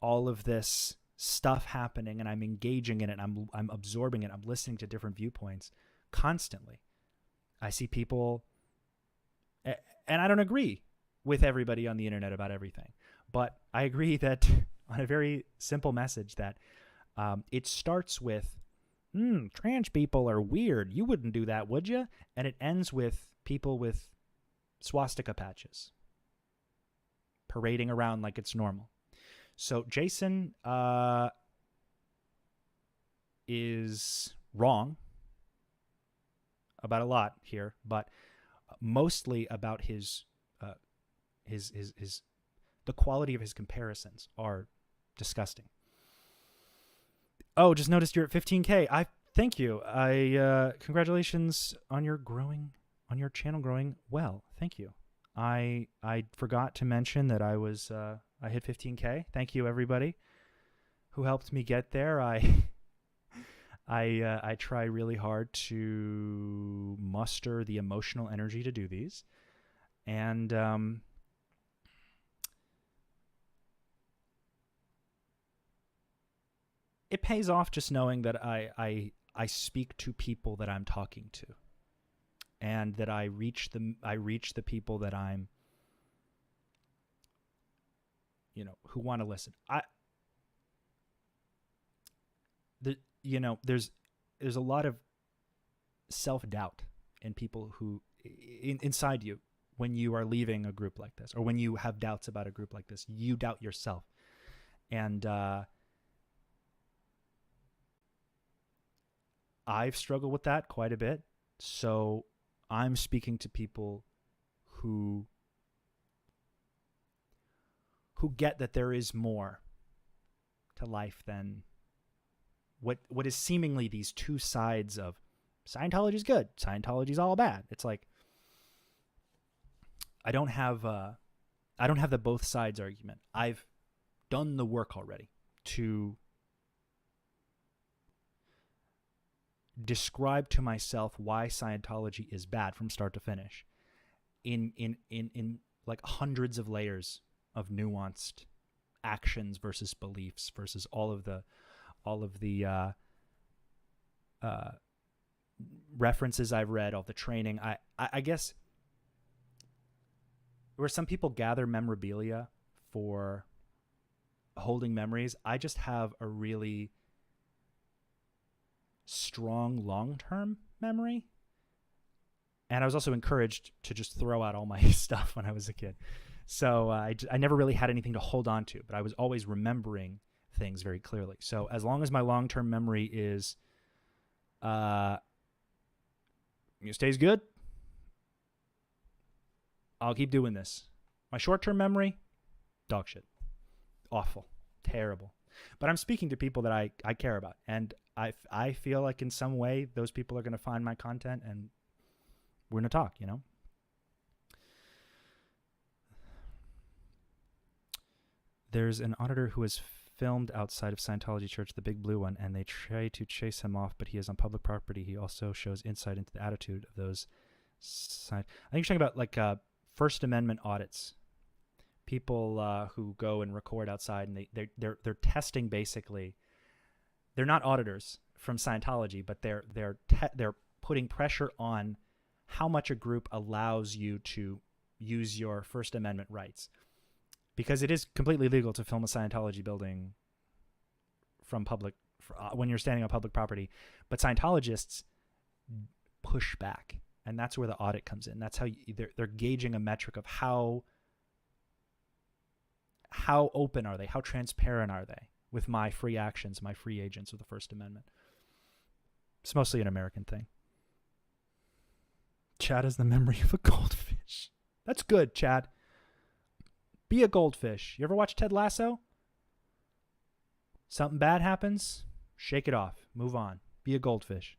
all of this stuff happening, and I'm engaging in it. I'm absorbing it. I'm listening to different viewpoints constantly. I see people, and I don't agree with everybody on the internet about everything, but I agree that on a very simple message that it starts with, trans people are weird. You wouldn't do that, would you? And it ends with people with swastika patches parading around like it's normal. So Jason is wrong about a lot here, but mostly about his the quality of his comparisons are disgusting. Oh, just noticed you're at 15K. I Thank you. I congratulations on your channel growing well. Thank you. I forgot to mention that I hit 15K. Thank you everybody who helped me get there. I try really hard to muster the emotional energy to do these, and it pays off just knowing that I speak to people that I'm talking to, and that I reach the people that I'm, who want to listen. There's a lot of self-doubt in people who inside you when you are leaving a group like this, or when you have doubts about a group like this. You doubt yourself, and I've struggled with that quite a bit. So I'm speaking to people who get that there is more to life than what is seemingly these two sides of Scientology's good, Scientology's all bad. It's like I don't have the both sides argument. I've done the work already to describe to myself why Scientology is bad from start to finish, in like hundreds of layers of nuanced actions versus beliefs versus all of the references I've read, all the training. I guess where some people gather memorabilia for holding memories, I just have a really strong long-term memory. And I was also encouraged to just throw out all my stuff when I was a kid. So I never really had anything to hold on to, but I was always remembering things very clearly. So as long as my long-term memory is stays good, I'll keep doing this. My short-term memory, dog shit. Awful. Terrible. But I'm speaking to people that I care about, and I feel like in some way those people are going to find my content and we're going to talk, There's an auditor who has filmed outside of Scientology Church, the big blue one, and they try to chase him off, but he is on public property. He also shows insight into the attitude of those. I think you're talking about like First Amendment audits. People who go and record outside, and they're testing basically. They're not auditors from Scientology, but they're putting pressure on how much a group allows you to use your First Amendment rights. Because it is completely legal to film a Scientology building from when you're standing on public property, but Scientologists push back, and that's where the audit comes in. That's how they're gauging a metric of how open are they, how transparent are they with my free actions, my free agents of the First Amendment. It's mostly an American thing. Chad has the memory of a goldfish. That's good, Chad. Be a goldfish. You ever watch Ted Lasso? Something bad happens, shake it off. Move on. Be a goldfish.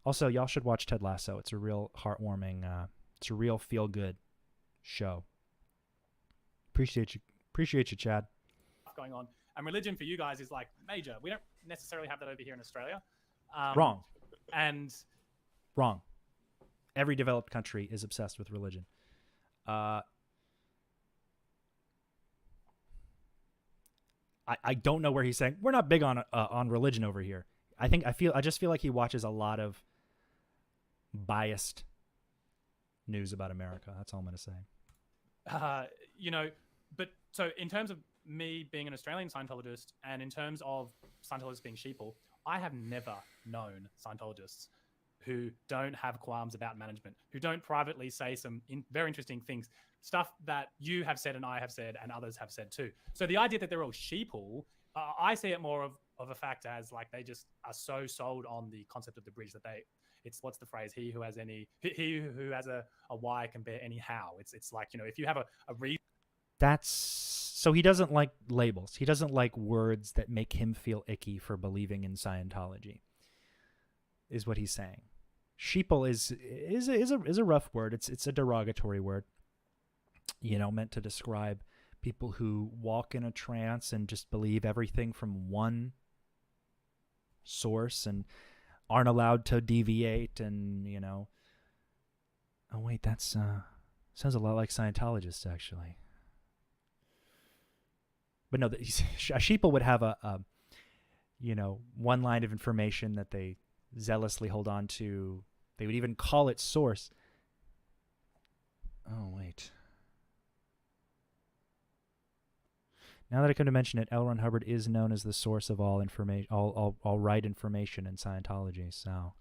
Also, y'all should watch Ted Lasso. It's a real heartwarming, it's a real feel-good show. Appreciate you, Chad. Going on. And religion for you guys is like major. We don't necessarily have that over here in Australia. Wrong. And wrong. Every developed country is obsessed with religion. I don't know where he's saying we're not big on religion over here. I just feel like he watches a lot of biased news about America. That's all I'm going to say. But so in terms of me being an Australian Scientologist, and in terms of Scientologists being sheeple, I have never known Scientologists who don't have qualms about management, who don't privately say some very interesting things, stuff that you have said and I have said and others have said too. So the idea that they're all sheeple, I see it more of a fact as like they just are so sold on the concept of the bridge that it's what's the phrase? He who has a why can bear any how. It's like, if you have a reason. So he doesn't like labels. He doesn't like words that make him feel icky for believing in Scientology. is what he's saying. Sheeple is a rough word. It's a derogatory word, meant to describe people who walk in a trance and just believe everything from one source and aren't allowed to deviate. And oh wait, that's sounds a lot like Scientologists actually. But no, a sheeple would have a one line of information that they zealously hold on to. They would even call it source. Oh, wait. Now that I come to mention it, L. Ron Hubbard is known as the source of all information, all right information in Scientology. So,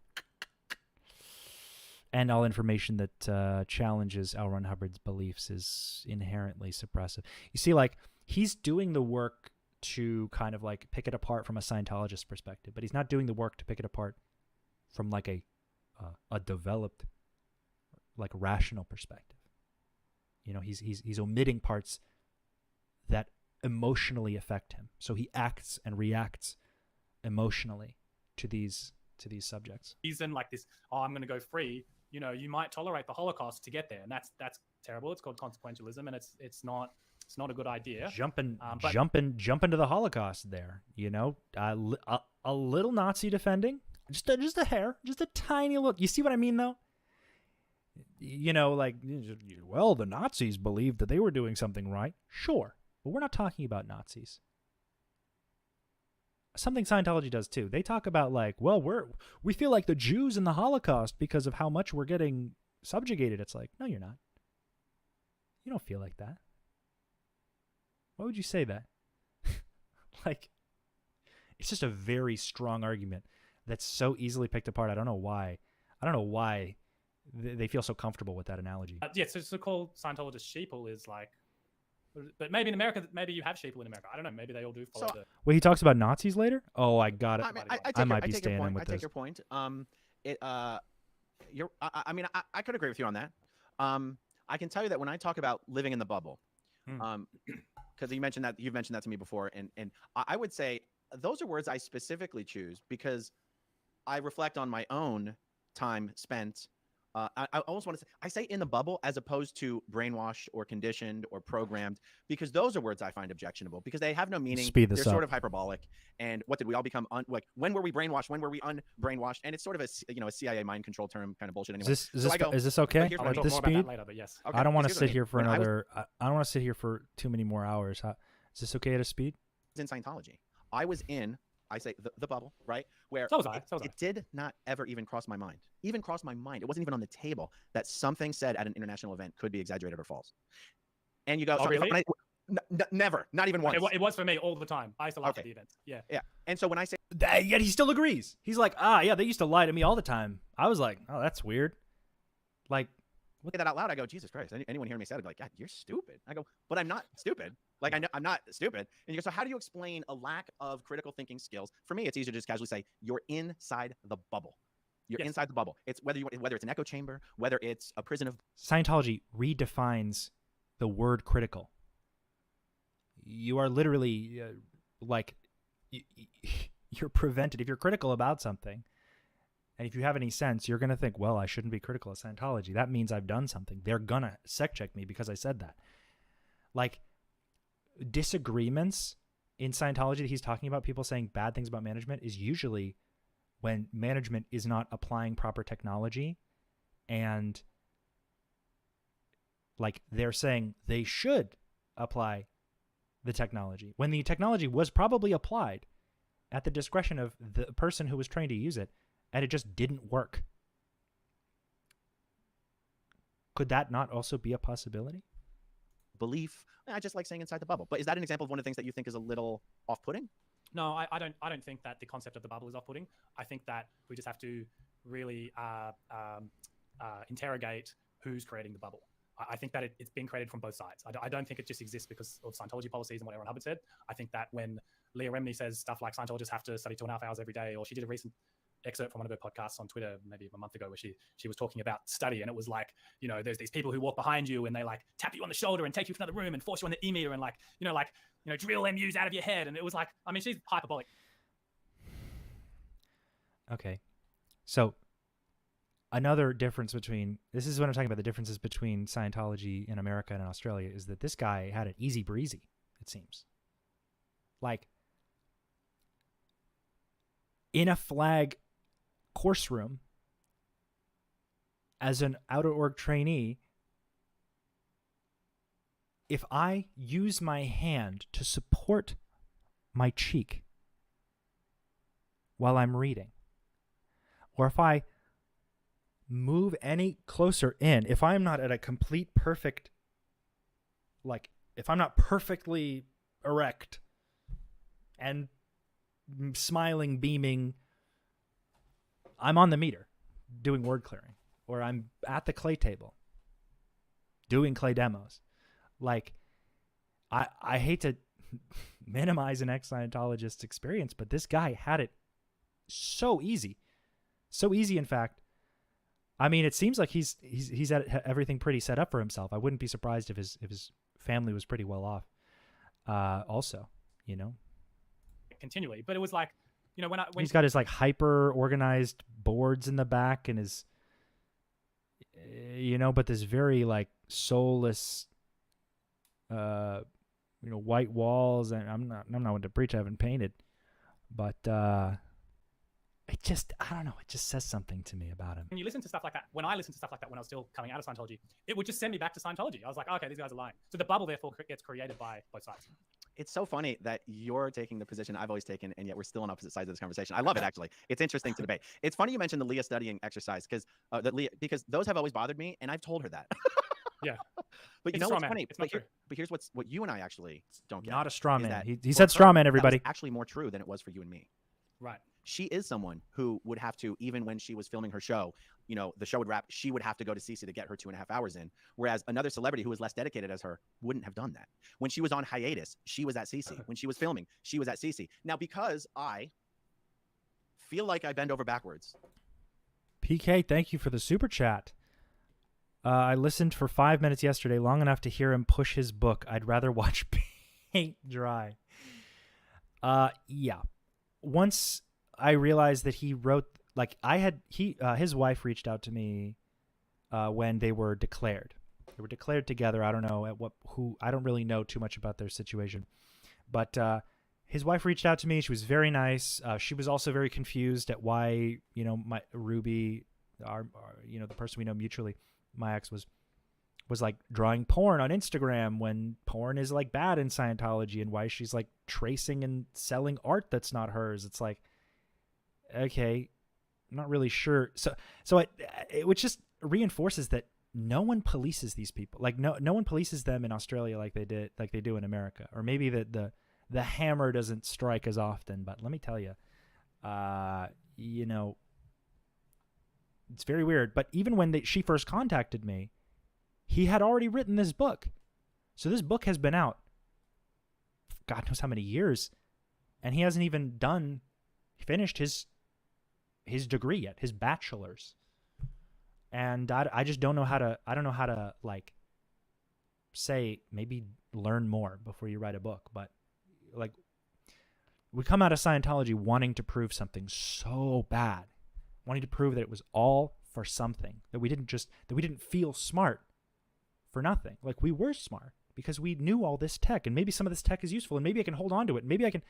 and all information that challenges L. Ron Hubbard's beliefs is inherently suppressive. You see, like, he's doing the work to kind of like pick it apart from a Scientologist perspective, but he's not doing the work to pick it apart from like a developed, like, rational perspective. He's omitting parts that emotionally affect him, so he acts and reacts emotionally to these subjects. He's in like this, I'm going to go free. You might tolerate the Holocaust to get there, and that's terrible. It's called consequentialism, and it's not a good idea. Jump into the Holocaust there. A little Nazi defending. Just a hair, just a tiny little. You see what I mean, though? Well, the Nazis believed that they were doing something right. Sure, but we're not talking about Nazis. Something Scientology does too. They talk about we feel like the Jews in the Holocaust because of how much we're getting subjugated. It's like, no, you're not. You don't feel like that. Why would you say that? It's just a very strong argument that's so easily picked apart. I don't know why they feel so comfortable with that analogy. So to call Scientologists sheeple is like, but maybe in America, maybe you have sheeple in America. I don't know. Maybe they all do follow the. Wait, he talks about Nazis later? Oh, I got it. I might be staying in with this. I take your point. I could agree with you on that. I can tell you that when I talk about living in the bubble, because you've mentioned that to me before, and I would say those are words I specifically choose because I reflect on my own time spent. I almost want to say, I say in the bubble as opposed to brainwashed or conditioned or programmed, because those are words I find objectionable because they have no meaning. They're sort of hyperbolic. And what did we all become? When were we brainwashed? When were we unbrainwashed? And it's sort of a CIA mind control term kind of bullshit. Anyway, is this okay? I'll talk more about that later, but yes. Okay, I don't want to sit here for another. I don't want to sit here for too many more hours. Is this okay at a speed? In Scientology, I was in. I say the bubble, right? Where it did not ever even cross my mind. It wasn't even on the table that something said at an international event could be exaggerated or false. And you go, oh, really? Never, not even once. It was for me all the time. I used to laugh at the events. Yeah. And so when I say that, yet he still agrees. He's like, yeah, they used to lie to me all the time. I was like, oh, that's weird. Like, look at that out loud. I go, Jesus Christ. Anyone hearing me say it, I'd be like, God, you're stupid. I go, but I'm not stupid. Like, I'm not stupid. And you go, so how do you explain a lack of critical thinking skills? For me, it's easier to just casually say, you're inside the bubble. You're inside the bubble. It's whether it's an echo chamber, whether it's a prison of. Scientology redefines the word critical. You are literally you're prevented. If you're critical about something, and if you have any sense, you're going to think, well, I shouldn't be critical of Scientology. That means I've done something. They're going to sec check me because I said that. Like, disagreements in Scientology that he's talking about, people saying bad things about management, is usually when management is not applying proper technology, and like they're saying they should apply the technology when the technology was probably applied at the discretion of the person who was trained to use it, and it just didn't work. Could that not also be a possibility? Belief. I just like saying inside the bubble. But is that an example of one of the things that you think is a little off-putting? No, I don't think that the concept of the bubble is off-putting. I think that we just have to really interrogate who's creating the bubble. I think that it's been created from both sides. I don't think it just exists because of Scientology policies and what Aaron Hubbard said. I think that when Leah Remini says stuff like Scientologists have to study 2.5 hours every day, or she did a recent excerpt from one of her podcasts on Twitter maybe a month ago where she was talking about study, and it was like, there's these people who walk behind you and they like tap you on the shoulder and take you to another room and force you on the e-meter and drill MUs out of your head, and it was like, I mean, she's hyperbolic. Okay, So another difference between, this is what I'm talking about, the differences between Scientology in America and in Australia, is that this guy had it easy breezy, it seems. Like, in a flag course room, as an out-of-org trainee, if I use my hand to support my cheek while I'm reading, or if I move any closer in, if I'm not at a complete perfect, like, if I'm not perfectly erect and smiling, beaming, I'm on the meter doing word clearing, or I'm at the clay table doing clay demos. Like, I hate to minimize an ex-Scientologist's experience, but this guy had it so easy. So easy, in fact. I mean, it seems like he's had everything pretty set up for himself. I wouldn't be surprised if his family was pretty well off. Also, you know, continually. But it was like, you know, when he's got his like hyper organized boards in the back and his, you know, but this very like soulless, you know, white walls. And I'm not one to preach. I haven't painted, but it just, I don't know. It just says something to me about him. When you listen to stuff like that, when I listened to stuff like that when I was still coming out of Scientology, it would just send me back to Scientology. I was like, okay, these guys are lying. So the bubble therefore gets created by both sides. It's so funny that you're taking the position I've always taken, and yet we're still on opposite sides of this conversation. I love it, actually. It's interesting to debate. It's funny you mentioned the Leah studying exercise, because those have always bothered me, and I've told her that. Yeah. But you It's know straw what's man. funny? It's not true. But here's what you and I actually don't get. Not a straw is man. that He for said straw her, man, that was everybody. actually more true than it was for you and me. Right. She is someone who would have to, even when she was filming her show, you know, the show would wrap, she would have to go to Cece to get her 2.5 hours in. Whereas another celebrity who was less dedicated as her wouldn't have done that. When she was on hiatus, she was at Cece. When she was filming, she was at Cece. Now, because I feel like I bend over backwards. PK, thank you for the super chat. I listened for 5 minutes yesterday, long enough to hear him push his book. I'd rather watch paint dry. Yeah. Once I realized that he wrote, like, his wife reached out to me when they were declared. They were declared together. I don't know I don't really know too much about their situation, but his wife reached out to me. She was very nice. She was also very confused at why, you know, my Ruby, our you know, the person we know mutually, my ex was like drawing porn on Instagram when porn is like bad in Scientology, and why she's like tracing and selling art that's not hers. It's like, okay, I'm not really sure. So it which just reinforces that no one polices these people. Like no one polices them in Australia like they do in America. Or maybe the hammer doesn't strike as often. But let me tell you, you know, it's very weird. But even when she first contacted me, he had already written this book. So this book has been out God knows how many years, and he hasn't even finished his degree yet, his bachelor's. And I just don't know how to like say, maybe learn more before you write a book. But like, we come out of Scientology wanting to prove something so bad, wanting to prove that it was all for something, that we didn't feel smart for nothing. Like, we were smart because we knew all this tech, and maybe some of this tech is useful, and maybe I can hold on to it, and maybe I can.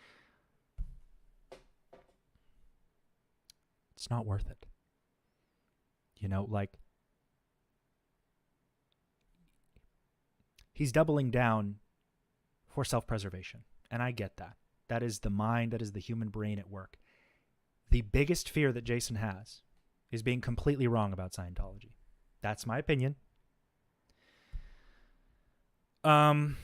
It's not worth it. You know, like, he's doubling down for self-preservation, and I get that. That is the mind, that is the human brain at work. The biggest fear that Jason has is being completely wrong about Scientology. That's my opinion. But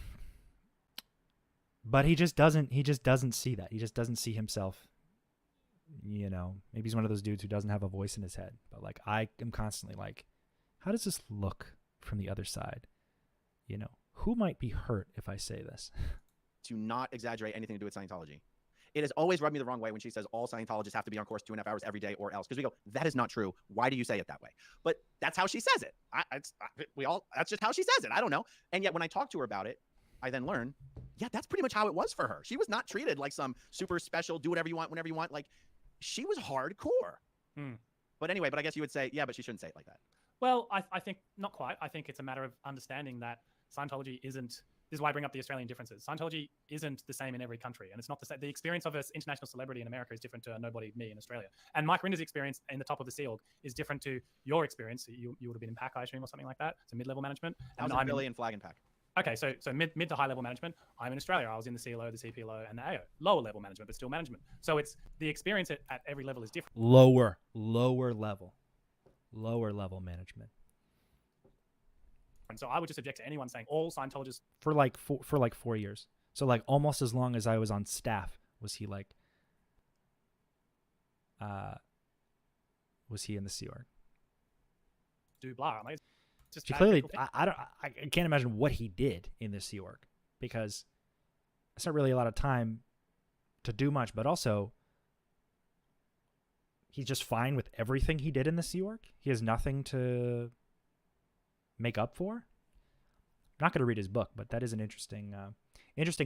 he just doesn't see that. He just doesn't see himself. You know, maybe he's one of those dudes who doesn't have a voice in his head. But like, I am constantly like, how does this look from the other side? You know, who might be hurt if I say this? To not exaggerate anything to do with Scientology. It has always rubbed me the wrong way when she says all Scientologists have to be on course 2.5 hours every day or else. Because we go, that is not true. Why do you say it that way? But that's how she says it. That's just how she says it. I don't know. And yet when I talk to her about it, I then learn, yeah, that's pretty much how it was for her. She was not treated like some super special, do whatever you want, whenever you want. Like, she was hardcore. But anyway, but I guess you would say, yeah, but she shouldn't say it like that. Well, I think not quite. I think it's a matter of understanding that Scientology isn't. This is why I bring up the Australian differences. Scientology isn't the same in every country, and it's not the same. The experience of an international celebrity in America is different to a nobody, me, in Australia. And Mike Rinder's experience in the top of the Sea Org is different to your experience. You would have been in PAC, I assume, or something like that. So mid-level management. I was in Billy and Flag and Pack. Okay, so mid to high level management. I'm in Australia. I was in the CLO, the CPLO, and the AO. Lower level management, but still management. So it's the experience at every level is different. Lower level management. And so I would just object to anyone saying all Scientologists For like 4 years. So like almost as long as I was on staff was he like was he in the Sea Org. do blah. I'm like, it's just She bad clearly critical I can't imagine what he did in the Sea Org because it's not really a lot of time to do much, but also he's just fine with everything he did in the Sea Org. He has nothing to make up for. I'm not going to read his book, but that is an interesting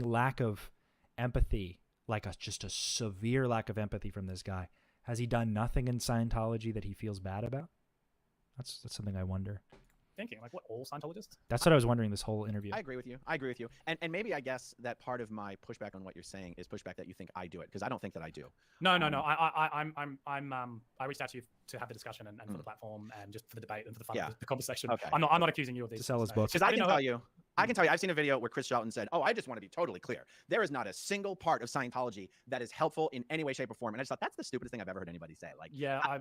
lack of empathy, like just a severe lack of empathy from this guy. Has he done nothing in Scientology that he feels bad about? That's something I wonder. thinking. Like, what, all Scientologists? That's what I was wondering this whole interview. I agree with you. I agree with you. And maybe I guess that part of my pushback on what you're saying is pushback that you think I do it, because I don't think that I do. No. I reached out to you to have the discussion and for the platform and just for the debate and for the fun of the conversation. Okay. I'm not accusing you of these. To sell his book. Because I can tell you, I've seen a video where Chris Shelton said, "Oh, I just want to be totally clear. There is not a single part of Scientology that is helpful in any way, shape, or form." And I just thought that's the stupidest thing I've ever heard anybody say. Like,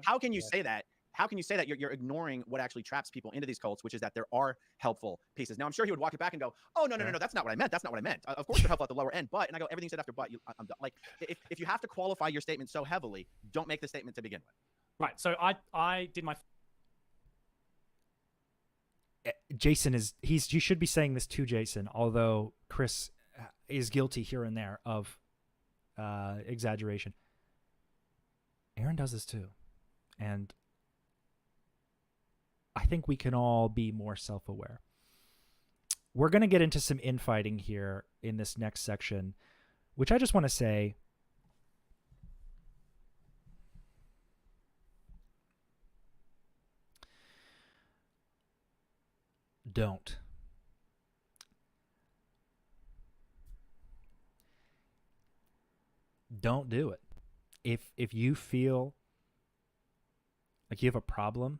how can you say that? How can you say that you're ignoring what actually traps people into these cults, which is that there are helpful pieces? Now, I'm sure he would walk it back and go, "Oh, no, that's not what I meant. That's not what I meant. Of course, they're helpful at the lower end, but," and I go, "Everything said after but, I'm done." Like, if you have to qualify your statement so heavily, don't make the statement to begin with. Right. So I did my. Jason you should be saying this to Jason, although Chris is guilty here and there of exaggeration. Aaron does this too. And I think we can all be more self-aware. We're going to get into some infighting here in this next section, which I just want to say, don't do it. If you feel like you have a problem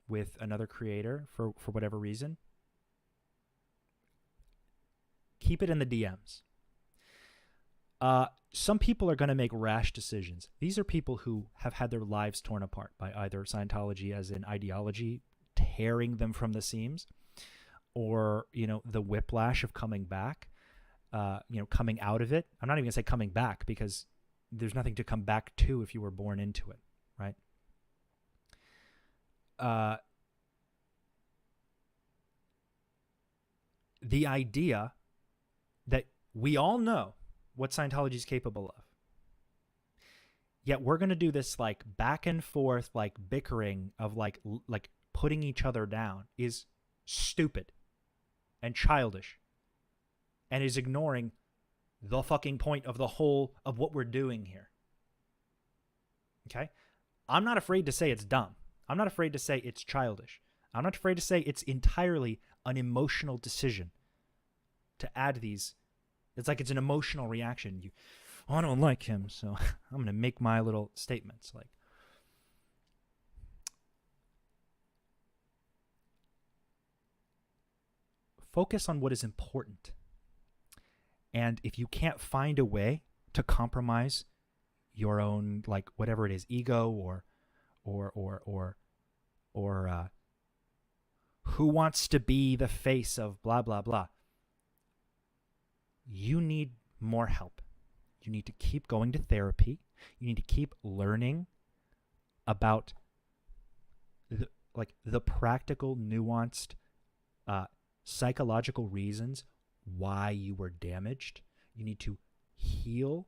with another creator for whatever reason, keep it in the DMs. Some people are going to make rash decisions. These are people who have had their lives torn apart by either Scientology as an ideology tearing them from the seams, or, the whiplash of coming back, coming out of it. I'm not even going to say coming back, because there's nothing to come back to if you were born into it, right? The idea that we all know what Scientology is capable of, yet we're going to do this like back and forth, like bickering of like putting each other down, is stupid and childish, and is ignoring the fucking point of the whole of what we're doing here. Okay? I'm not afraid to say it's dumb. I'm not afraid to say it's childish. I'm not afraid to say it's entirely an emotional decision to add these. It's like it's an emotional reaction. I don't like him, so I'm going to make my little statements. Like, focus on what is important. And if you can't find a way to compromise your own, like, whatever it is, ego or who wants to be the face of blah, blah, blah, you need more help. You need to keep going to therapy. You need to keep learning about the practical, nuanced, psychological reasons why you were damaged. You need to heal.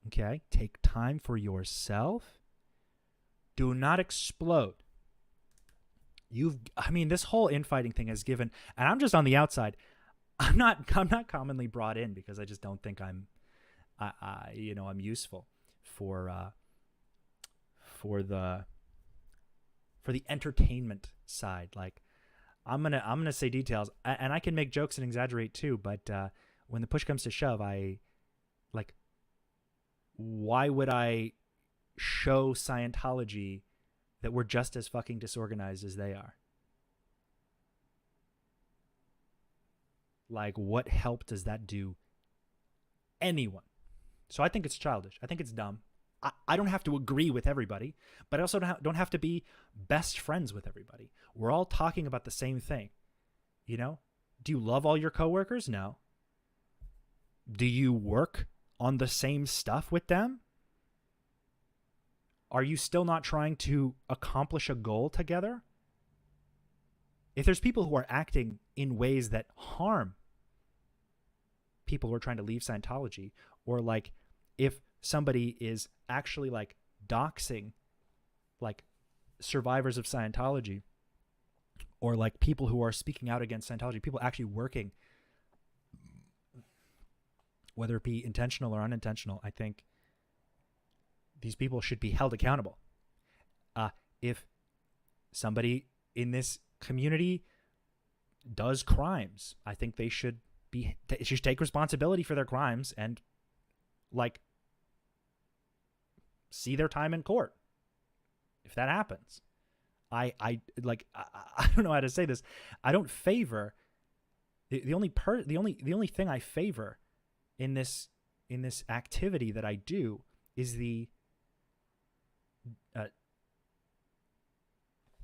Okay? Take time for yourself. Do not explode. This whole infighting thing has given, and I'm just on the outside. I'm not commonly brought in because I just don't think I'm useful for the for the entertainment side. Like, I'm gonna say details, and I can make jokes and exaggerate too. But when the push comes to shove, why would I show Scientology that we're just as fucking disorganized as they are? Like, what help does that do anyone? So I think it's childish. I think it's dumb. I don't have to agree with everybody, but I also don't have to be best friends with everybody. We're all talking about the same thing. You know? Do you love all your coworkers? No. Do you work on the same stuff with them? Are you still not trying to accomplish a goal together? If there's people who are acting in ways that harm people who are trying to leave Scientology, or like if somebody is actually like doxing like survivors of Scientology, or like people who are speaking out against Scientology, people actually working, whether it be intentional or unintentional, I think these people should be held accountable. If somebody in this community does crimes, I think they should take responsibility for their crimes and like see their time in court. If that happens, I don't know how to say this. I don't favor the only thing I favor in this activity that I do is the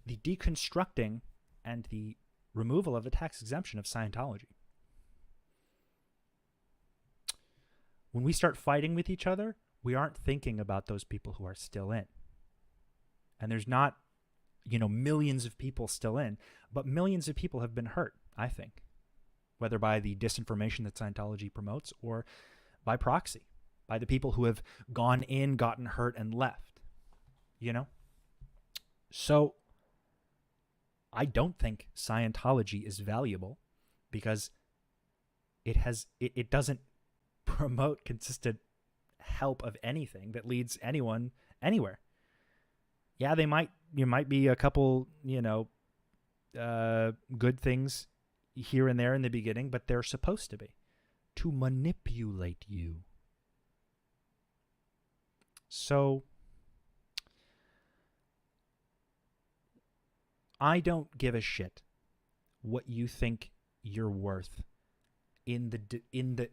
deconstructing and the removal of the tax exemption of Scientology. When we start fighting with each other, we aren't thinking about those people who are still in. And there's not, millions of people still in, but millions of people have been hurt, I think, whether by the disinformation that Scientology promotes or by proxy, by the people who have gone in, gotten hurt, and left, So I don't think Scientology is valuable because it doesn't promote consistent help of anything that leads anyone anywhere. Yeah, there might be a couple, good things here and there in the beginning, but they're supposed to be to manipulate you. So I don't give a shit what you think you're worth in the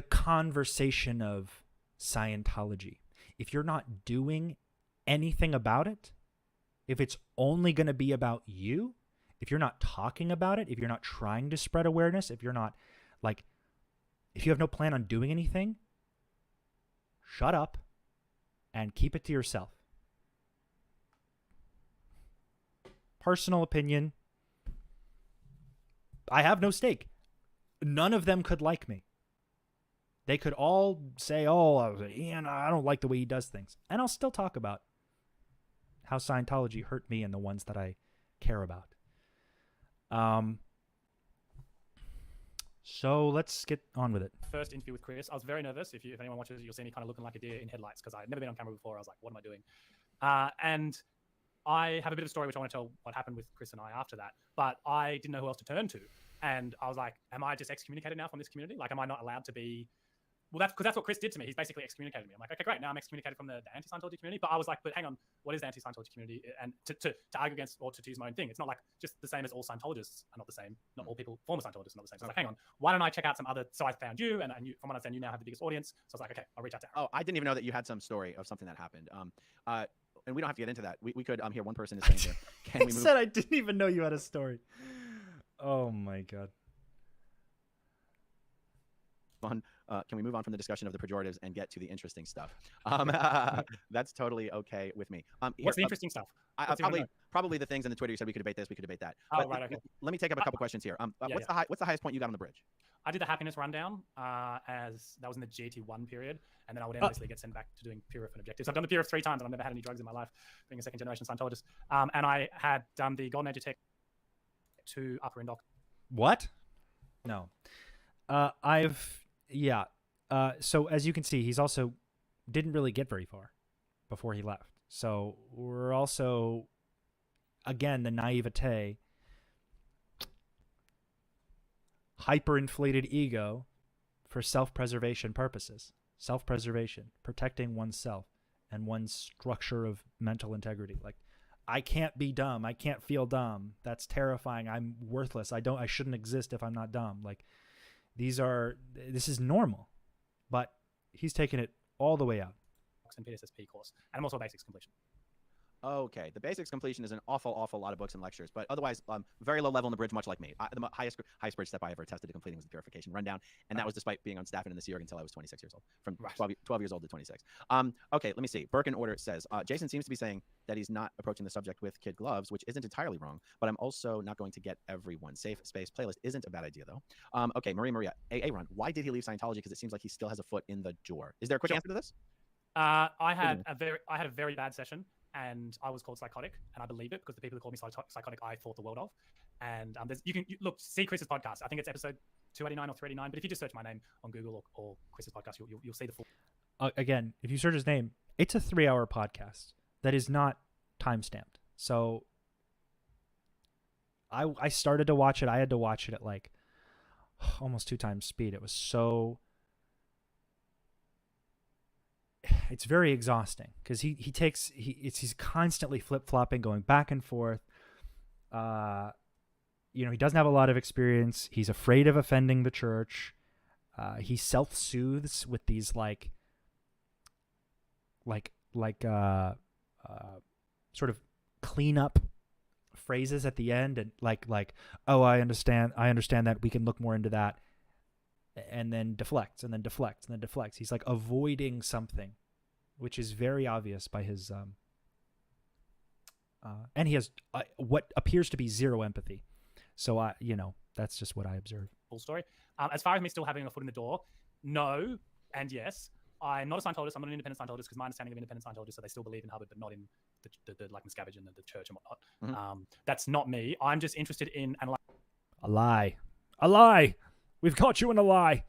conversation of Scientology. If you're not doing anything about it, if it's only going to be about you, if you're not talking about it, if you're not trying to spread awareness, if you're not if you have no plan on doing anything, shut up and keep it to yourself. Personal opinion. I have no stake. None of them could like me. They could all say, Ian, I don't like the way he does things. And I'll still talk about how Scientology hurt me and the ones that I care about. So let's get on with it. First interview with Chris, I was very nervous. If anyone watches it, you'll see me kind of looking like a deer in headlights because I'd never been on camera before. I was like, what am I doing? And I have a bit of a story which I want to tell what happened with Chris and I after that. But I didn't know who else to turn to. And I was like, am I just excommunicated now from this community? Like, am I not allowed to be... Well, that's what Chris did to me. He's basically excommunicated me. I'm like, okay, great. Now I'm excommunicated from the anti-Scientology community. But I was like, but hang on, what is the anti-Scientology community? And to argue against or to use my own thing, it's not like just the same as all Scientologists are not the same. Not all people, former Scientologists are not the same. So I was like, hang on, why don't I check out some other... So I found you, and from what I understand, you now have the biggest audience. So I was like, okay, I'll reach out to Aaron. Oh, I didn't even know that you had some story of something that happened. And we don't have to get into that. We could hear one person is saying here. Can we move? Said I didn't even know you had a story. Oh my god. Can we move on from the discussion of the pejoratives and get to the interesting stuff? That's totally okay with me. What's the interesting stuff? Probably the things in the Twitter you said we could debate this, we could debate that. Oh, But right, okay. Let me take up a couple questions here. What's the highest point you got on the bridge? I did the happiness rundown as that was in the GT1 period, and then I would endlessly get sent back to doing PRF and objectives. I've done the PRF 3 times, and I've never had any drugs in my life, being a second-generation Scientologist. And I had done the Golden Age of Tech to Upper Indoc. What? No. So as you can see, he's also didn't really get very far before he left. So we're also, again, the naivete, hyperinflated ego for self-preservation purposes. Self-preservation, protecting oneself and one's structure of mental integrity. Like, I can't be dumb. I can't feel dumb. That's terrifying. I'm worthless. I shouldn't exist if I'm not dumb. Like, this is normal, but he's taken it all the way out. And PSSP course, and I'm also a basics completion. Okay, the basics completion is an awful lot of books and lectures, but otherwise, very low level in the bridge, much like me. The highest bridge step I ever attested to completing was the purification rundown, and that was despite being on staff and in the Sea Org until I was 26 years old, from 12 years old to 26. Okay, let me see. Birkin Order says, Jason seems to be saying that he's not approaching the subject with kid gloves, which isn't entirely wrong, but I'm also not going to get everyone. Safe space playlist isn't a bad idea, though. Okay, Maria, Aaron, why did he leave Scientology? Because it seems like he still has a foot in the door. Is there a quick answer to this? I had a very bad session, and I was called psychotic, and I believe it because the people who called me psychotic, I thought the world of. And you can look, see Chris's podcast. I think it's episode 289 or 389. But if you just search my name on Google or Chris's podcast, you'll see the full. Again, if you search his name, it's a 3-hour podcast that is not time-stamped. So I started to watch it. I had to watch it at like almost 2 times speed. It was so. It's very exhausting because he's constantly flip-flopping, going back and forth. He doesn't have a lot of experience. He's afraid of offending the church. He self-soothes with these sort of cleanup phrases at the end, and like, oh, I understand that, we can look more into that. And then deflects, and then deflects, and then deflects. He's like avoiding something, which is very obvious by his and he has what appears to be zero empathy. So that's just what I observe. Full story. As far as me still having a foot in the door, no and yes. I'm not a Scientologist. I'm not an independent Scientologist because my understanding of independent Scientologists, so they still believe in Hubbard, but not in the like Miscavige and the church and whatnot. Mm-hmm. That's not me. I'm just interested in a lie. We've caught you in a lie.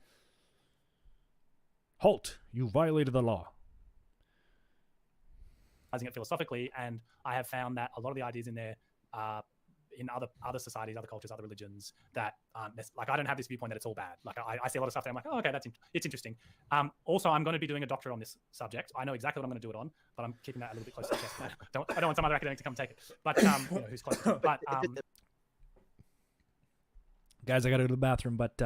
Halt! You violated the law. It philosophically, and I have found that a lot of the ideas in there in other societies, other cultures, other religions that like, I don't have this viewpoint that it's all bad. Like, I see a lot of stuff that I'm like, oh, okay, it's interesting. Also, I'm going to be doing a doctorate on this subject. I know exactly what I'm going to do it on, but I'm keeping that a little bit close to the chest. I don't want some other academic to come take it. But who's close to it. But guys, I got to go to the bathroom. But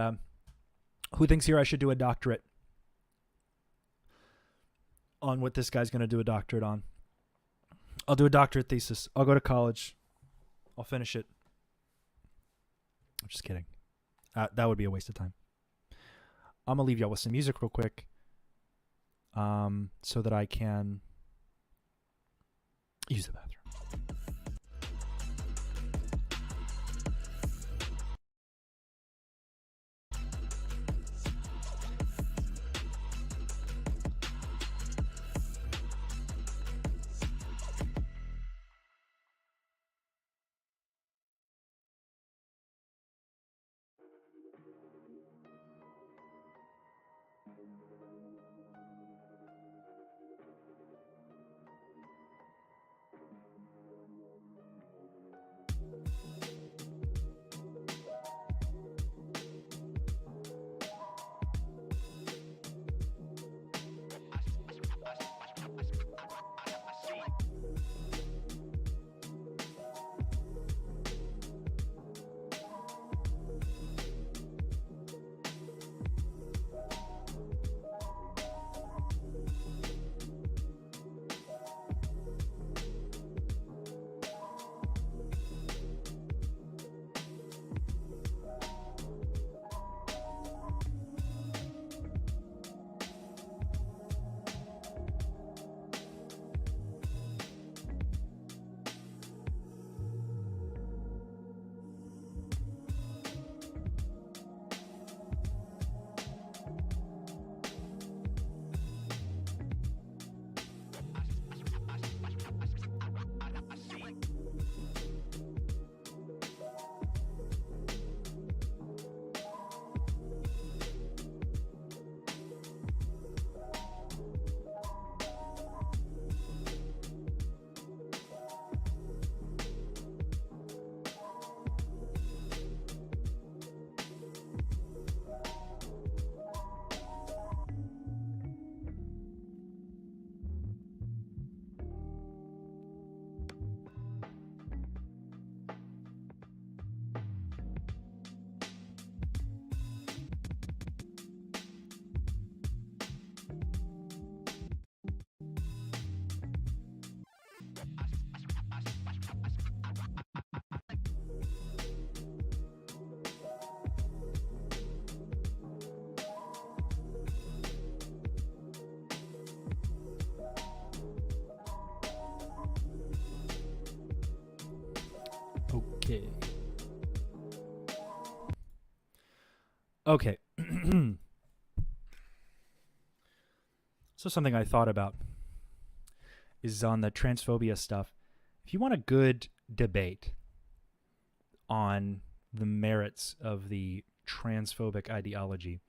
who thinks here I should do a doctorate on what this guy's going to do a doctorate on? I'll do a doctorate thesis. I'll go to college. I'll finish it. I'm just kidding. That would be a waste of time. I'm going to leave y'all with some music real quick so that I can use the bathroom. Okay. Okay. So something I thought about is on the transphobia stuff. If you want a good debate on the merits of the transphobic ideology,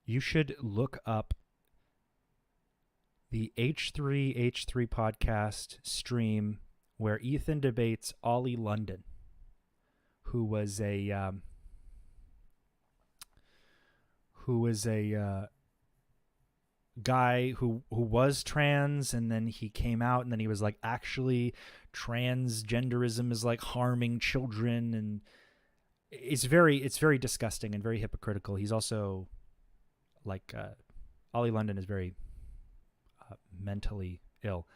you should look up the H3H3 podcast stream where Ethan debates Ollie London, who was a guy who was trans, and then he came out, and then he was like, actually transgenderism is like harming children, and it's very disgusting and very hypocritical. He's also like Ollie London is very mentally ill,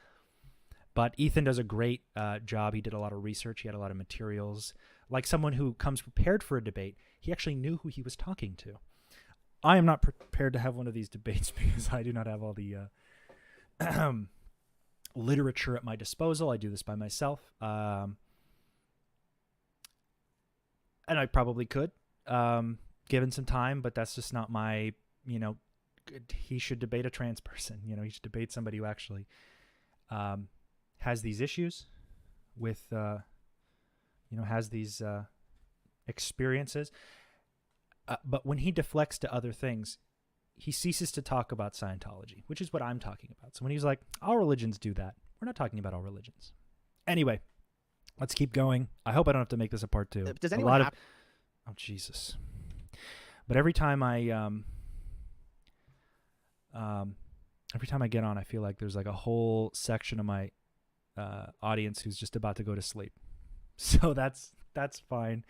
but Ethan does a great job. He did a lot of research. He had a lot of materials. Like someone who comes prepared for a debate, he actually knew who he was talking to. I am not prepared to have one of these debates because I do not have all the literature at my disposal. I do this by myself. And I probably could, given some time, but that's just not my, he should debate a trans person. He should debate somebody who actually has these issues with, has these experiences. But when he deflects to other things, he ceases to talk about Scientology, which is what I'm talking about. So when he's like, all religions do that, we're not talking about all religions. Anyway, let's keep going. I hope I don't have to make this a part 2. Does anyone have... Oh, Jesus. But every time I get on, I feel like there's like a whole section of my audience who's just about to go to sleep. So that's fine.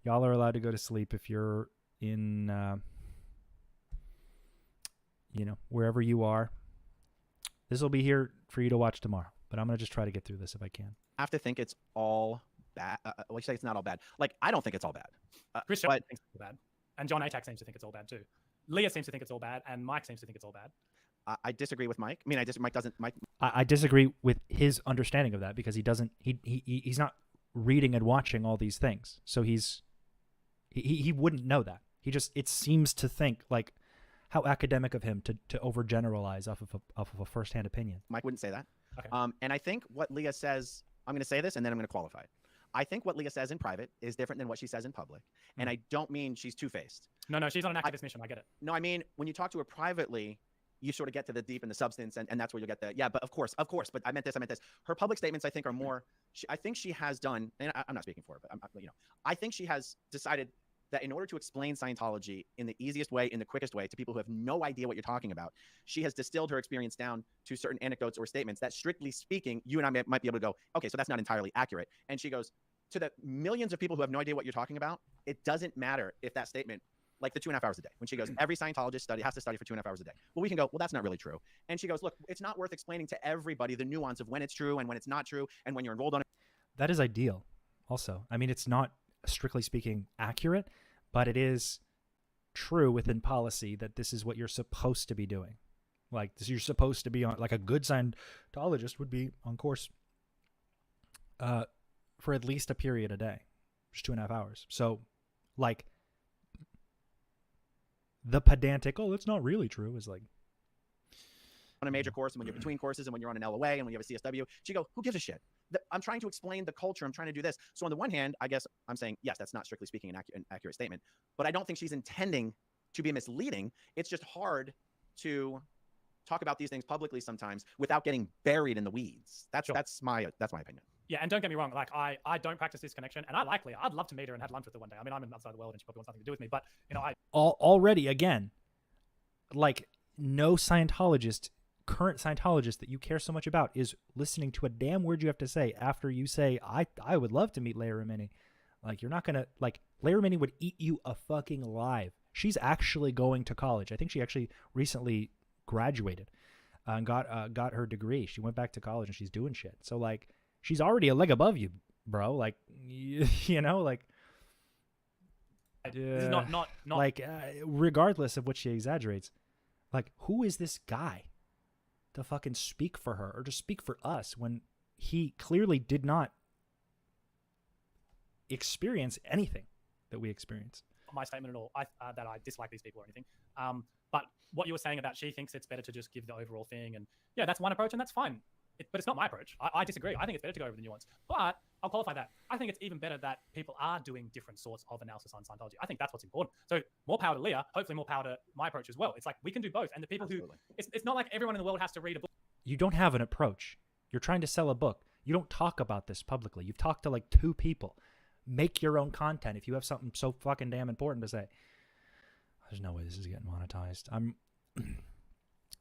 Y'all are allowed to go to sleep if you're in, wherever you are. This will be here for you to watch tomorrow, but I'm going to just try to get through this if I can. I have to think it's all bad. Well, you say it's not all bad. Like, I don't think it's all bad. Chris thinks it's all bad. And John Atack seems to think it's all bad too. Leah seems to think it's all bad, and Mike seems to think it's all bad. I disagree with Mike. I mean, I disagree with his understanding of that because he's not reading and watching all these things. So he wouldn't know that. It seems to think like, how academic of him to overgeneralize off of a firsthand opinion. Mike wouldn't say that. Okay. And I think what Leah says, I'm going to say this and then I'm going to qualify it. I think what Leah says in private is different than what she says in public. And I don't mean she's two-faced. No, she's on an activist mission. I get it. No, I mean, when you talk to her privately, you sort of get to the deep and the substance, and that's where you'll get the, yeah, but of course, but I meant this. Her public statements, I think, are more, I think she has done, and I'm not speaking for her, but I think she has decided that in order to explain Scientology in the easiest way, in the quickest way, to people who have no idea what you're talking about, she has distilled her experience down to certain anecdotes or statements that, strictly speaking, you and I might be able to go, okay, so that's not entirely accurate. And she goes, to the millions of people who have no idea what you're talking about, it doesn't matter if that statement, like the 2.5 hours a day, when she goes, every Scientologist has to study for 2.5 hours a day. Well, we can go, well, that's not really true. And she goes, look, it's not worth explaining to everybody the nuance of when it's true and when it's not true and when you're enrolled on it. That is ideal also. I mean, it's not, strictly speaking, accurate, but it is true within policy that this is what you're supposed to be doing. Like, you're supposed to be on, like a good Scientologist would be on course for at least a period a day, just 2.5 hours. So, like, the pedantic, oh, that's not really true, is like, on a major course, and when you're between courses, and when you're on an LOA, and when you have a CSW, she go, who gives a shit? I'm trying to explain the culture. I'm trying to do this. So on the one hand, I guess I'm saying, yes, that's not strictly speaking an accurate statement, but I don't think she's intending to be misleading. It's just hard to talk about these things publicly sometimes without getting buried in the weeds. That's my opinion. Yeah, and don't get me wrong, like I don't practice this connection, and I like Leah. I'd love to meet her and have lunch with her one day. I mean, I'm outside the world, and she probably wants nothing to do with me. But already again, like, no Scientologist, current Scientologist that you care so much about is listening to a damn word you have to say after you say, I would love to meet Leah Remini. Like, you're not gonna, like, Leah Remini would eat you a fucking alive. She's actually going to college. I think she actually recently graduated and got her degree. She went back to college and she's doing shit. So, like, she's already a leg above you, bro. Like, like, this is not like, regardless of what she exaggerates, like, who is this guy to fucking speak for her or to speak for us when he clearly did not experience anything that we experience. My statement at all, that I dislike these people or anything. But what you were saying about she thinks it's better to just give the overall thing, and yeah, that's one approach, and that's fine. But it's not my approach. I disagree. I think it's better to go over the nuance. But I'll qualify that. I think it's even better that people are doing different sorts of analysis on Scientology. I think that's what's important. So more power to Leah. Hopefully more power to my approach as well. It's like we can do both. And the people Absolutely. who, it's not like everyone in the world has to read a book. You don't have an approach. You're trying to sell a book. You don't talk about this publicly. You've talked to like 2 people. Make your own content if you have something so fucking damn important to say. There's no way this is getting monetized. I'm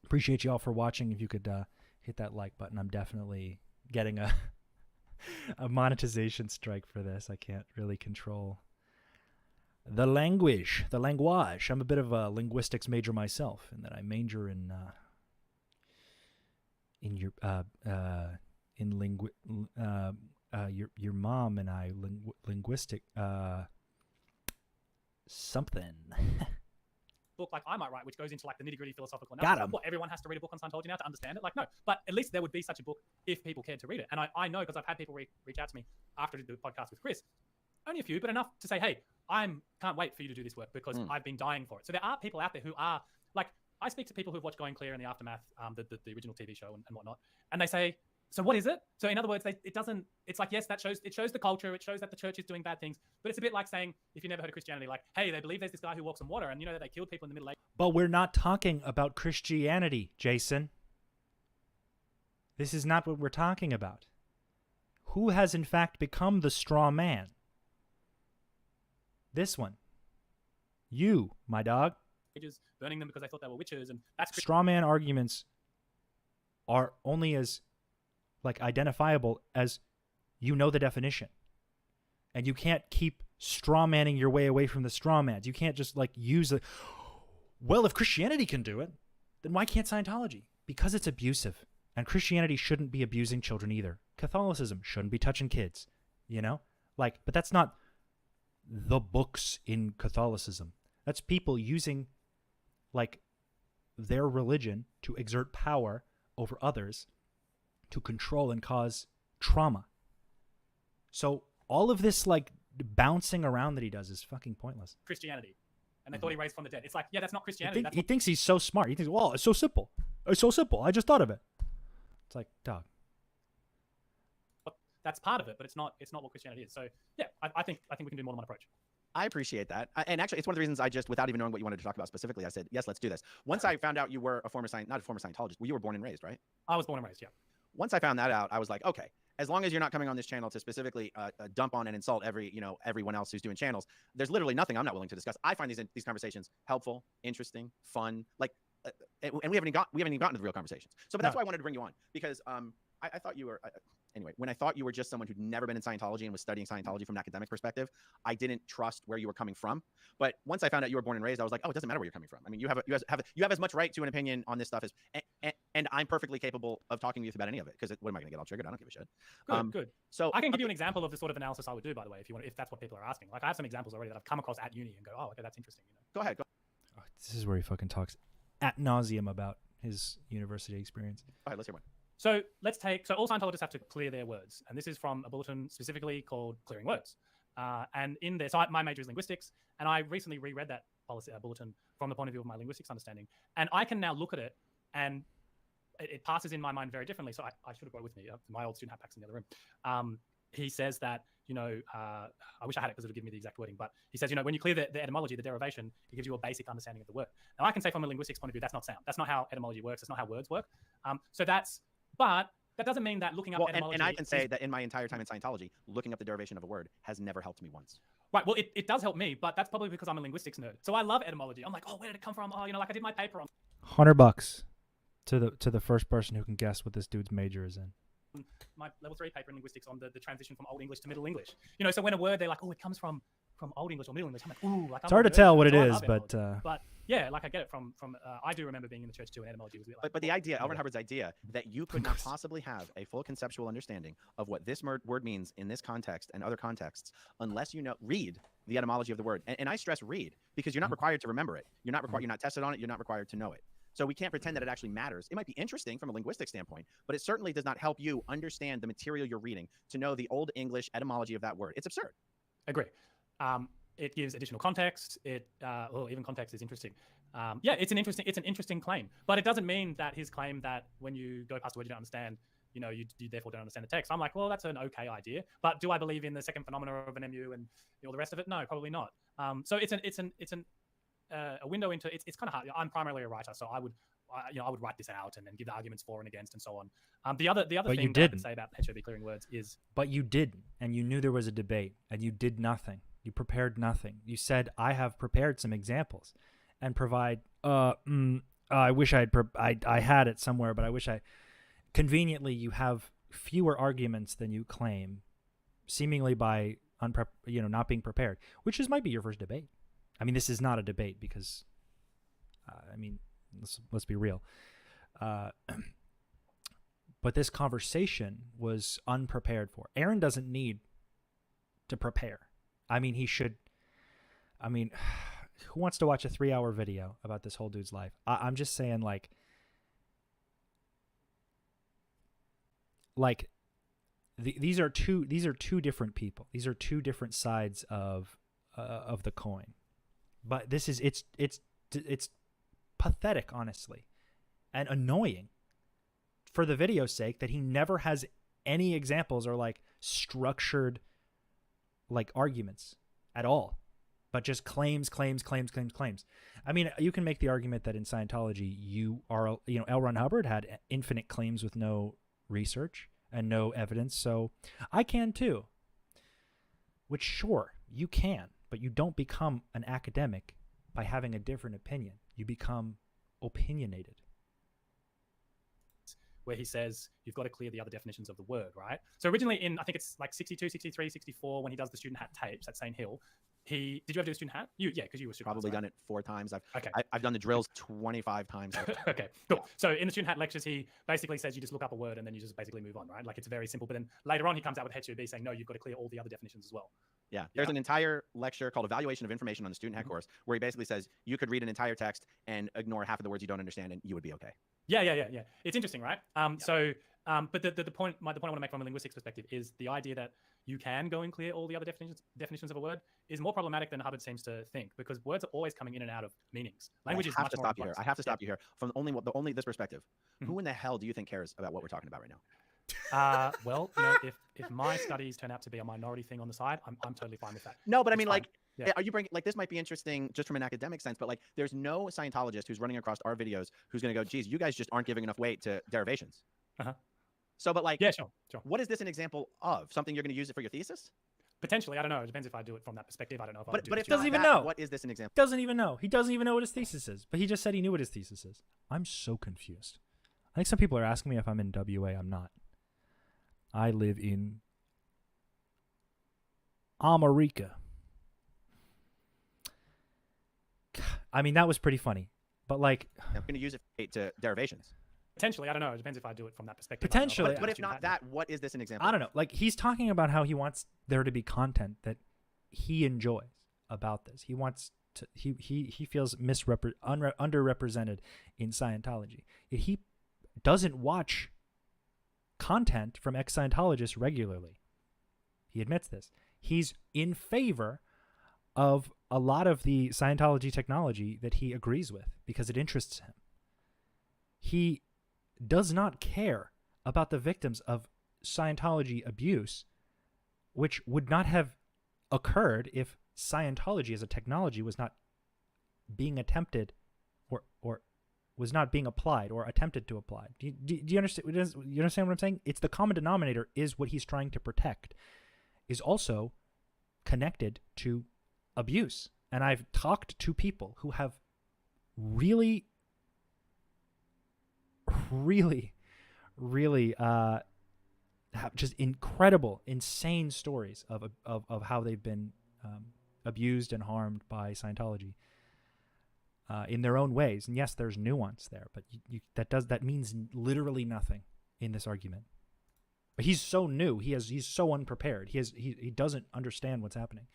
appreciate you all for watching. If you could hit that like button. I'm definitely getting a monetization strike for this. I can't really control the language. I'm a bit of a linguistics major myself, in that I major in your mom and I linguistic something. Book like I might write, which goes into like the nitty-gritty philosophical Got analysis. 'em. What, everyone has to read a book on Scientology now to understand it? Like, no. But at least there would be such a book if people cared to read it. And I know, because I've had people reach out to me after I did the podcast with Chris, only a few, but enough to say, hey, can't wait for you to do this work because I've been dying for it. So there are people out there who are like, I speak to people who've watched Going Clear and the Aftermath, the original TV show and whatnot, and they say, so what is it? So in other words, it's like, yes, it shows the culture, it shows that the church is doing bad things, but it's a bit like saying, if you never heard of Christianity, like, hey, they believe there's this guy who walks on water, and you know that they killed people in the Middle Ages. But we're not talking about Christianity, Jason. This is not what we're talking about. Who has in fact become the straw man? This one. You, my dog. Burning them because they thought they were witches, and that's Straw man arguments are only as like identifiable as you know the definition. And you can't keep straw manning your way away from the straw mans. You can't just like use it. Well, if Christianity can do it, then why can't Scientology? Because it's abusive. And Christianity shouldn't be abusing children either. Catholicism shouldn't be touching kids, you know? Like, but that's not the books in Catholicism. That's people using like their religion to exert power over others, to control and cause trauma. So all of this like bouncing around that he does is fucking pointless. Christianity. And they thought he raised from the dead. It's like, yeah, that's not Christianity. He thinks he's so smart. He thinks, well, it's so simple. It's so simple. I just thought of it. It's like, dog. That's part of it, but it's not what Christianity is. So yeah, I think we can do more than one approach. I appreciate that. And actually, it's one of the reasons I just, without even knowing what you wanted to talk about specifically, I said, yes, let's do this. Once I found out you were not a former Scientologist, well, you were born and raised, right? I was born and raised, yeah. Once I found that out, I was like, okay, as long as you're not coming on this channel to specifically dump on and insult everyone else who's doing channels, there's literally nothing I'm not willing to discuss. I find these conversations helpful, interesting, fun, like, and we haven't even gotten to the real conversations. So, but that's why I wanted to bring you on, because I thought you were anyway. When I thought you were just someone who'd never been in Scientology and was studying Scientology from an academic perspective, I didn't trust where you were coming from. But once I found out you were born and raised, I was like, oh, it doesn't matter where you're coming from. I mean, you have as much right to an opinion on this stuff as, and I'm perfectly capable of talking to you about any of it. Because what am I going to get all triggered? I don't give a shit. Good. So I can give you an example of the sort of analysis I would do, by the way, if that's what people are asking. Like I have some examples already that I've come across at uni and go, oh, okay, that's interesting. Go ahead. Oh, this is where he fucking talks ad nauseum about his university experience. Go ahead, let's hear one. So all Scientologists have to clear their words. And this is from a bulletin specifically called Clearing Words. And in there, so my major is linguistics. And I recently reread that bulletin from the point of view of my linguistics understanding. And I can now look at it and it passes in my mind very differently. So I should have brought it with me. My old student hat pack's in the other room. He says that, I wish I had it because it would give me the exact wording, but he says, when you clear the etymology, the derivation, it gives you a basic understanding of the word. Now I can say from a linguistics point of view, that's not sound. That's not how etymology works. That's not how words work. But that doesn't mean that looking up etymology... And I can say that in my entire time in Scientology, looking up the derivation of a word has never helped me once. Right, well, it does help me, but that's probably because I'm a linguistics nerd. So I love etymology. I'm like, oh, where did it come from? Oh, like I did my paper on... $100 to the first person who can guess what this dude's major is in. My level 3 paper in linguistics on the transition from Old English to Middle English. So when a word, they're like, oh, it comes from Old English or Middle English. I'm like, ooh, like... It's hard to tell what it is, but yeah, like I get it from I do remember being in the church too, and etymology was a bit like... But the idea, Elvin Hubbard's idea, that you could not possibly have a full conceptual understanding of what this word means in this context and other contexts unless you read the etymology of the word. And I stress read, because you're not required to remember it. You're not tested on it. You're not required to know it. So we can't pretend that it actually matters. It might be interesting from a linguistic standpoint, but it certainly does not help you understand the material you're reading to know the Old English etymology of that word. It's absurd. Agree. It gives additional context. Well, even context is interesting. Yeah, it's an interesting claim, but it doesn't mean that his claim that when you go past a word you don't understand, you therefore don't understand the text. I'm like, well, that's an okay idea, but do I believe in the second phenomena of an MU and all the rest of it? No, probably not. So it's a window into it's kind of hard. I'm primarily a writer, so I would write this out and then give the arguments for and against and so on. The other thing that I would say about HOB clearing words is, but you didn't, and you knew there was a debate, and you did nothing. You prepared nothing. You said, I have prepared some examples and provide, I wish I had it somewhere, but I wish conveniently you have fewer arguments than you claim, seemingly by not being prepared, which might be your first debate. I mean, this is not a debate because, let's be real. But this conversation was unprepared for. Aaron doesn't need to prepare. I mean, he should. I mean, who wants to watch a 3-hour video about this whole dude's life? I'm just saying, these are two different people. These are two different sides of the coin. But this is it's pathetic, honestly, and annoying for the video's sake that he never has any examples or structured arguments at all, but just claims. I mean, you can make the argument that in Scientology, L. Ron Hubbard had infinite claims with no research and no evidence, so I can too. Which, sure, you can, but you don't become an academic by having a different opinion. You become opinionated. Where he says you've got to clear the other definitions of the word, right? So originally in, I think it's 62, 63, 64, when he does the student hat tapes at St. Hill, did you ever do a student hat? Yeah, because you were student Probably hats, right? done it 4 times. Okay. I've done the drills 25 times. Okay, cool. So in the student hat lectures, he basically says you just look up a word and then you just basically move on, right? It's very simple. But then later on, he comes out with HOB saying, no, you've got to clear all the other definitions as well. Yeah, there's an entire lecture called Evaluation of Information on the Student Hat course where he basically says you could read an entire text and ignore half of the words you don't understand and you would be okay. Yeah. It's interesting, right? But the point I want to make from a linguistics perspective is the idea that you can go and clear all the other definitions of a word is more problematic than Hubbard seems to think, because words are always coming in and out of meanings. Language is much more complex. I have to stop you here from only this perspective. Who in the hell do you think cares about what we're talking about right now? Well, if my studies turn out to be a minority thing on the side, I'm totally fine with that. No, but I mean, Yeah. are you bringing this might be interesting just from an academic sense, but there's no Scientologist who's running across our videos who's going to go, geez, you guys just aren't giving enough weight to derivations. So, but yeah, sure. What is this an example of? Something you're going to use it for your thesis? Potentially, I don't know. It depends if I do it from that perspective. I don't know if I But if doesn't even know. What is this an example? Doesn't even know. He doesn't even know what his thesis is, but he just said he knew what his thesis is. I'm so confused. I think some people are asking me if I'm in WA. I'm not. I live in America. I mean, that was pretty funny, but I'm going to use it to derivations. Potentially, I don't know. It depends if I do it from that perspective. Potentially. But if not that, what is this an example? I don't know. He's talking about how he wants there to be content that he enjoys about this. He wants to. He feels underrepresented in Scientology. He doesn't watch content from ex-Scientologists regularly. He admits this. He's in favor of a lot of the Scientology technology that he agrees with because it interests him. He does not care about the victims of Scientology abuse, which would not have occurred if Scientology as a technology was not being attempted or was not being applied or attempted to apply. Do you understand? You understand what I'm saying? It's the common denominator is what he's trying to protect, is also connected to abuse. And I've talked to people who have really have just incredible, insane stories of how they've been abused and harmed by Scientology in their own ways. And yes, there's nuance there, but that means literally nothing in this argument. But he's so new. He's so unprepared. He doesn't understand what's happening.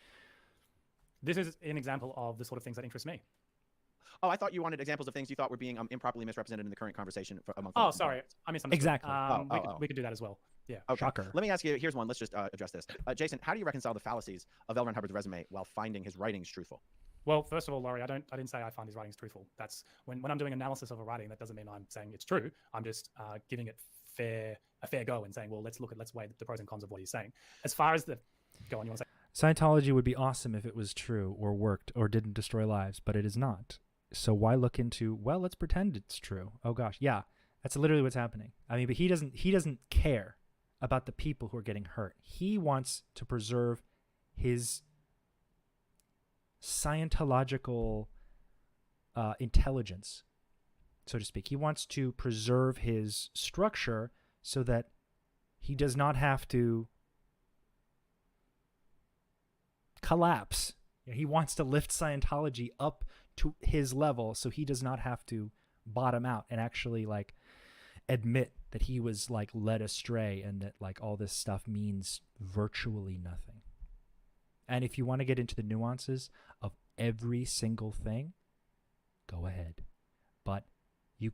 This is an example of the sort of things that interest me. Oh, I thought you wanted examples of things you thought were being improperly misrepresented in the current conversation among. Oh, sorry, I misunderstood. Exactly. We could do that as well. Yeah. Okay. Shocker. Let me ask you. Here's one. Let's just address this. Jason, how do you reconcile the fallacies of L. Ron Hubbard's resume while finding his writings truthful? Well, first of all, Laurie, I didn't say I find his writings truthful. That's when I'm doing analysis of a writing, that doesn't mean I'm saying it's true. I'm just giving it a fair go and saying, well, let's weigh the pros and cons of what he's saying. As far as go on, you want to say? Scientology would be awesome if it was true or worked or didn't destroy lives, but it is not. So why look into, well, let's pretend it's true. Oh gosh, yeah, that's literally what's happening. I mean, but he doesn't care about the people who are getting hurt. He wants to preserve his Scientological intelligence, so to speak. He wants to preserve his structure so that he does not have to collapse. He wants to lift Scientology up to his level so he does not have to bottom out and actually like admit that he was like led astray and that like all this stuff means virtually nothing. And if you want to get into the nuances of every single thing, go ahead. But you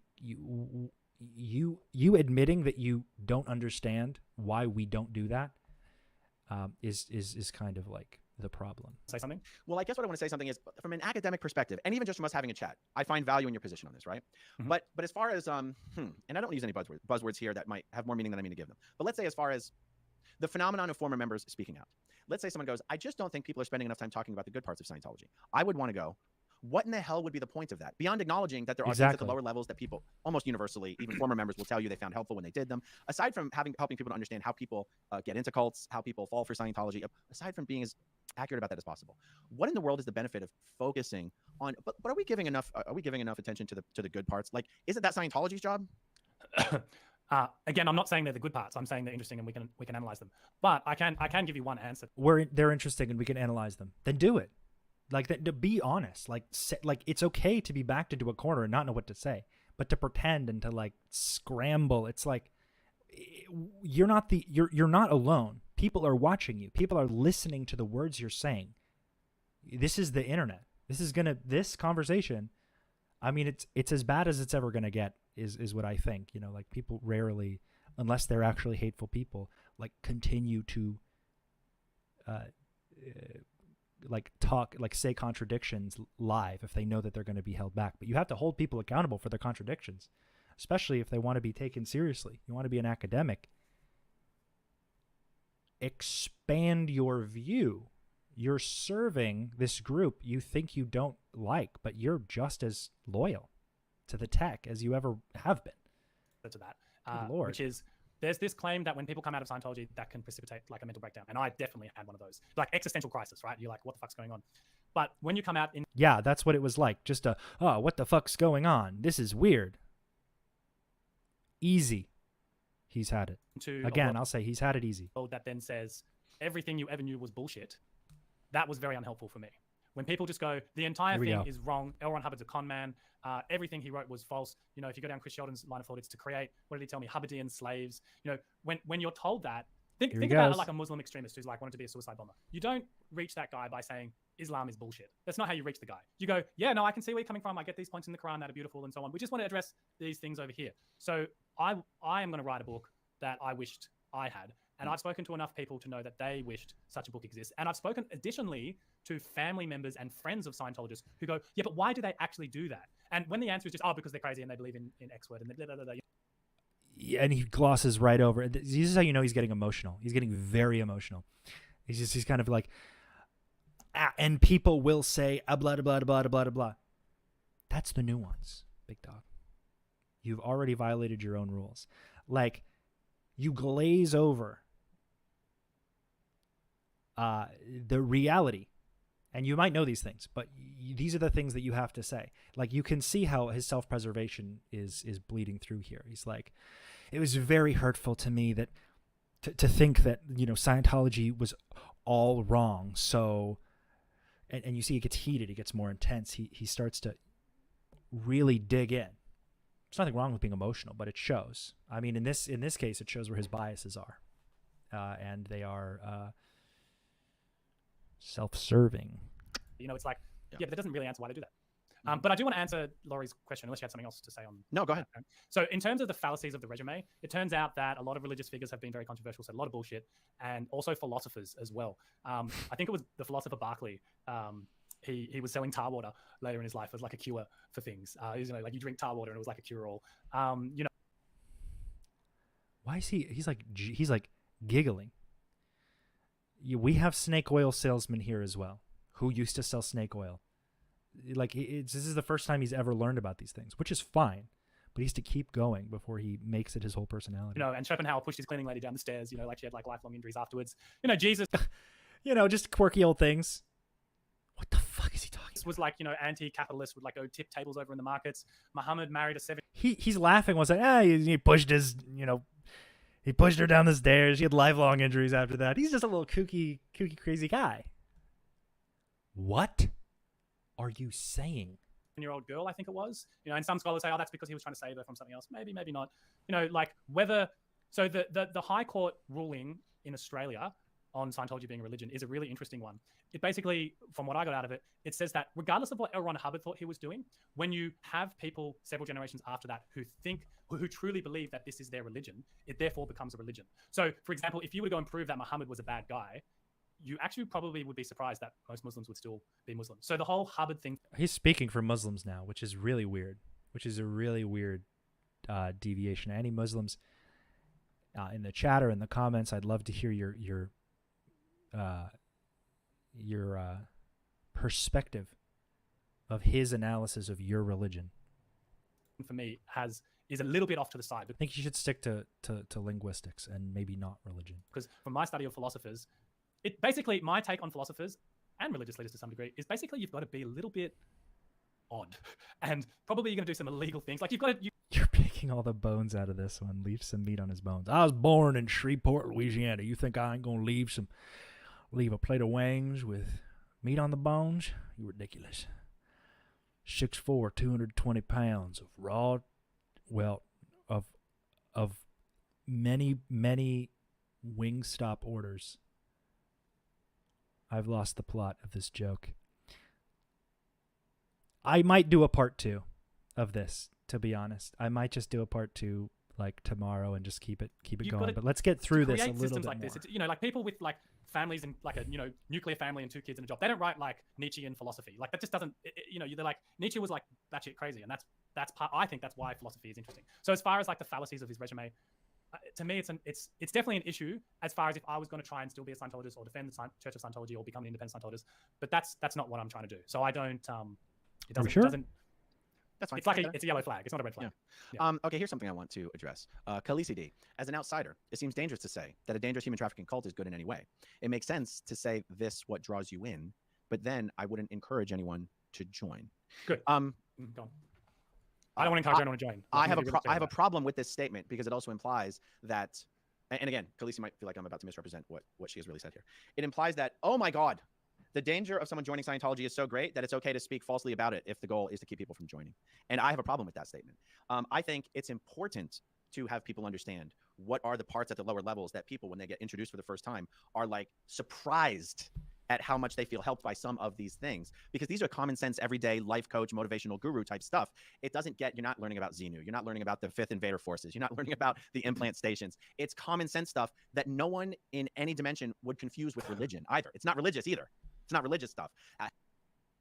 admitting that you don't understand why we don't do that is kind of like the problem. Say something? Well, I guess what I want to say something is from an academic perspective, and even just from us having a chat, I find value in your position on this, right? Mm-hmm. But as far as and I don't use any buzzwords here that might have more meaning than I mean to give them. But let's say as far as the phenomenon of former members speaking out. Let's say someone goes, I just don't think people are spending enough time talking about the good parts of Scientology. I would want to go, what in the hell would be the point of that? Beyond acknowledging that there are things at the lower levels that people almost universally, even former members, will tell you they found helpful when they did them. Aside from helping people to understand how people get into cults, how people fall for Scientology, aside from being as accurate about that as possible, what in the world is the benefit of focusing on? But are we giving enough? Are we giving enough attention to the good parts? Like, isn't that Scientology's job? Again, I'm not saying they're the good parts. I'm saying they're interesting and we can analyze them. But I can give you one answer. They're interesting and we can analyze them. Then do it. Like that. To be honest. Like it's okay to be backed into a corner and not know what to say, but to pretend and to like scramble. It's like you're not alone. People are watching you. People are listening to the words you're saying. This is the internet. This conversation. I mean, it's as bad as it's ever gonna get. Is what I think. You know, like people rarely, unless they're actually hateful people, like continue to like talk, like say contradictions live if they know that they're going to be held back. But you have to hold people accountable for their contradictions, especially if they want to be taken seriously. You want to be an academic. Expand your view. You're serving this group you think you don't like, but you're just as loyal to the tech as you ever have been. To that, Lord. which is there's this claim that when people come out of Scientology, that can precipitate like a mental breakdown, and I definitely had one of those, like existential crisis, right? You're like, what the fuck's going on? But when you come out in, yeah, that's what it was like. Just what the fuck's going on? This is weird. Easy. He's had it. Again, I'll say he's had it easy. That then says everything you ever knew was bullshit. That was very unhelpful for me. When people just go, the entire thing is wrong. L. Ron Hubbard's a con man. Everything he wrote was false. You know, if you go down Chris Sheldon's line of thought, it's to create, what did he tell me? Hubbardian slaves. You know, when you're told that, think about it like a Muslim extremist who's like wanted to be a suicide bomber. You don't reach that guy by saying Islam is bullshit. That's not how you reach the guy. You go, yeah, no, I can see where you're coming from. I get these points in the Quran that are beautiful and so on. We just want to address these things over here. So I am going to write a book that I wished I had. And I've spoken to enough people to know that they wished such a book exists. And I've spoken additionally to family members and friends of Scientologists who go, yeah, but why do they actually do that? And when the answer is just, because they're crazy and they believe in X word and blah, blah, blah, blah. Yeah, and he glosses right over it. This is how you know he's getting emotional. He's getting very emotional. He's kind of like, and people will say, blah, blah, blah, blah, blah, blah. That's the nuance, big dog. You've already violated your own rules. Like, you glaze over the reality, and you might know these things, but these are the things that you have to say. Like, you can see how his self-preservation is bleeding through here. He's like, it was very hurtful to me that to think that, you know, Scientology was all wrong. So, and you see it gets heated, it gets more intense. He starts to really dig in. There's nothing wrong with being emotional, but it shows. I mean, in this case, it shows where his biases are, and they are self-serving. You know, it's like, yeah, but that doesn't really answer why they do that. But I do want to answer Laurie's question, unless you had something else to say on. No, go ahead. So in terms of the fallacies of the resume, it turns out that a lot of religious figures have been very controversial, said a lot of bullshit, and also philosophers as well. I think it was the philosopher Berkeley. He was selling tar water later in his life as like a cure for things. Like you drink tar water and it was like a cure-all. Why is he's like giggling. We have snake oil salesmen here as well, who used to sell snake oil. Like this is the first time he's ever learned about these things, which is fine, but he has to keep going before he makes it his whole personality. And Schopenhauer pushed his cleaning lady down the stairs. Like she had like lifelong injuries afterwards. Jesus. Just quirky old things. What the fuck is he talking about? Was like, anti-capitalist, would like go tip tables over in the markets. Muhammad married a 7. He's laughing. Was like, he pushed his, he pushed her down the stairs. She had lifelong injuries after that. He's just a little kooky, crazy guy. What are you saying? 7-year-old girl, I think it was. And some scholars say, that's because he was trying to save her from something else. Maybe not. Like whether. So the High Court ruling in Australia on Scientology being a religion is a really interesting one. It basically, from what I got out of it, it says that regardless of what L. Ron Hubbard thought he was doing, when you have people several generations after that who truly believe that this is their religion, it therefore becomes a religion. So, for example, if you were to go and prove that Muhammad was a bad guy, you actually probably would be surprised that most Muslims would still be Muslim. So the whole Hubbard thing. He's speaking for Muslims now, which is really weird, deviation. Any Muslims in the chat or in the comments, I'd love to hear your perspective of his analysis of your religion. For me, is a little bit off to the side. I think you should stick to linguistics and maybe not religion. Because from my study of philosophers, it basically, my take on philosophers and religious leaders to some degree is basically you've got to be a little bit odd, and probably you're going to do some illegal things. Like You're picking all the bones out of this one. Leave some meat on his bones. I was born in Shreveport, Louisiana. You think I ain't gonna leave a plate of wings with meat on the bones? You ridiculous. 6'4", 220 pounds of raw, of many Wingstop orders. I've lost the plot of this joke. I might do a part 2 of this, to be honest. I might just do a part 2 like tomorrow and just keep it going. But let's get through this a little bit like more. This. It's, like people with like families and like a nuclear family and 2 kids and a job. They don't write like Nietzschean philosophy. Like that just doesn't. They're like Nietzsche was like batshit crazy, and that's part. I think that's why philosophy is interesting. So as far as like the fallacies of his resume, to me, it's definitely an issue as far as if I was going to try and still be a Scientologist or defend the Church of Scientology or become an independent Scientologist. But that's not what I'm trying to do. So I don't. It doesn't. Sure? It doesn't. That's fine. It's like it's a yellow flag. It's not a red flag. Yeah. Okay, here's something I want to address. Khaleesi D. As an outsider, it seems dangerous to say that a dangerous human trafficking cult is good in any way. It makes sense to say this what draws you in, but then I wouldn't encourage anyone to join. Good. Go on. I don't want to encourage anyone to join. I have a problem with this statement because it also implies that, and again, Khaleesi might feel like I'm about to misrepresent what she has really said here. It implies that, oh my God, the danger of someone joining Scientology is so great that it's okay to speak falsely about it if the goal is to keep people from joining. And I have a problem with that statement. I think it's important to have people understand what are the parts at the lower levels that people, when they get introduced for the first time, are like surprised at how much they feel helped by some of these things, because these are common sense, everyday life coach, motivational guru type stuff. It doesn't you're not learning about Xenu. You're not learning about the 5th Invader Forces. You're not learning about the implant stations. It's common sense stuff that no one in any dimension would confuse with religion either. It's not religious either. It's not religious stuff.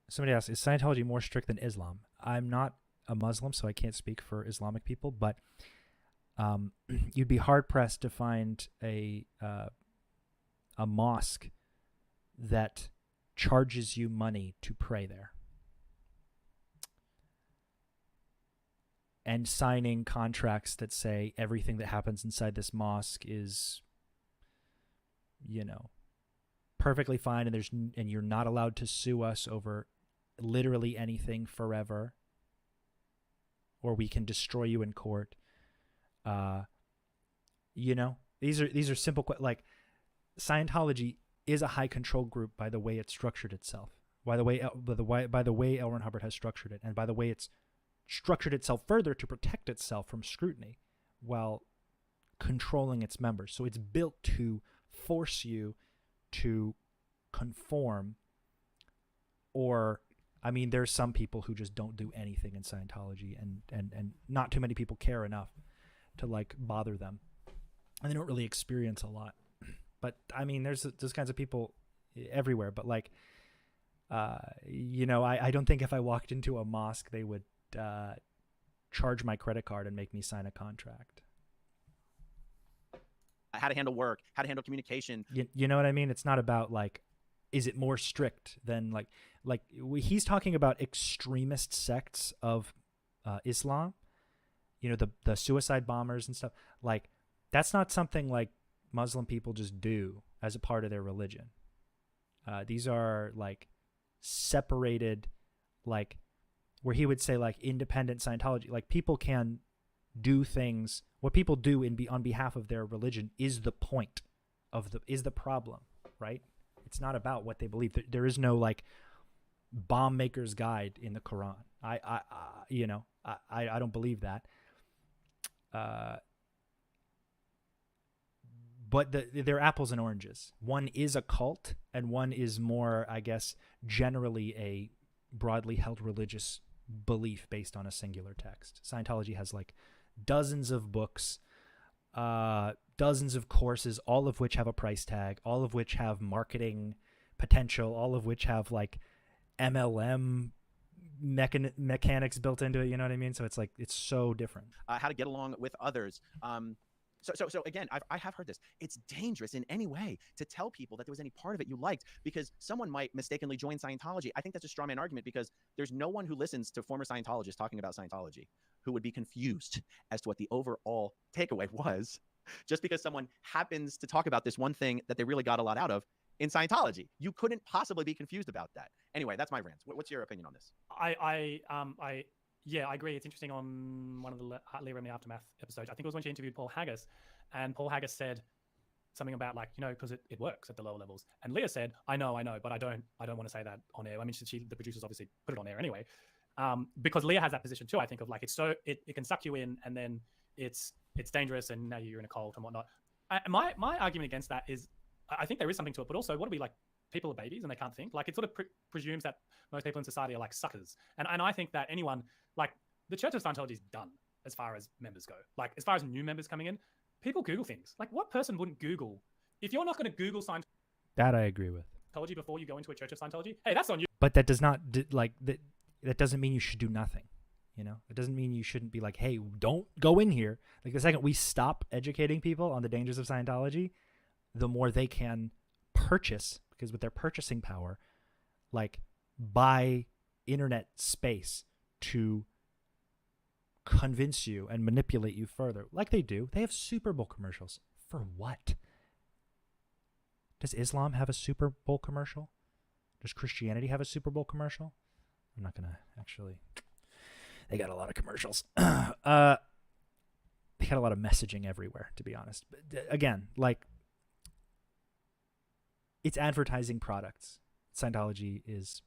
Somebody asked, is Scientology more strict than Islam? I'm not a Muslim, so I can't speak for Islamic people, but you'd be hard-pressed to find a mosque that charges you money to pray there. And signing contracts that say everything that happens inside this mosque is, perfectly fine, and you're not allowed to sue us over literally anything forever, or we can destroy you in court. These are simple like Scientology is a high control group by the way it's structured itself, by the way L. Ron Hubbard has structured it, and by the way it's structured itself further to protect itself from scrutiny while controlling its members. So it's built to force you to conform or I mean, there's some people who just don't do anything in Scientology, and not too many people care enough to like bother them, and they don't really experience a lot. But I mean, there's those kinds of people everywhere. But like, you know, I don't think if I walked into a mosque, they would charge my credit card and make me sign a contract. How to handle work, how to handle communication. You know what I mean? It's not about like, is it more strict than he's talking about extremist sects of Islam, you know, the suicide bombers and stuff. Like, that's not something like Muslim people just do as a part of their religion. These are like separated, like where he would say like independent Scientology. Like, people can do things. What people do on behalf of their religion is the point of is the problem, right? It's not about what they believe. There is no like bomb maker's guide in the Quran. I don't believe that. But they're apples and oranges. One is a cult, and one is more, I guess, generally a broadly held religious belief based on a singular text. Scientology has like dozens of books, dozens of courses, all of which have a price tag, all of which have marketing potential, all of which have like MLM mechanics built into it. You know what I mean? So it's like, it's so different. How to get along with others. So again, I have heard this. It's dangerous in any way to tell people that there was any part of it you liked, because someone might mistakenly join Scientology. I think that's a straw man argument, because there's no one who listens to former Scientologists talking about Scientology who would be confused as to what the overall takeaway was, just because someone happens to talk about this one thing that they really got a lot out of in Scientology. You couldn't possibly be confused about that. Anyway, that's my rant. What's your opinion on this? Yeah, I agree. It's interesting. On one of the Leah in the Aftermath episodes, I think it was when she interviewed Paul Haggis, and Paul Haggis said something about like, you know, because it works at the lower levels. And Leah said, I know, but I don't want to say that on air. I mean, the producers obviously put it on air anyway, because Leah has that position too. I think of like, it can suck you in, and then it's dangerous, and now you're in a cult and whatnot. My argument against that is, I think there is something to it, but also, what are we like? People are babies and they can't think. Like, it sort of presumes that most people in society are like suckers. And I think that anyone, like, the Church of Scientology is done as far as members go. Like, as far as new members coming in, people Google things. Like, what person wouldn't Google? If you're not going to Google Scientology, that I agree with, before you go into a Church of Scientology, hey, that's on you. But that does not that doesn't mean you should do nothing. You know, it doesn't mean you shouldn't be like, hey, don't go in here. Like, the second we stop educating people on the dangers of Scientology, the more they can purchase, because with their purchasing power, like, buy internet space to convince you and manipulate you further, like they do. They have Super Bowl commercials. For what? Does Islam have a Super Bowl commercial? Does Christianity have a Super Bowl commercial? I'm not gonna actually. They got a lot of commercials. They got a lot of messaging everywhere, to be honest. But again, like, it's advertising products. Scientology is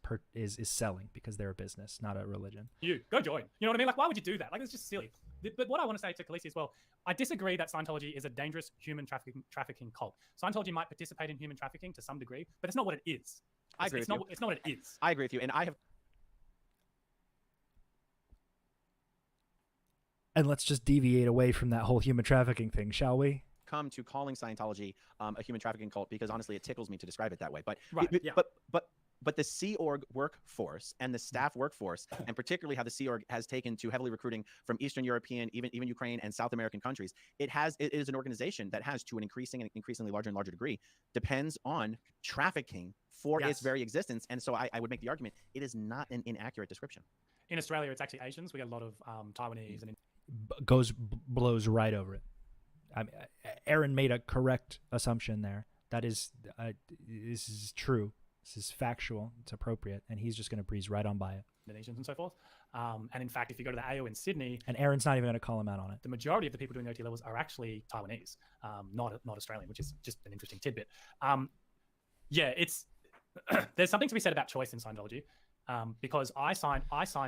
selling because they're a business, not a religion. You go join. You know what I mean? Like, why would you do that? Like, it's just silly. But what I want to say to Khaleesi as well, I disagree that Scientology is a dangerous human trafficking cult. Scientology might participate in human trafficking to some degree, but it's not what it is. I agree with you. It's not what it is. I agree with you, and I have. And let's just deviate away from that whole human trafficking thing, shall we? Come to calling Scientology a human trafficking cult, because honestly, it tickles me to describe it that way. But right, yeah. But the Sea Org workforce and the staff workforce, and particularly how the Sea Org has taken to heavily recruiting from Eastern European, even Ukraine and South American countries, it is an organization that has, to an increasingly larger and larger degree, depends on trafficking for its very existence. And so I would make the argument it is not an inaccurate description. In Australia, it's actually Asians. We get a lot of Taiwanese and blows right over it. I mean, Aaron made a correct assumption there. That is, this is true. This is factual. It's appropriate, and he's just going to breeze right on by it. Indonesians and so forth. And in fact, if you go to the AO in Sydney, and Aaron's not even going to call him out on it, the majority of the people doing the OT levels are actually Taiwanese, not Australian, which is just an interesting tidbit. Yeah, it's there's something to be said about choice in Scientology. Because I signed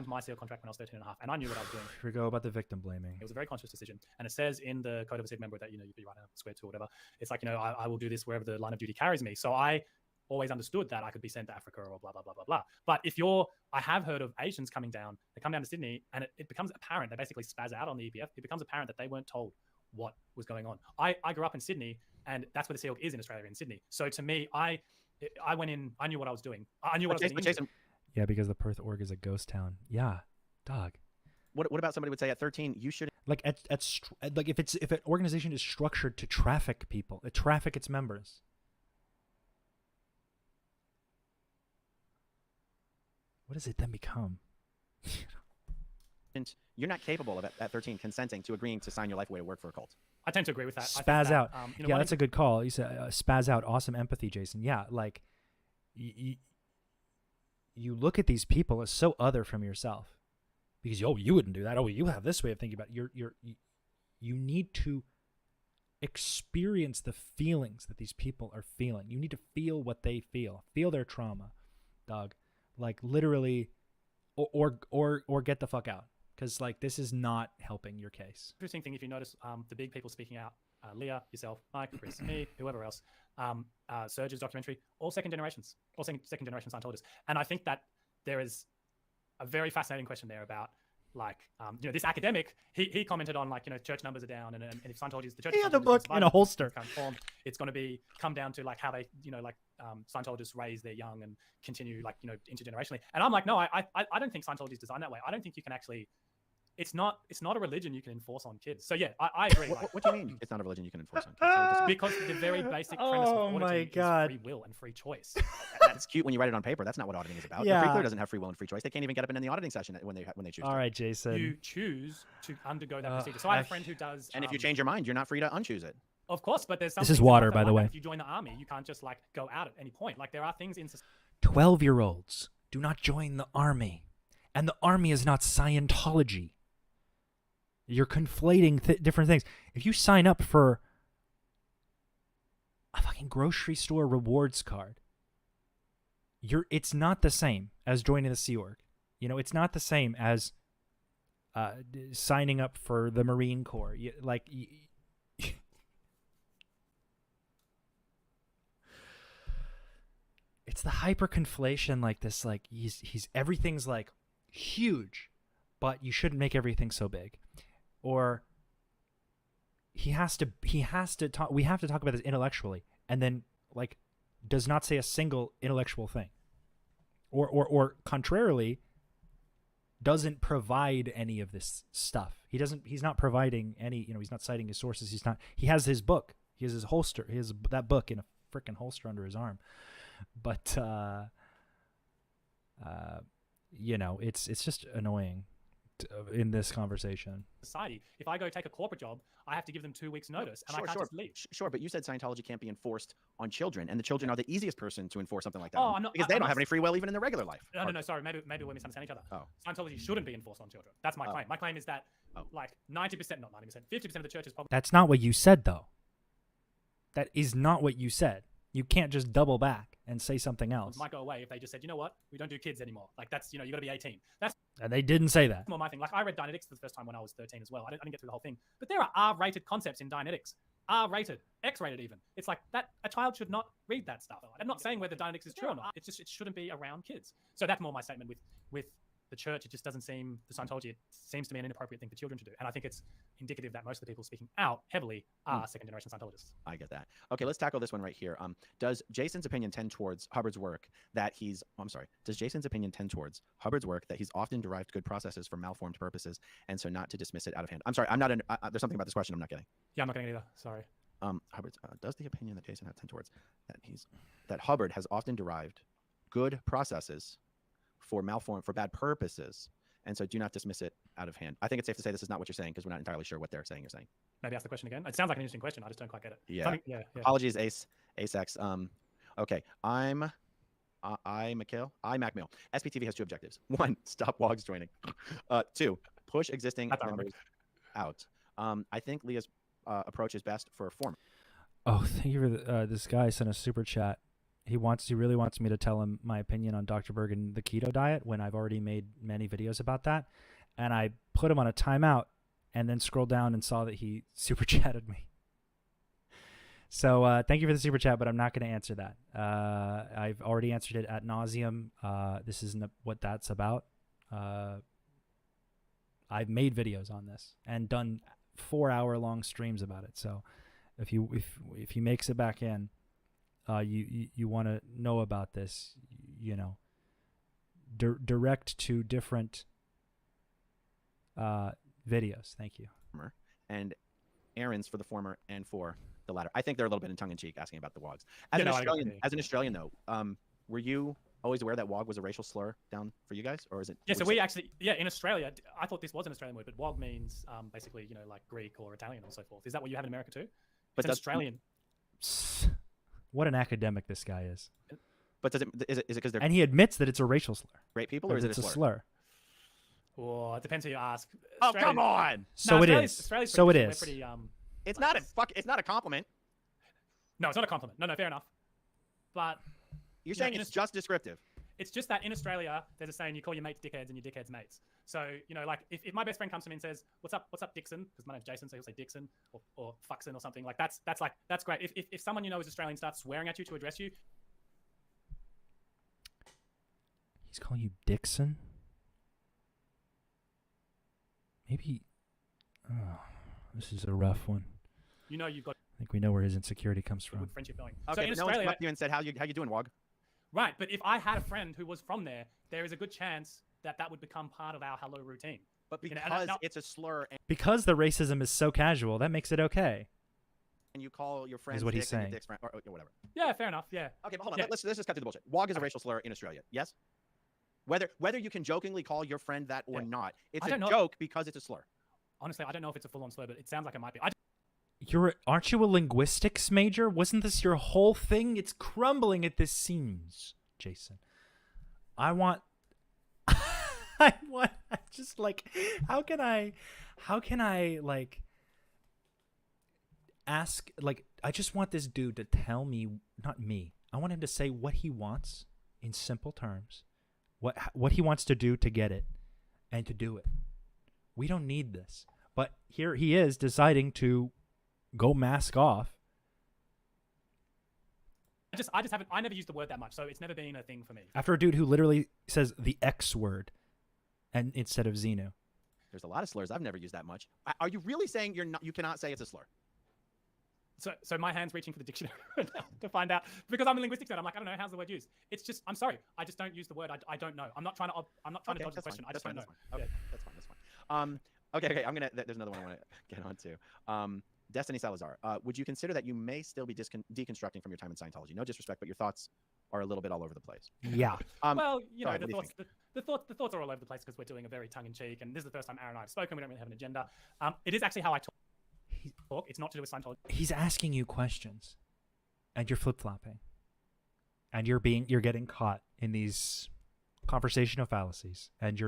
my SEAL contract when I was 13 and a half, and I knew what I was doing. Here we go about the victim blaming. It was a very conscious decision. And it says in the Code of a SIG member that, you know, you be right out square two or whatever. It's like, you know, I will do this wherever the line of duty carries me. So I always understood that I could be sent to Africa or blah, blah, blah, blah, blah. But I have heard of Asians coming down, they come down to Sydney and it becomes apparent, they basically spaz out on the EPF. It becomes apparent that they weren't told what was going on. I grew up in Sydney and that's where the Sea Org is in Australia, in Sydney. So to me, I went in, I knew what I was doing. I knew what I was doing. Jason, Yeah, because the Perth org is a ghost town. Yeah, dog. what about somebody would say at 13, you should Like like if an organization is structured to traffic people, traffic its members. What does it then become? you're not capable of at 13 consenting to agreeing to sign your life away to work for a cult. I tend to agree with that. Spaz out. Yeah, that's a good call. You said spaz out. Awesome empathy, Jason. Yeah, like you look at these people as so other from yourself because you wouldn't do that. Oh, you have this way of thinking about it. You need to experience the feelings that these people are feeling. You need to feel what they feel their trauma, dog. Like literally, or get the fuck out. Because like this is not helping your case. Interesting thing, if you notice, the big people speaking out, Leah, yourself, Mike, Chris, me, whoever else, Serge's documentary, all second generation Scientologists. And I think that there is a very fascinating question there about like, this academic, he commented on like, church numbers are down and if Scientology is the church. He had the book in a holster. It's going to come down to like how they, Scientologists raise their young and continue like, intergenerationally. And I'm like, no, I don't think Scientology is designed that way. I don't think you can actually, it's not a religion you can enforce on kids. So yeah, I agree. What do you mean? It's not a religion you can enforce on kids? Because the very basic premise of auditing is free will and free choice. That's cute when you write it on paper. That's not what auditing is about. Yeah. The free clear doesn't have free will and free choice. They can't even get up in the auditing session when they choose. All right, Jason. You choose to undergo that procedure. So I have a friend who does. And if you change your mind, you're not free to unchoose it. Of course, but there's some. This is water, by the way. If you join the army, you can't just like go out at any point. Like there are things in. 12-year-olds do not join the army, and the army is not Scientology. You're conflating different things. If you sign up for a fucking grocery store rewards card, it's not the same as joining the Sea Org. It's not the same as signing up for the Marine Corps. It's the hyper conflation, like this, like he's everything's like huge, but you shouldn't make everything so big. Or we have to talk about this intellectually, and then like does not say a single intellectual thing, or contrarily doesn't provide any of this stuff. He's not providing any, he's not citing his sources. He has his book, he has his holster, he has that book in a freaking holster under his arm. But it's just annoying in this conversation. Society. If I go take a corporate job, I have to give them 2 weeks notice, and I can't just leave. Sure, but you said Scientology can't be enforced on children, and the children are the easiest person to enforce something like that. Oh, I'm not, because they don't have any free will even in their regular life. No, sorry, maybe we misunderstand each other. Oh. Scientology shouldn't be enforced on children. That's my claim. My claim is that like 90%, not 90%, 50% of the church is probably. That's not what you said, though. That is not what you said. You can't just double back and say something else. Might go away if they just said, you know what, we don't do kids anymore. Like that's, you got to be 18. And they didn't say that. More my thing. Like I read Dianetics for the first time when I was 13 as well. I didn't get through the whole thing, but there are R-rated concepts in Dianetics. R-rated, X-rated even. It's like that a child should not read that stuff. I'm not saying whether Dianetics is true or not. It's just it shouldn't be around kids. So that's more my statement with the church. It just doesn't seem, the Scientology, it seems to me an inappropriate thing for children to do. And I think it's indicative that most of the people speaking out heavily are second-generation Scientologists. I get that. Okay, let's tackle this one right here. Does Jason's opinion tend towards Hubbard's work that he's often derived good processes for malformed purposes, and so not to dismiss it out of hand? I'm sorry, I'm not, there's something about this question I'm not getting. Yeah, I'm not getting it either. Sorry. Hubbard's, does the opinion that Jason tend towards that Hubbard has often derived good processes for bad purposes, and so do not dismiss it out of hand? I think it's safe to say this is not what you're saying because we're not entirely sure what they're saying. You're saying. Maybe ask the question again. It sounds like an interesting question. I just don't quite get it. Yeah. Yeah. Apologies, Ace-X. Okay. I'm McHale. SPTV has two objectives. 1, stop wogs joining. 2, push existing members out. I think Leah's approach is best for form. Oh, thank you for this guy sent a super chat. He really wants me to tell him my opinion on Dr. Berg and the keto diet when I've already made many videos about that. And I put him on a timeout and then scrolled down and saw that he super chatted me. So thank you for the super chat, but I'm not going to answer that. I've already answered it ad nauseum. This isn't what that's about. I've made videos on this and done 4-hour-long streams about it. So if he makes it back in, you want to know about this, you know, direct to different videos. Thank you. And Aaron's for the former and for the latter. I think they're a little bit in tongue-in-cheek asking about the wogs. As an Australian, though, were you always aware that wog was a racial slur down for you guys, or is it? Yeah, so we actually, in Australia, I thought this was an Australian word, but wog means basically, you know, like Greek or Italian or so forth. Is that what you have in America too? But it's Australian. What an academic this guy is. But is it because they're and he admits that it's a racial slur. Great people, or is it a slur? Well, it depends who you ask. Oh, come on! So it is. So it is. Pretty, it's not a compliment. No, it's not a compliment. No, fair enough. But you're saying it's just descriptive. It's just that in Australia, there's a saying: you call your mates dickheads and your dickheads mates. So, you know, like if my best friend comes to me and says, "What's up, Dixon?" Because my name's Jason, so he'll say Dixon or Fuckson or something. Like that's great. If someone you know is Australian starts swearing at you to address you, he's calling you Dixon. Maybe. Oh, this is a rough one. You know, you've got. I think we know where his insecurity comes from. Good friendship going. Okay, so in but no Australia, one's come up to you and said, "How you doing, Wog?" Right, but if I had a friend who was from there is a good chance that would become part of our hello routine. But because it's a slur, because the racism is so casual, that makes it okay. And you call your friend is what he's saying. Dick's friend, or whatever. Yeah, fair enough. Yeah. Okay, but hold on. Let's just cut through the bullshit. Wog is a racial slur in Australia. Yes. Whether you can jokingly call your friend that or not, it's a joke because it's a slur. Honestly, I don't know if it's a full-on slur, but it sounds like it might be. Aren't you a linguistics major? Wasn't this your whole thing? It's crumbling at the seams, Jason. I just like, how can I like ask, like, I just want this dude to tell me, not me. I want him to say what he wants in simple terms, what he wants to do to get it and to do it. We don't need this. But here he is deciding to go mask off. I never used the word that much, so it's never been a thing for me. After a dude who literally says the X word and instead of Xenu. There's a lot of slurs. I've never used that much. Are you really saying you cannot say it's a slur? So my hand's reaching for the dictionary to find out, because I'm a linguistics nerd. I'm like, I don't know, how's the word used? It's just, I'm sorry, I just don't use the word. I don't know. I'm not trying to dodge the question. I just don't know. Okay, that's fine. Okay. There's another one I want to get onto. Destiny Salazar, would you consider that you may still be deconstructing from your time in Scientology? No disrespect, but your thoughts are a little bit all over the place. Yeah. Well, you know, the thoughts are all over the place because we're doing a very tongue-in-cheek, and this is the first time Aaron and I have spoken. We don't really have an agenda. It is actually how I talk. It's not to do with Scientology. He's asking you questions, and you're flip-flopping, and you're getting caught in these conversational fallacies, and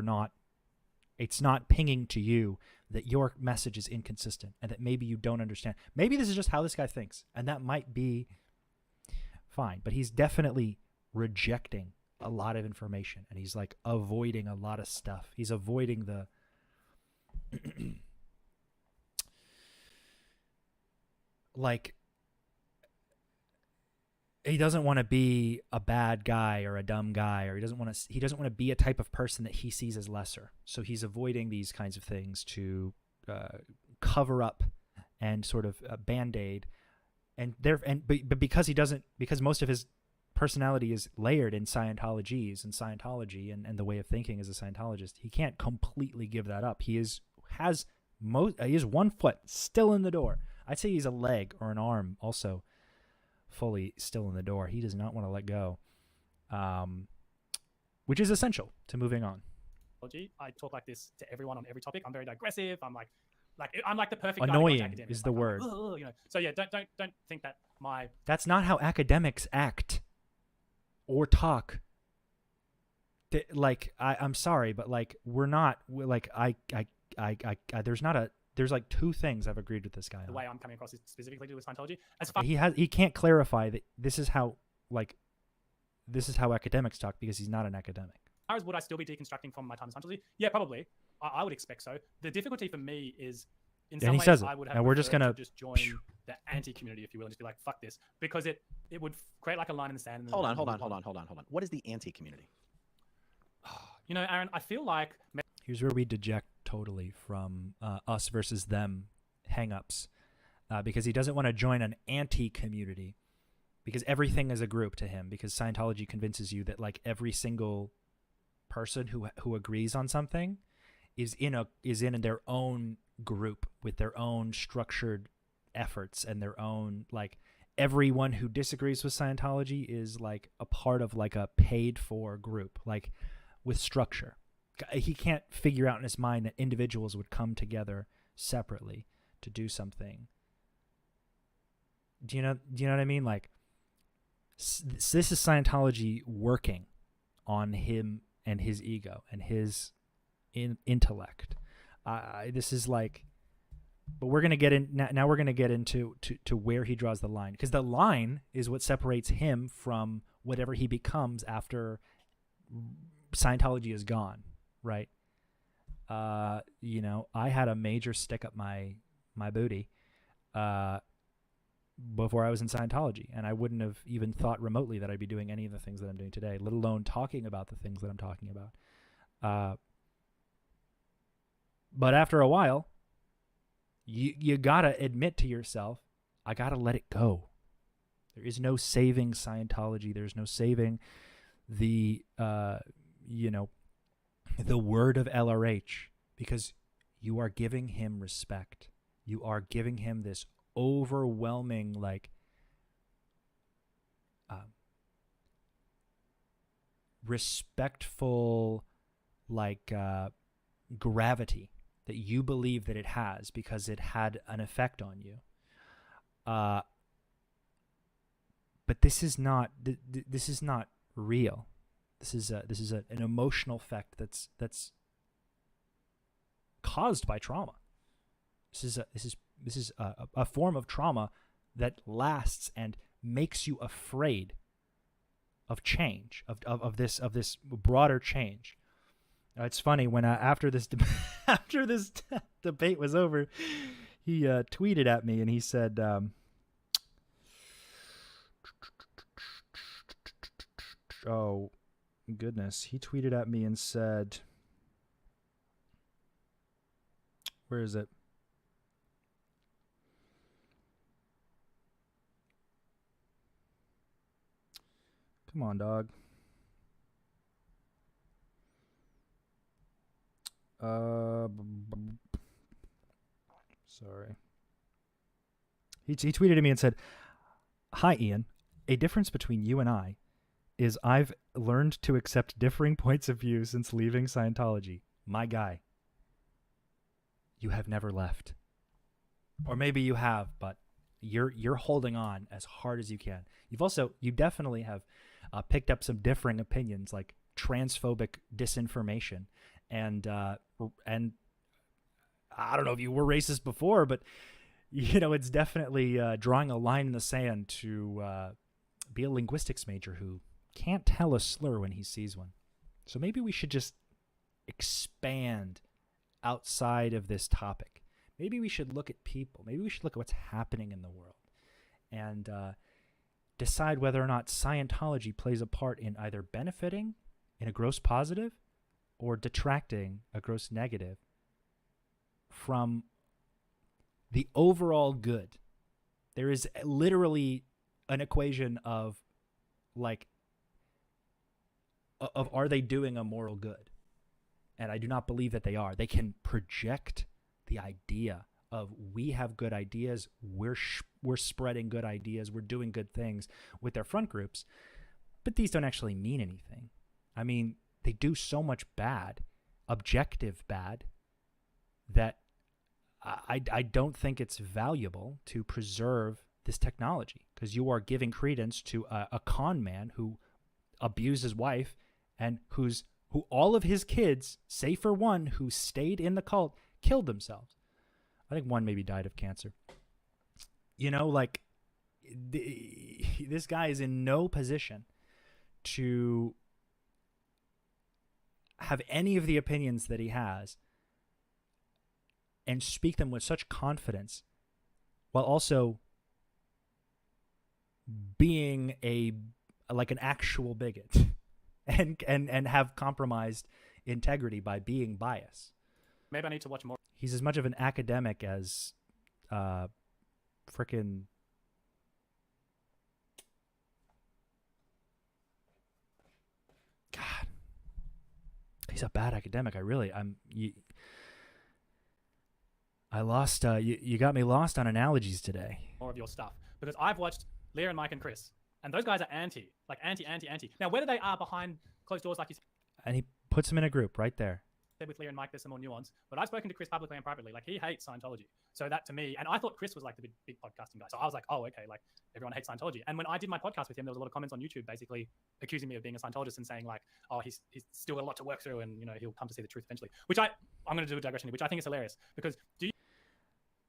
it's not pinging to you that your message is inconsistent and that maybe you don't understand. Maybe this is just how this guy thinks, and that might be fine, but he's definitely rejecting a lot of information, and he's like avoiding a lot of stuff. He's avoiding the like, he doesn't want to be a bad guy or a dumb guy, or he doesn't want to be a type of person that he sees as lesser. So he's avoiding these kinds of things to cover up and sort of band-aid. But because most of his personality is layered in Scientology and the way of thinking as a Scientologist, he can't completely give that up. He has one foot still in the door. I'd say he's a leg or an arm also fully still in the door. He does not want to let go, which is essential to moving on. I talk like this to everyone on every topic. I'm very digressive. I'm like the perfect annoying guy to is the word. You know. So yeah, don't think that my. That's not how academics act or talk. I'm sorry, but like there's like two things I've agreed with this guy on. The way I'm coming across is specifically to do with Scientology. He can't clarify that this is how academics talk because he's not an academic. As far as would I still be deconstructing from my time in Scientology? Yeah, probably. I would expect so. The difficulty for me is in And some he ways, says it. I would have And we're just preferred gonna to just join the anti-community, if you will, and just be like, fuck this, because it would create like a line in the sand. And then Hold on. move What is the anti-community? You know, Aaron, I feel like Here's where we deject totally from us versus them hang-ups, because he doesn't want to join an anti-community, because everything is a group to him, because Scientology convinces you that like every single person who agrees on something is in their own group with their own structured efforts and their own, like, everyone who disagrees with Scientology is like a part of like a paid for group, like with structure. He can't figure out in his mind that individuals would come together separately to do something. Do you know what I mean? Like, this is Scientology working on him and his ego and his intellect. This is like, but we're gonna get in now. We're gonna get into to where he draws the line, because the line is what separates him from whatever he becomes after Scientology is gone, right? You know, I had a major stick up my booty before I was in Scientology, and I wouldn't have even thought remotely that I'd be doing any of the things that I'm doing today, let alone talking about the things that I'm talking about. But after a while, you gotta admit to yourself, I gotta let it go. There is no saving Scientology. There's no saving the the word of LRH, because you are giving him respect. You are giving him this overwhelming, like, respectful, like, gravity that you believe that it has because it had an effect on you. But this is not real. This is an emotional effect that's caused by trauma. This is a form of trauma that lasts and makes you afraid of change, of this broader change. It's funny when after this debate was over, he tweeted at me and he said, "Oh goodness," he tweeted at me and said, "Where is it?" Come on, dog. Sorry. He tweeted at me and said, "Hi, Ian. A difference between you and I is I've learned to accept differing points of view since leaving Scientology. My guy, you have never left. Or maybe you have, but you're holding on as hard as you can. You definitely have picked up some differing opinions, like transphobic disinformation, and I don't know if you were racist before, but you know, it's definitely drawing a line in the sand to be a linguistics major who can't tell a slur when he sees one. So maybe we should just expand outside of this topic. Maybe we should look at people. Maybe we should look at what's happening in the world and decide whether or not Scientology plays a part in either benefiting in a gross positive or detracting a gross negative from the overall good. There is literally an equation of, like, of are they doing a moral good? And I do not believe that they are. They can project the idea of, we have good ideas, we're spreading good ideas, we're doing good things with their front groups, but these don't actually mean anything. I mean, they do so much bad, objective bad, that I don't think it's valuable to preserve this technology, because you are giving credence to a con man who abused his wife and who all of his kids, save for one who stayed in the cult, killed themselves. I think one maybe died of cancer. You know, like, this guy is in no position to have any of the opinions that he has and speak them with such confidence while also being like an actual bigot and have compromised integrity by being biased. Maybe I need to watch more. He's as much of an academic as frickin' God. He's a bad academic. I lost you got me lost on analogies today. More of your stuff, because I've watched Leah and Mike and Chris, and those guys are anti. Now, whether they are behind closed doors, like you And he puts him in a group right there. said with Leah and Mike, there's some more nuance. But I've spoken to Chris publicly and privately. Like, he hates Scientology. So that to me, and I thought Chris was like the big podcasting guy. So I was like, oh, okay, like everyone hates Scientology. And when I did my podcast with him, there was a lot of comments on YouTube basically accusing me of being a Scientologist and saying like, oh, he's still got a lot to work through, and he'll come to see the truth eventually. Which I'm going to do a digression here, which I think is hilarious, because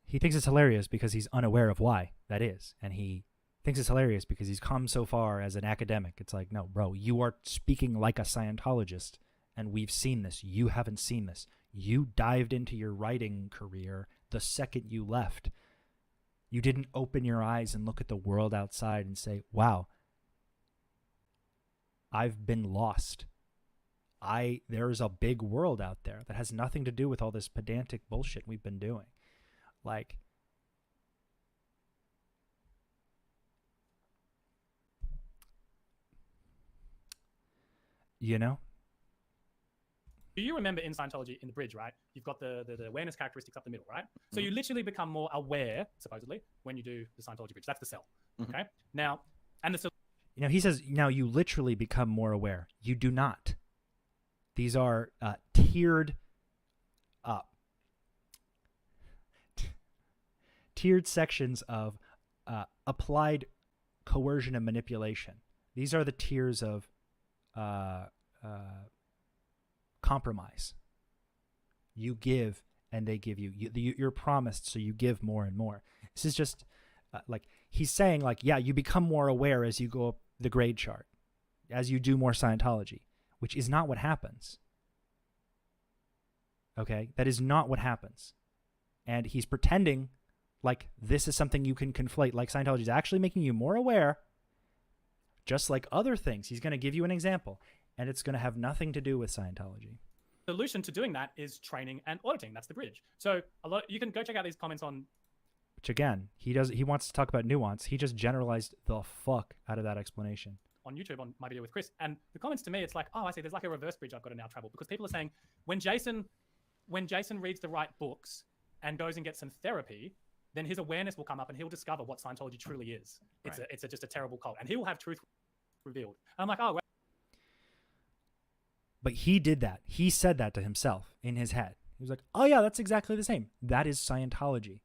He thinks it's hilarious because he's unaware of why that is. And he thinks it's hilarious because he's come so far as an academic. It's like, no, bro, you are speaking like a Scientologist, and we've seen this. You haven't seen this. You dived into your writing career the second you left. You didn't open your eyes and look at the world outside and say, wow, I've been lost. There's a big world out there that has nothing to do with all this pedantic bullshit we've been doing. Like, do you remember in Scientology, in the bridge, right? You've got the awareness characteristics up the middle, right? So you literally become more aware, supposedly, when you do the Scientology bridge. That's the cell. Okay. Now, and he says, now you literally become more aware. You do not. These are tiered sections of applied coercion and manipulation. These are the tiers of compromise. You give and they give you. You're promised, so you give more and more. This is just like he's saying, like, yeah, you become more aware as you go up the grade chart, as you do more Scientology, which is not what happens. Okay? That is not what happens. And he's pretending like this is something you can conflate, like Scientology is actually making you more aware, just like other things. He's going to give you an example, and it's going to have nothing to do with Scientology. Solution to doing that is training and auditing. That's the bridge. So you can go check out these comments on. Which again, he wants to talk about nuance. He just generalized the fuck out of that explanation. On YouTube, on my video with Chris, and the comments to me, it's like, oh, I see. There's like a reverse bridge I've got to now travel, because people are saying when Jason reads the right books and goes and gets some therapy, then his awareness will come up and he'll discover what Scientology truly is. It's just a terrible cult, and he will have truth revealed. And I'm like, oh, well. But he did that. He said that to himself in his head. He was like, oh yeah, that's exactly the same. That is Scientology.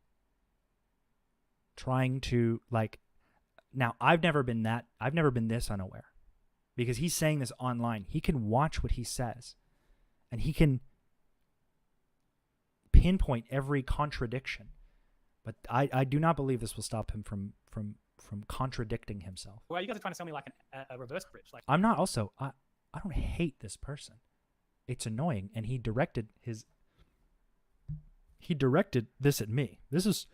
Trying to, like, now I've never been this unaware, because he's saying this online. He can watch what he says, and he can pinpoint every contradiction. But I do not believe this will stop him from contradicting himself. Well, you guys are trying to sell me like a reverse bridge. Like, I'm not. Also, I don't hate this person. It's annoying, and he directed this at me. This is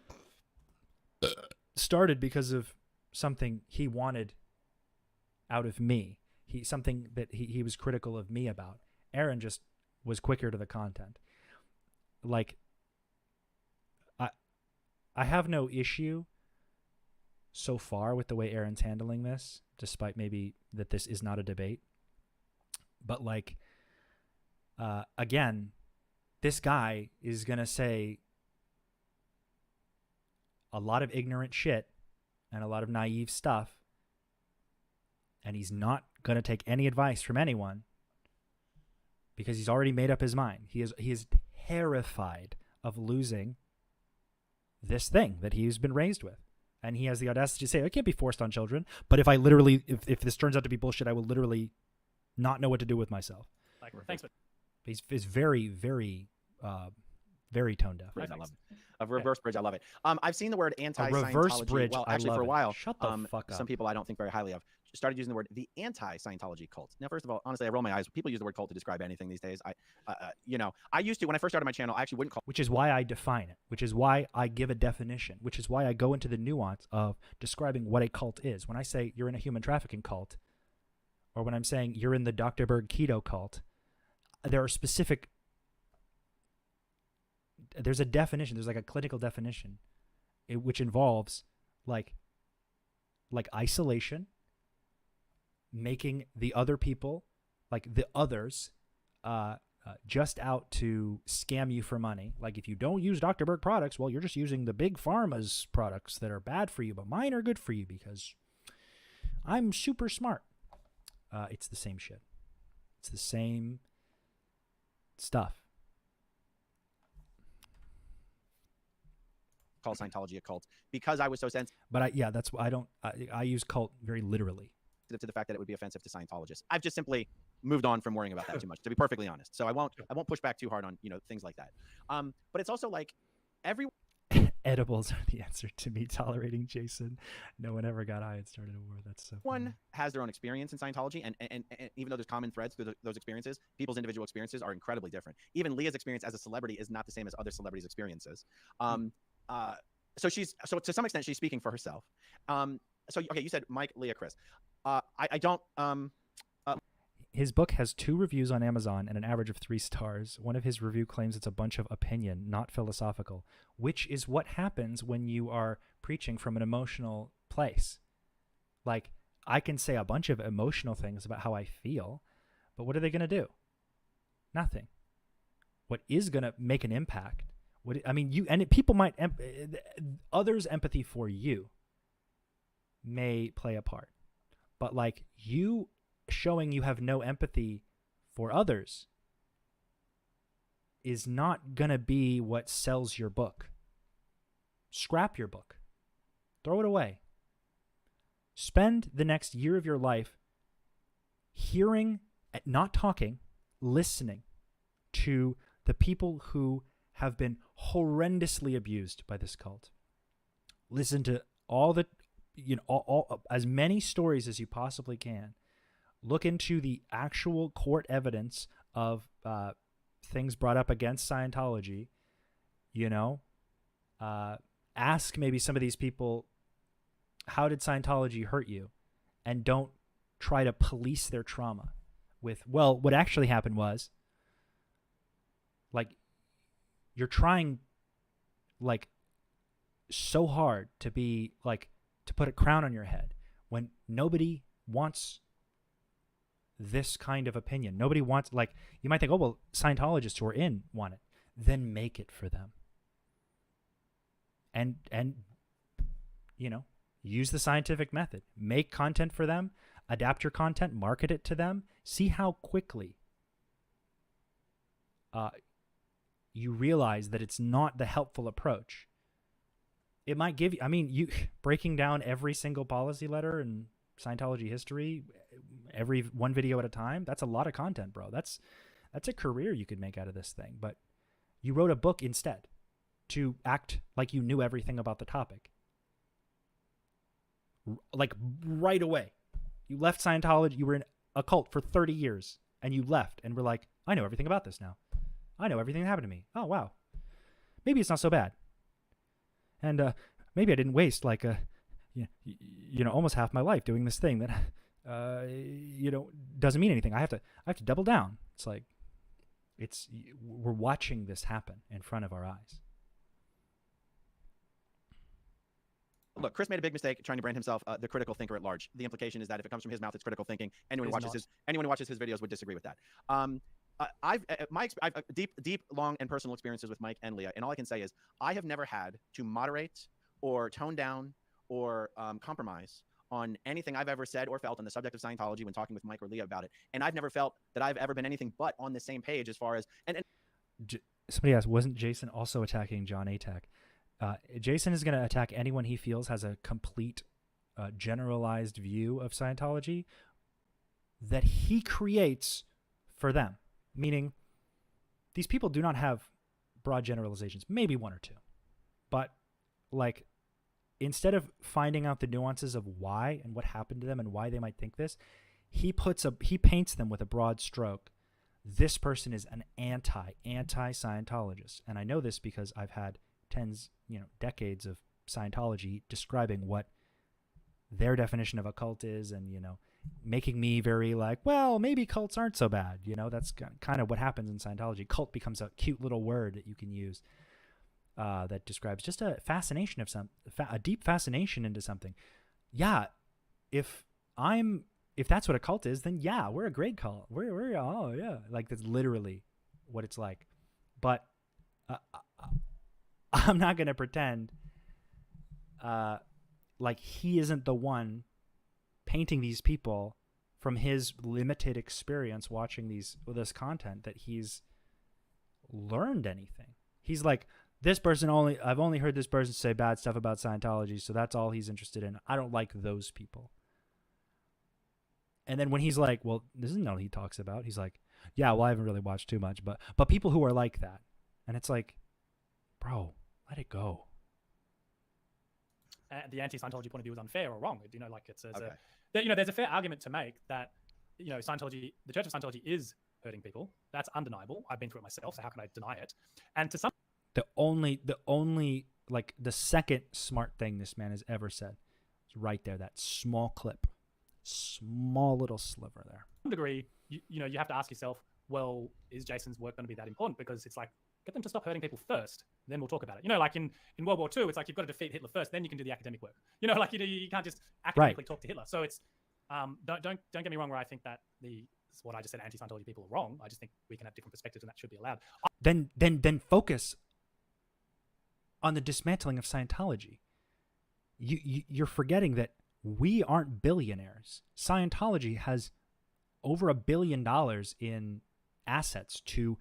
started because of something he wanted out of me. Something that he was critical of me about. Aaron just was quicker to the content. Like, I have no issue so far with the way Aaron's handling this, despite maybe that this is not a debate. But like, again, this guy is going to say a lot of ignorant shit and a lot of naive stuff, and he's not going to take any advice from anyone because he's already made up his mind. He is terrified of losing this thing that he's been raised with. And he has the audacity to say, I can't be forced on children, but if this turns out to be bullshit, I will literally not know what to do with myself. Thanks. He's very, very Very tone deaf. Bridge, I love it. A reverse bridge, I love it. I've seen the word anti-Scientology. reverse bridge, well, I actually, love for a it. while. Shut the fuck up. Some people I don't think very highly of started using the word the anti-Scientology cult. Now, first of all, honestly, I roll my eyes. People use the word cult to describe anything these days. I used to when I first started my channel. I actually wouldn't call. Which is why I define it. Which is why I give a definition. Which is why I go into the nuance of describing what a cult is. When I say you're in a human trafficking cult, or when I'm saying you're in the Dr. Berg keto cult, there are specific. There's a definition. There's like a clinical definition, which involves like isolation, making the other people, like the others, just out to scam you for money. Like if you don't use Dr. Berg products, well, you're just using the big pharma's products that are bad for you, but mine are good for you because I'm super smart. It's the same shit. It's the same stuff. Call Scientology a cult because I was so sensitive But that's why I use cult very literally. to the fact that it would be offensive to Scientologists. I've just simply moved on from worrying about that too much, to be perfectly honest. So I won't push back too hard on things like that. But it's also like every Edibles are the answer to me tolerating Jason. No one ever got high and started a war. That's so funny. one has their own experience in Scientology, and even though there's common threads through those experiences, people's individual experiences are incredibly different. Even Leah's experience as a celebrity is not the same as other celebrities' experiences. So to some extent she's speaking for herself. So okay, you said Mike, Leah, Chris. I don't. His book has 2 reviews on Amazon and an average of 3 stars. One of his review claims it's a bunch of opinion, not philosophical, which is what happens when you are preaching from an emotional place. Like, I can say a bunch of emotional things about how I feel, but what are they going to do? Nothing. What is going to make an impact? People might, others' empathy for you may play a part, but like you showing you have no empathy for others is not going to be what sells your book. Scrap your book. Throw it away. Spend the next year of your life hearing, not talking, listening to the people who have been horrendously abused by this cult. Listen to all the, all as many stories as you possibly can. Look into the actual court evidence of things brought up against Scientology. Ask maybe some of these people, how did Scientology hurt you? And don't try to police their trauma with, well, what actually happened was, like, you're trying, like, so hard to be, like, to put a crown on your head when nobody wants this kind of opinion. Nobody wants, like, you might think, oh, well, Scientologists who are in want it. Then make it for them. And use the scientific method. Make content for them. Adapt your content. Market it to them. See how quickly you realize that it's not the helpful approach. It might give you, you breaking down every single policy letter in Scientology history, every one video at a time, that's a lot of content, bro. That's a career you could make out of this thing. But you wrote a book instead to act like you knew everything about the topic. Like right away. You left Scientology, you were in a cult for 30 years, and you left and were like, I know everything about this now. I know everything that happened to me. Oh, wow. Maybe it's not so bad. And maybe I didn't waste like almost half my life doing this thing that doesn't mean anything. I have to double down. It's like we're watching this happen in front of our eyes. Look, Chris made a big mistake trying to brand himself the critical thinker at large. The implication is that if it comes from his mouth, it's critical thinking. Anyone who watches his videos would disagree with that. I've deep, long, and personal experiences with Mike and Leah, and all I can say is I have never had to moderate or tone down or compromise on anything I've ever said or felt on the subject of Scientology when talking with Mike or Leah about it. And I've never felt that I've ever been anything but on the same page as far as somebody asked, wasn't Jason also attacking John Atack? Jason is going to attack anyone he feels has a complete generalized view of Scientology that he creates for them. Meaning, these people do not have broad generalizations, maybe one or two. But like, instead of finding out the nuances of why and what happened to them and why they might think this, he paints them with a broad stroke. This person is an anti-Scientologist. And I know this because I've had decades of Scientology describing what their definition of a cult is, and, making me very like, well, maybe cults aren't so bad. That's kind of what happens in Scientology. Cult becomes a cute little word that you can use that describes just a fascination of a deep fascination into something. Yeah, if that's what a cult is, then yeah, we're a great cult. We're oh yeah, like that's literally what it's like. But I'm not gonna pretend like he isn't the one painting these people from his limited experience watching this content that he's learned anything. He's like, I've only heard this person say bad stuff about Scientology, so that's all he's interested in. I don't like those people. And then when he's like, well, this isn't all he talks about. He's like, yeah, well, I haven't really watched too much, but people who are like that. And it's like, bro, let it go. The anti-Scientology point of view is unfair or wrong. There's Okay. a fair argument to make that, Scientology, the Church of Scientology is hurting people. That's undeniable. I've been through it myself, so how can I deny it? And to some, The only like the second smart thing this man has ever said is right there, that small clip, small little sliver there. degree, you have to ask yourself, well, is Jason's work going to be that important? Because it's like, get them to stop hurting people first, then we'll talk about it. Like in World War II, it's like you've got to defeat Hitler first, then you can do the academic work. You can't just academically talk to Hitler. So it's don't get me wrong where I think that what I just said, anti-Scientology people are wrong. I just think we can have different perspectives and that should be allowed. Then focus on the dismantling of Scientology. You're forgetting that we aren't billionaires. Scientology has over $1 billion in assets to.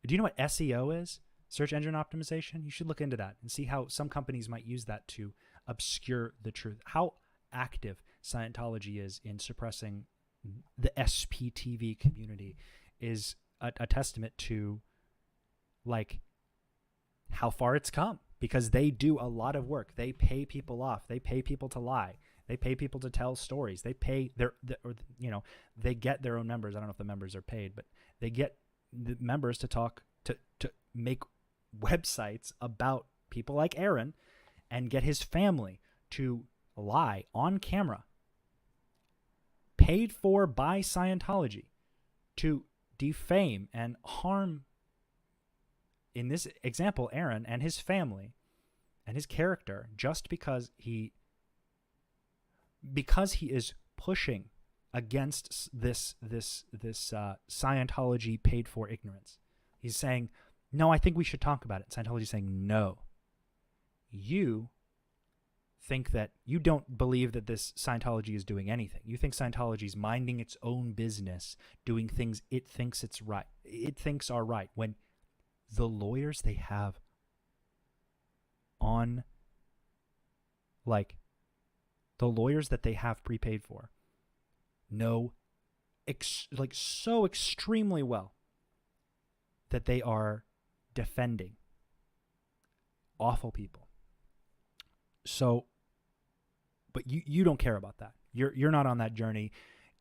Do you know what SEO is? Search engine optimization? You should look into that and see how some companies might use that to obscure the truth. How active Scientology is in suppressing the SPTV community is a testament to like how far it's come, because they do a lot of work. They pay people off. They pay people to lie. They pay people to tell stories. They pay they get their own members. I don't know if the members are paid, but they get the members to talk to make websites about people like Aaron and get his family to lie on camera, paid for by Scientology, to defame and harm, in this example, Aaron and his family and his character, just because he is pushing against this Scientology paid for ignorance. He's saying, no, I think we should talk about it. Scientology's saying, no. You think that you don't believe that this Scientology is doing anything. You think Scientology is minding its own business, doing things it thinks are right, when the lawyers they have on, like, the lawyers that they have prepaid for know so extremely well that they are defending awful people. So, but you don't care about that. You're not on that journey.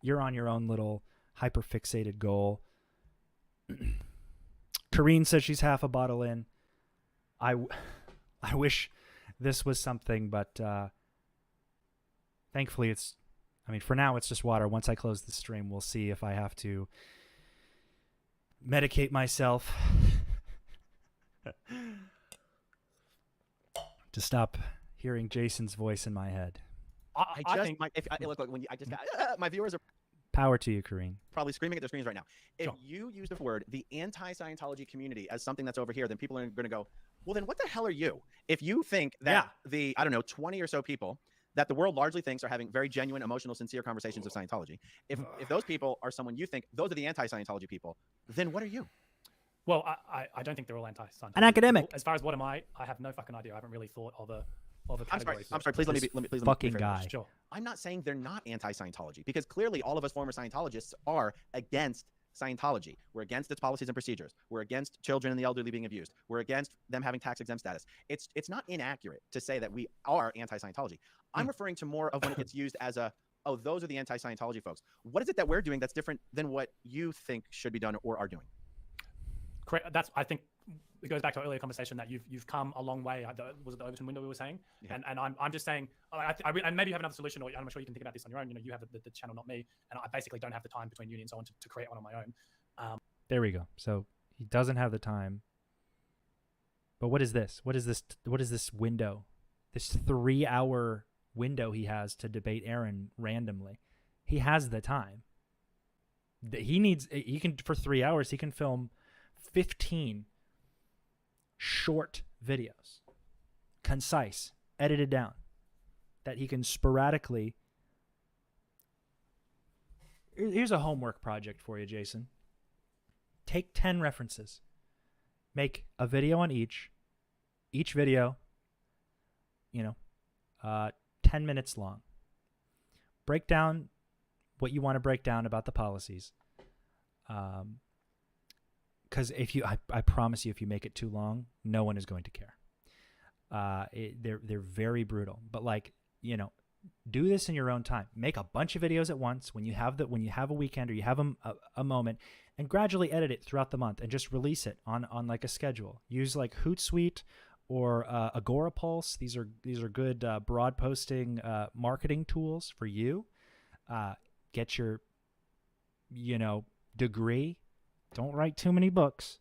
You're on your own little hyper-fixated goal. Kareen says she's half a bottle in. I wish this was something, but thankfully for now it's just water. Once I close the stream, we'll see if I have to medicate myself to stop hearing Jason's voice in my head. My viewers are Power to you, Kareen. probably screaming at their screens right now. If Sure. you use the word the anti-Scientology community as something that's over here, then people are going to go, well, then what the hell are you? If you think that the 20 or so people that the world largely thinks are having very genuine, emotional, sincere conversations of Scientology, if those people are someone you think those are the anti-Scientology people, then what are you? Well, I don't think they're all anti-Scientology. An academic. As far as what am I have no fucking idea. I haven't really thought of a category. I'm sorry. Please let me fucking rephrase. guy. Sure. I'm not saying they're not anti-Scientology, because clearly all of us former Scientologists are against Scientology. We're against its policies and procedures. We're against children and the elderly being abused. We're against them having tax-exempt status. It's not inaccurate to say that we are anti-Scientology. I'm referring to more of when it gets used as a, oh, those are the anti-Scientology folks. What is it that we're doing that's different than what you think should be done or are doing? Correct. I think it goes back to our earlier conversation that you've come a long way. Was it the Overton window we were saying? Yeah. And I'm just saying, and maybe you have another solution, or I'm sure you can think about this on your own. You have the channel, not me, and I basically don't have the time between uni and so on to create one on my own. There we go. So he doesn't have the time. But what is this? What is this window? This 3-hour window he has to debate Aaron randomly. He has the time. He can, for 3 hours, he can film 15 short videos, concise, edited down, that he can sporadically. Here's a homework project for you, Jason. Take 10 references, make a video on each video, 10 minutes long. Break down what you want to break down about the policies. Because I promise you, if you make it too long, no one is going to care. They're very brutal. But do this in your own time. Make a bunch of videos at once when you have a weekend or you have a moment, and gradually edit it throughout the month and just release it on like a schedule. Use like Hootsuite or Agorapulse. These are good broad posting marketing tools for you. Get your degree. Don't write too many books.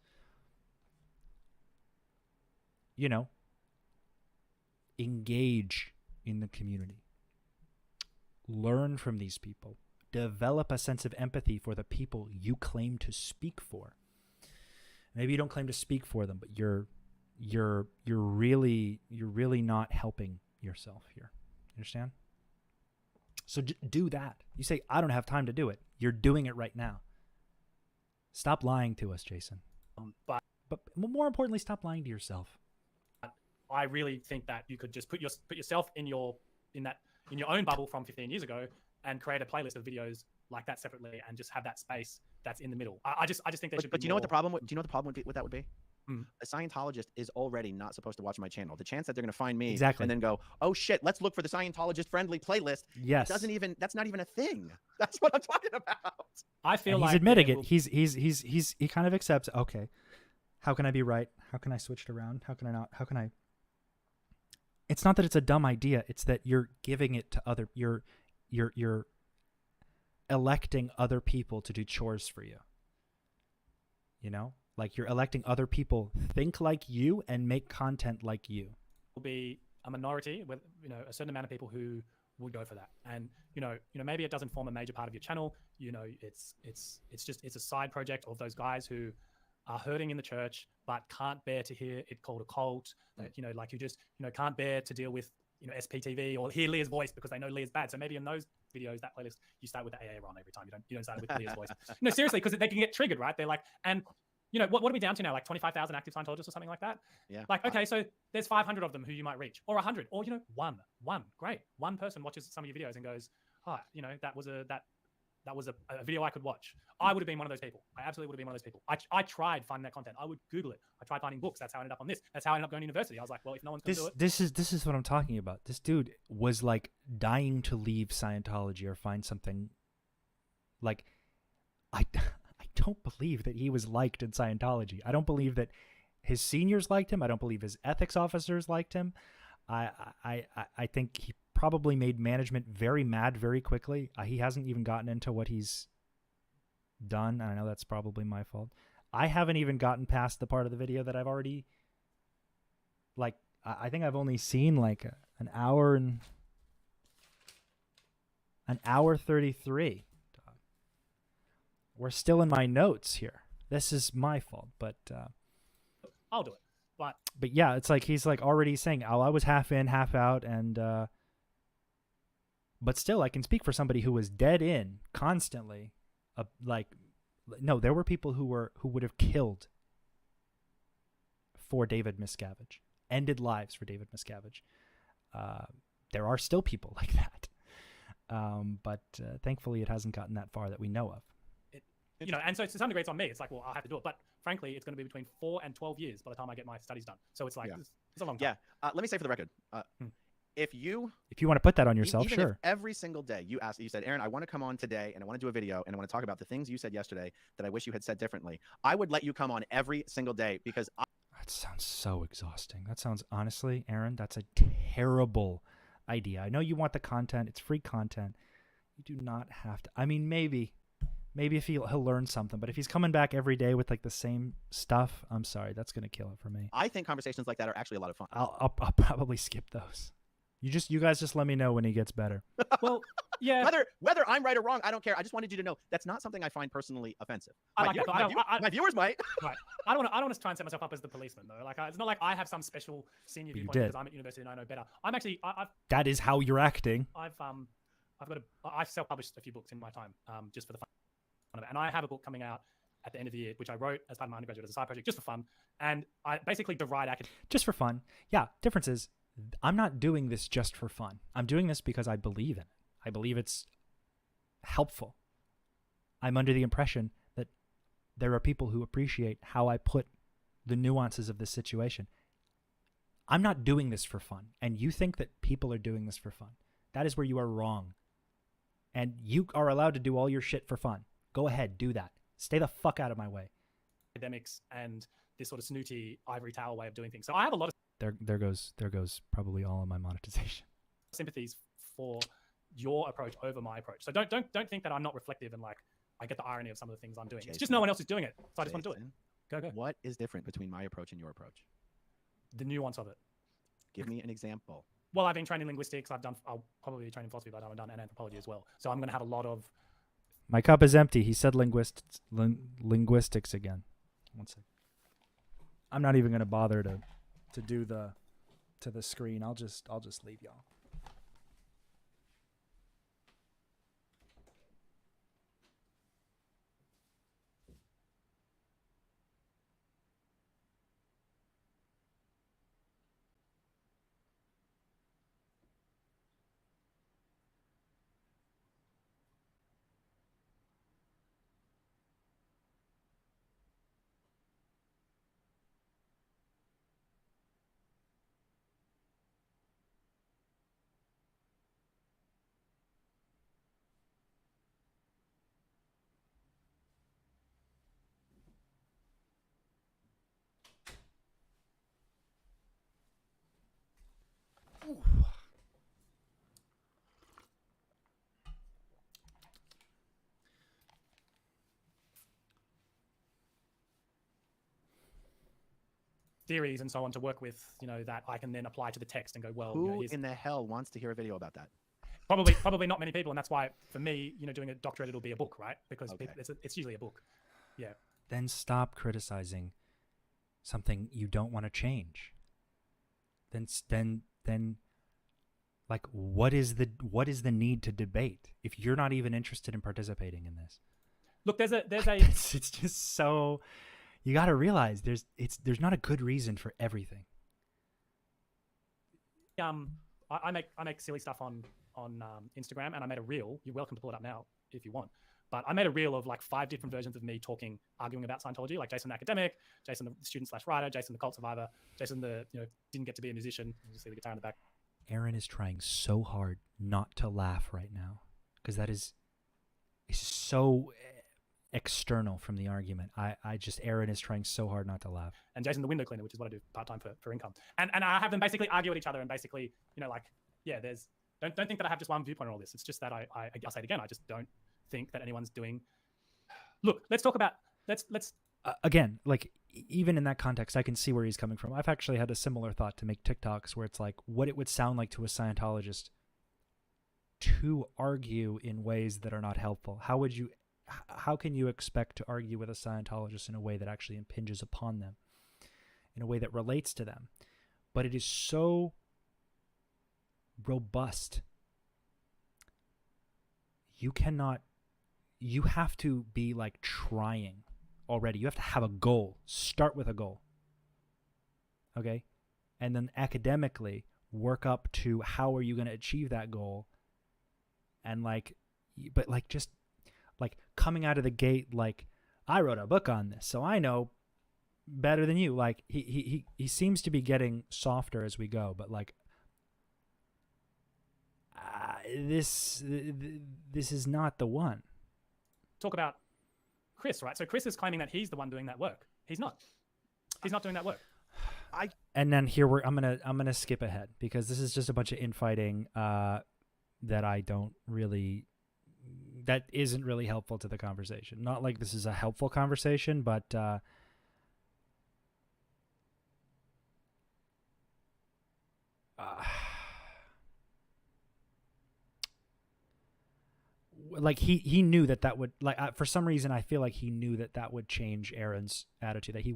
Engage in the community. Learn from these people. Develop a sense of empathy for the people you claim to speak for. Maybe you don't claim to speak for them, but you're really not helping yourself here. Understand? So do that. You say, I don't have time to do it. You're doing it right now. Stop lying to us, Jason. But more importantly, stop lying to yourself. I really think that you could just put yourself in your own bubble from 15 years ago and create a playlist of videos like that separately and just have that space that's in the middle. I just think there should be. But do you know what the problem? Do you know what the problem with that would be? A Scientologist is already not supposed to watch my channel. The chance that they're going to find me and then go, oh shit, let's look for the Scientologist friendly playlist. Yes, that's not even a thing. That's what I'm talking about. I feel like he's admitting it. He kind of accepts. Okay, how can I be right? How can I switch it around? How can I not? How can I? It's not that it's a dumb idea. It's that you're giving it to other. You're electing other people to do chores for you. Like you're electing other people think like you and make content like you. Will be a minority with a certain amount of people who would go for that, and maybe it doesn't form a major part of your channel. It's a side project of those guys who are hurting in the church but can't bear to hear it called a cult. That like you just can't bear to deal with SPTV or hear Leah's voice because they know Leah's bad. So maybe in those videos, that playlist, you start with the AA run every time. You don't start with Leah's voice. No, seriously, because they can get triggered, right? They're like, and what are we down to now? Like 25,000 active Scientologists or something like that? Yeah. Like, okay, so there's 500 of them who you might reach, or 100, or one. Great, one person watches some of your videos and goes, oh, that was a video I could watch. I would have been one of those people. I absolutely would have been one of those people. I tried finding that content. I would Google it. I tried finding books. That's how I ended up on this. That's how I ended up going to university. I was like, well, if no one's going to do it. This is what I'm talking about. This dude was like dying to leave Scientology or find something. Like, I don't believe that he was liked in Scientology. I don't believe that his seniors liked him. I don't believe his ethics officers liked him. I think he probably made management very mad very quickly. He hasn't even gotten into what he's done. I know that's probably my fault. I haven't even gotten past the part of the video that I've already, like, I think I've only seen like an hour 33. We're still in my notes here. This is my fault, but I'll do it. But yeah, it's like he's like already saying, "Oh, I was half in, half out," and but still, I can speak for somebody who was dead in constantly. No, there were people who would have killed for David Miscavige, ended lives for David Miscavige. There are still people like that, but thankfully, it hasn't gotten that far that we know of. you know, and so to some degree it's on me. It's like, well, I'll have to do it. But frankly, it's going to be between 4 and 12 years by the time I get my studies done. So it's like, Yeah. it's a long time. Yeah. Let me say for the record, if you want to put that on e- yourself, even sure. if every single day you said, Aaron, I want to come on today and I want to do a video and I want to talk about the things you said yesterday that I wish you had said differently, I would let you come on every single day because That sounds so exhausting. That sounds, honestly, Aaron, that's a terrible idea. I know you want the content. It's free content. You do not have to. I mean, maybe if he'll learn something. But if he's coming back every day with like the same stuff, I'm sorry, that's gonna kill it for me. I think conversations like that are actually a lot of fun. I'll probably skip those. You guys just let me know when he gets better. Well, yeah. Whether I'm right or wrong, I don't care. I just wanted you to know that's not something I find personally offensive. I like that. My viewers might. Right. I don't want to try and set myself up as the policeman though. Like, it's not like I have some special senior But you viewpoint did. because I'm at university and I know better. I'm actually, That is how you're acting. I've self-published a few books in my time, just for the fun of it. And I have a book coming out at the end of the year, which I wrote as part of my undergraduate as a side project, just for fun. And I basically deride academic. Just for fun. Yeah, difference is I'm not doing this just for fun. I'm doing this because I believe in it. I believe it's helpful. I'm under the impression that there are people who appreciate how I put the nuances of this situation. I'm not doing this for fun. And you think that people are doing this for fun. That is where you are wrong. And you are allowed to do all your shit for fun. Go ahead, do that. Stay the fuck out of my way. Academics and this sort of snooty ivory tower way of doing things. So I have a lot of There goes probably all of my monetization. sympathies for your approach over my approach. So don't think that I'm not reflective and like I get the irony of some of the things I'm doing. It's just no one else is doing it, so I just want to do it. Go. What is different between my approach and your approach? The nuance of it. Give me an example. Well, I've been trained in linguistics. I'll probably be trained in philosophy, but I've done and anthropology as well. So I'm going to have a lot of. My cup is empty. He said linguistics again. One second. I'm not even going to bother to do the screen. I'll just leave y'all. Theories and so on to work with, that I can then apply to the text and go, well, Who in the hell wants to hear a video about that? probably not many people, and that's why for me, doing a doctorate, it'll be a book, right? Because Okay. it's usually a book. Yeah. Then stop criticizing something you don't want to change. Then like what is the need to debate if you're not even interested in participating in this? Look, there's a it's just so. You got to realize there's not a good reason for everything. I make silly stuff on Instagram, and I made a reel. You're welcome to pull it up now if you want. But I made a reel of like 5 different versions of me arguing about Scientology, like Jason the academic, Jason the student/writer, Jason the cult survivor, Jason the didn't get to be a musician. You see the guitar in the back. Aaron is trying so hard not to laugh right now because that is so external from the argument. Aaron is trying so hard not to laugh. And Jason the window cleaner, which is what I do part-time for income. And I have them basically argue at each other and basically, there's don't think that I have just one viewpoint on all this. It's just that I'll say it again. I just don't think that anyone's doing. Look, let's talk about let's again, like even in that context, I can see where he's coming from. I've actually had a similar thought to make TikToks where it's like what it would sound like to a Scientologist to argue in ways that are not helpful. How can you expect to argue with a Scientologist in a way that actually impinges upon them, in a way that relates to them? But it is so robust. You have to be like trying already. You have to have a goal. Start with a goal. Okay? And then academically work up to how are you going to achieve that goal? And just coming out of the gate, like I wrote a book on this, so I know better than you. Like he seems to be getting softer as we go, but like this is not the one. Talk about Chris, right? So Chris is claiming that he's the one doing that work. He's not. He's not doing that work. And then here I'm gonna skip ahead because this is just a bunch of infighting that isn't really helpful to the conversation. Not like this is a helpful conversation, but like he knew that would, like, for some reason I feel like he knew that would change Aaron's attitude, that he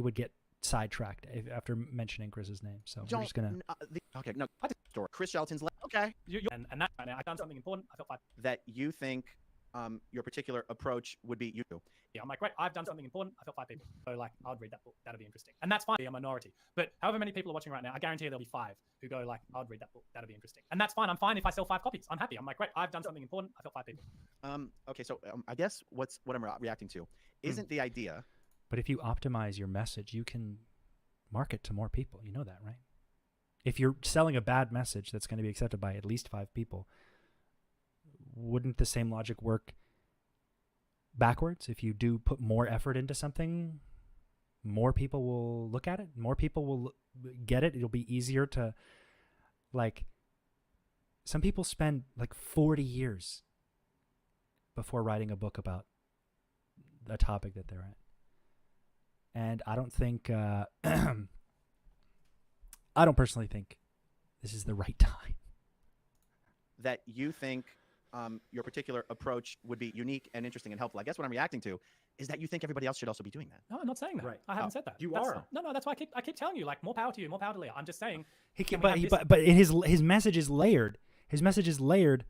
would get sidetracked after mentioning Chris's name. So we're just gonna okay, no, story. Chris Shelton's okay, and that I've done something important. I felt that you think your particular approach would be you. Yeah, I'm like, great, I've done something important. I felt 5 people. So like, I would read that book. That'd be interesting. And that's fine. Be a minority. But however many people are watching right now, I guarantee there'll be 5 who go like, I would read that book. That'd be interesting. And that's fine. I'm fine if I sell 5 copies. I'm happy. I'm like, great, I've done something important. I felt 5 people. Okay, so I guess what I'm reacting to isn't the idea. But if you optimize your message, you can market to more people. You know that, right? If you're selling a bad message that's going to be accepted by at least 5 people, wouldn't the same logic work backwards? If you do put more effort into something, more people will look at it, more people will get it. It'll be easier to, like, some people spend like 40 years before writing a book about a topic that they're in. And I don't think I don't personally think this is the right time. That you think your particular approach would be unique and interesting and helpful. I guess what I'm reacting to is that you think everybody else should also be doing that. No, I'm not saying that. Right. I haven't said that. You That's are. Not, no, that's why I keep telling you, like, more power to you, more power to Leah. I'm just saying. But his message is layered. His message is layered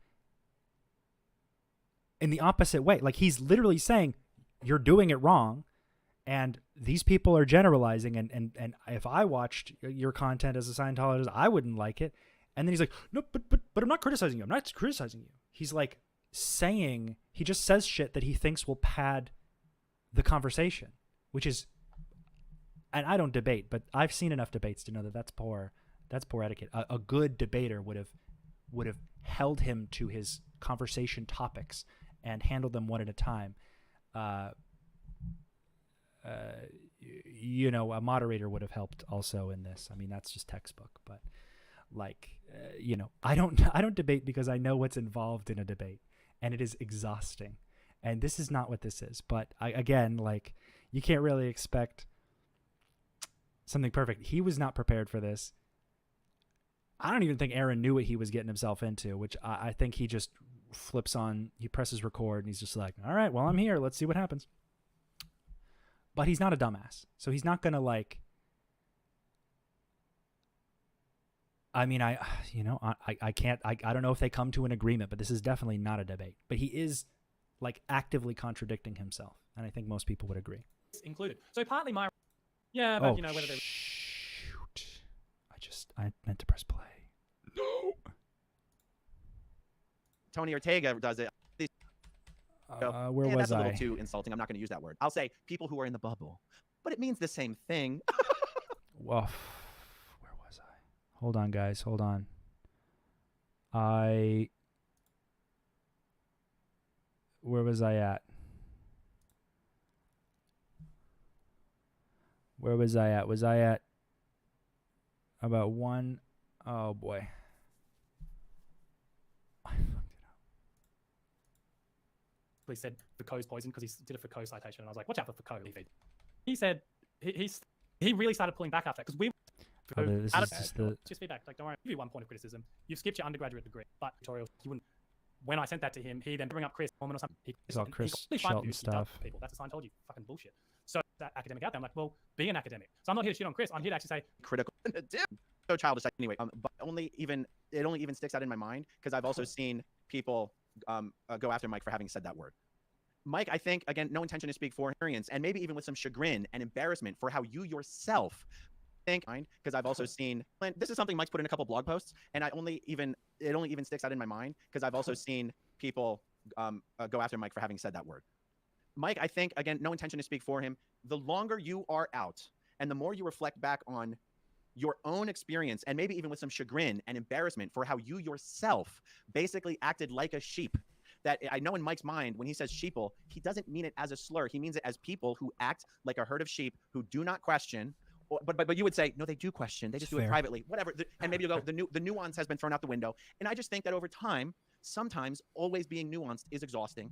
in the opposite way. Like, he's literally saying you're doing it wrong, and these people are generalizing. And if I watched your content as a Scientologist, I wouldn't like it. And then he's like, no, but I'm not criticizing you. I'm not criticizing you. He's like saying, he just says shit that he thinks will pad the conversation, which is, and I don't debate, but I've seen enough debates to know that that's poor etiquette. A good debater would have held him to his conversation topics and handled them one at a time. You know, a moderator would have helped also in this. I mean, that's just textbook, but like, you know, I don't debate because I know what's involved in a debate, and it is exhausting. And this is not what this is. But again, like, you can't really expect something perfect. He was not prepared for this. I don't even think Aaron knew what he was getting himself into, which I think he just flips on, he presses record, and he's just like, all right, well, I'm here. Let's see what happens. But he's not a dumbass. So he's not going to, like, I mean, I don't know if they come to an agreement, but this is definitely not a debate. But he is, like, actively contradicting himself. And I think most people would agree. Included. So partly my, yeah, but you know, whether they. Shoot. I meant to press play. No. Tony Ortega does it. Where was that's a I? little too insulting. I'm not going to use that word. I'll say people who are in the bubble, but it means the same thing. Well, where was I? Hold on, guys. Hold on. Where was I at? Where was I at? Was I at about one? Oh, boy. I fucked it up. He said Foucault's poison because he did a Foucault citation, and I was like, watch out for Foucault. He said he really started pulling back after that because we. This is just the. Just feedback. Like, don't worry. I'll give you one point of criticism. You've skipped your undergraduate degree, but tutorials. You wouldn't. When I sent that to him, he then bring up Chris Norman or something. It's all Chris Shelton stuff. People. That's a Scientology fucking bullshit. So that academic out there, I'm like, well, be an academic. So I'm not here to shit on Chris. I'm here to actually say critical. So childish anyway. But it only even sticks out in my mind because I've also seen people go after Mike for having said that word. Mike, I think, again, no intention to speak for experience, and maybe even with some chagrin and embarrassment for how you yourself think, because I've also seen, and this is something Mike's put in a couple blog posts, and it only even sticks out in my mind because I've also seen people go after Mike for having said that word. Mike, I think, again, no intention to speak for him. The longer you are out and the more you reflect back on your own experience, and maybe even with some chagrin and embarrassment for how you yourself basically acted like a sheep, that I know in Mike's mind, when he says sheeple, he doesn't mean it as a slur. He means it as people who act like a herd of sheep who do not question. But you would say, no, they do question. They just do it privately, whatever. And maybe you go, the nuance has been thrown out the window. And I just think that over time, sometimes always being nuanced is exhausting.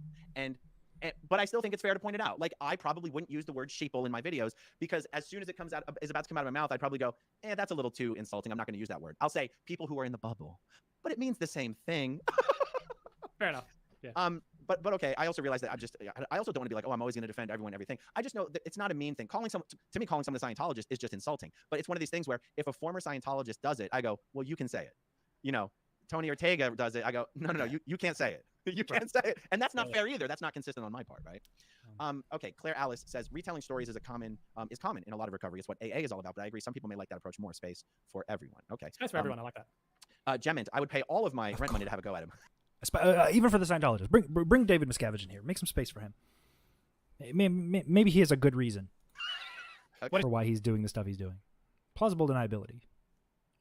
But I still think it's fair to point it out. Like, I probably wouldn't use the word sheeple in my videos because as soon as it is about to come out of my mouth, I'd probably go, that's a little too insulting. I'm not going to use that word. I'll say people who are in the bubble, but it means the same thing. Fair enough. Yeah. But okay. I also realize that I also don't want to be like, oh, I'm always going to defend everyone, everything. I just know that it's not a mean thing. Calling someone a Scientologist is just insulting. But it's one of these things where if a former Scientologist does it, I go, well, you can say it. You know, Tony Ortega does it. I go, no, you can't say it. You can't say it. And that's not fair either. That's not consistent on my part, right? Okay, Claire Alice says retelling stories is common in a lot of recovery. It's what AA is all about, but I agree some people may like that approach more. Space for everyone. Okay. Space for everyone. I like that. Gemmint, I would pay all of my rent money to have a go at him. Even for the Scientologists. Bring David Miscavige in here. Make some space for him. Maybe he has a good reason for why he's doing the stuff he's doing. Plausible deniability.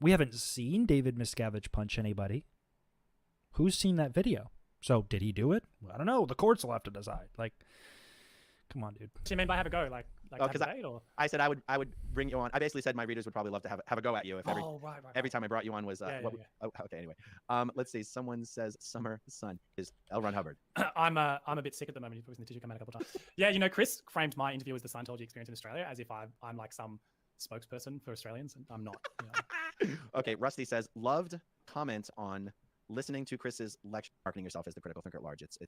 We haven't seen David Miscavige punch anybody. Who's seen that video? So did he do it? Well, I don't know. The courts will have to decide. Like, come on, dude. What do you mean by have a go? Like have a date, or? I said I would bring you on. I basically said my readers would probably love to have a go at you if every time I brought you on was Oh, okay. Anyway, let's see. Someone says Summer Sun is L. Ron Hubbard. I'm a bit sick at the moment. You've probably seen the tissue come out a couple of times. Yeah, you know, Chris framed my interview as the Scientology experience in Australia as if I'm like some spokesperson for Australians, and I'm not. You know. Okay, Rusty says loved comment on listening to Chris's lecture, marketing yourself as the critical thinker at large. It's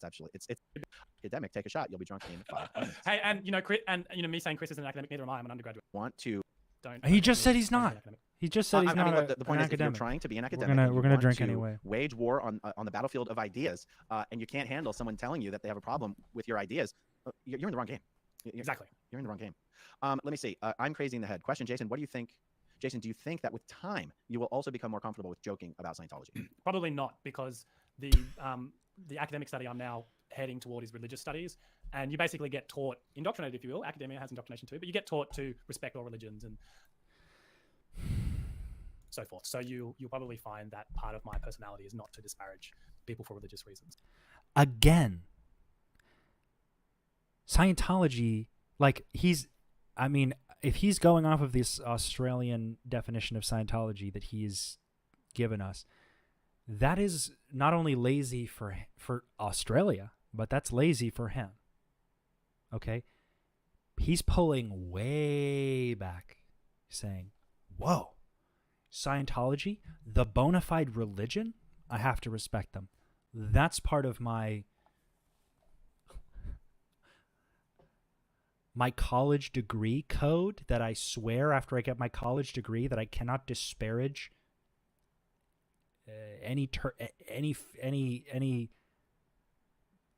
academic. Take a shot. You'll be drunk in 5 minutes. Hey, and you know, me saying Chris isn't an academic, neither am I. I'm an undergraduate. Want to? He just said he's not. He just said he's not. The point is, if you're trying to be an academic, we're gonna drink anyway. Wage war on the battlefield of ideas, and you can't handle someone telling you that they have a problem with your ideas. You're in the wrong game. Exactly. You're in the wrong game. Let me see. I'm crazy in the head. Question, Jason. What do you think? Jason, do you think that with time you will also become more comfortable with joking about Scientology? Probably not, because the academic study I'm now heading toward is religious studies, and you basically get taught, indoctrinated if you will. Academia has indoctrination too, but you get taught to respect all religions and so forth. So you'll probably find that part of my personality is not to disparage people for religious reasons. Again, Scientology, if he's going off of this Australian definition of Scientology that he's given us, that is not only lazy for Australia, but that's lazy for him. Okay? He's pulling way back, saying, whoa, Scientology, the bona fide religion, I have to respect them. That's part of my college degree code that I swear after I get my college degree that I cannot disparage any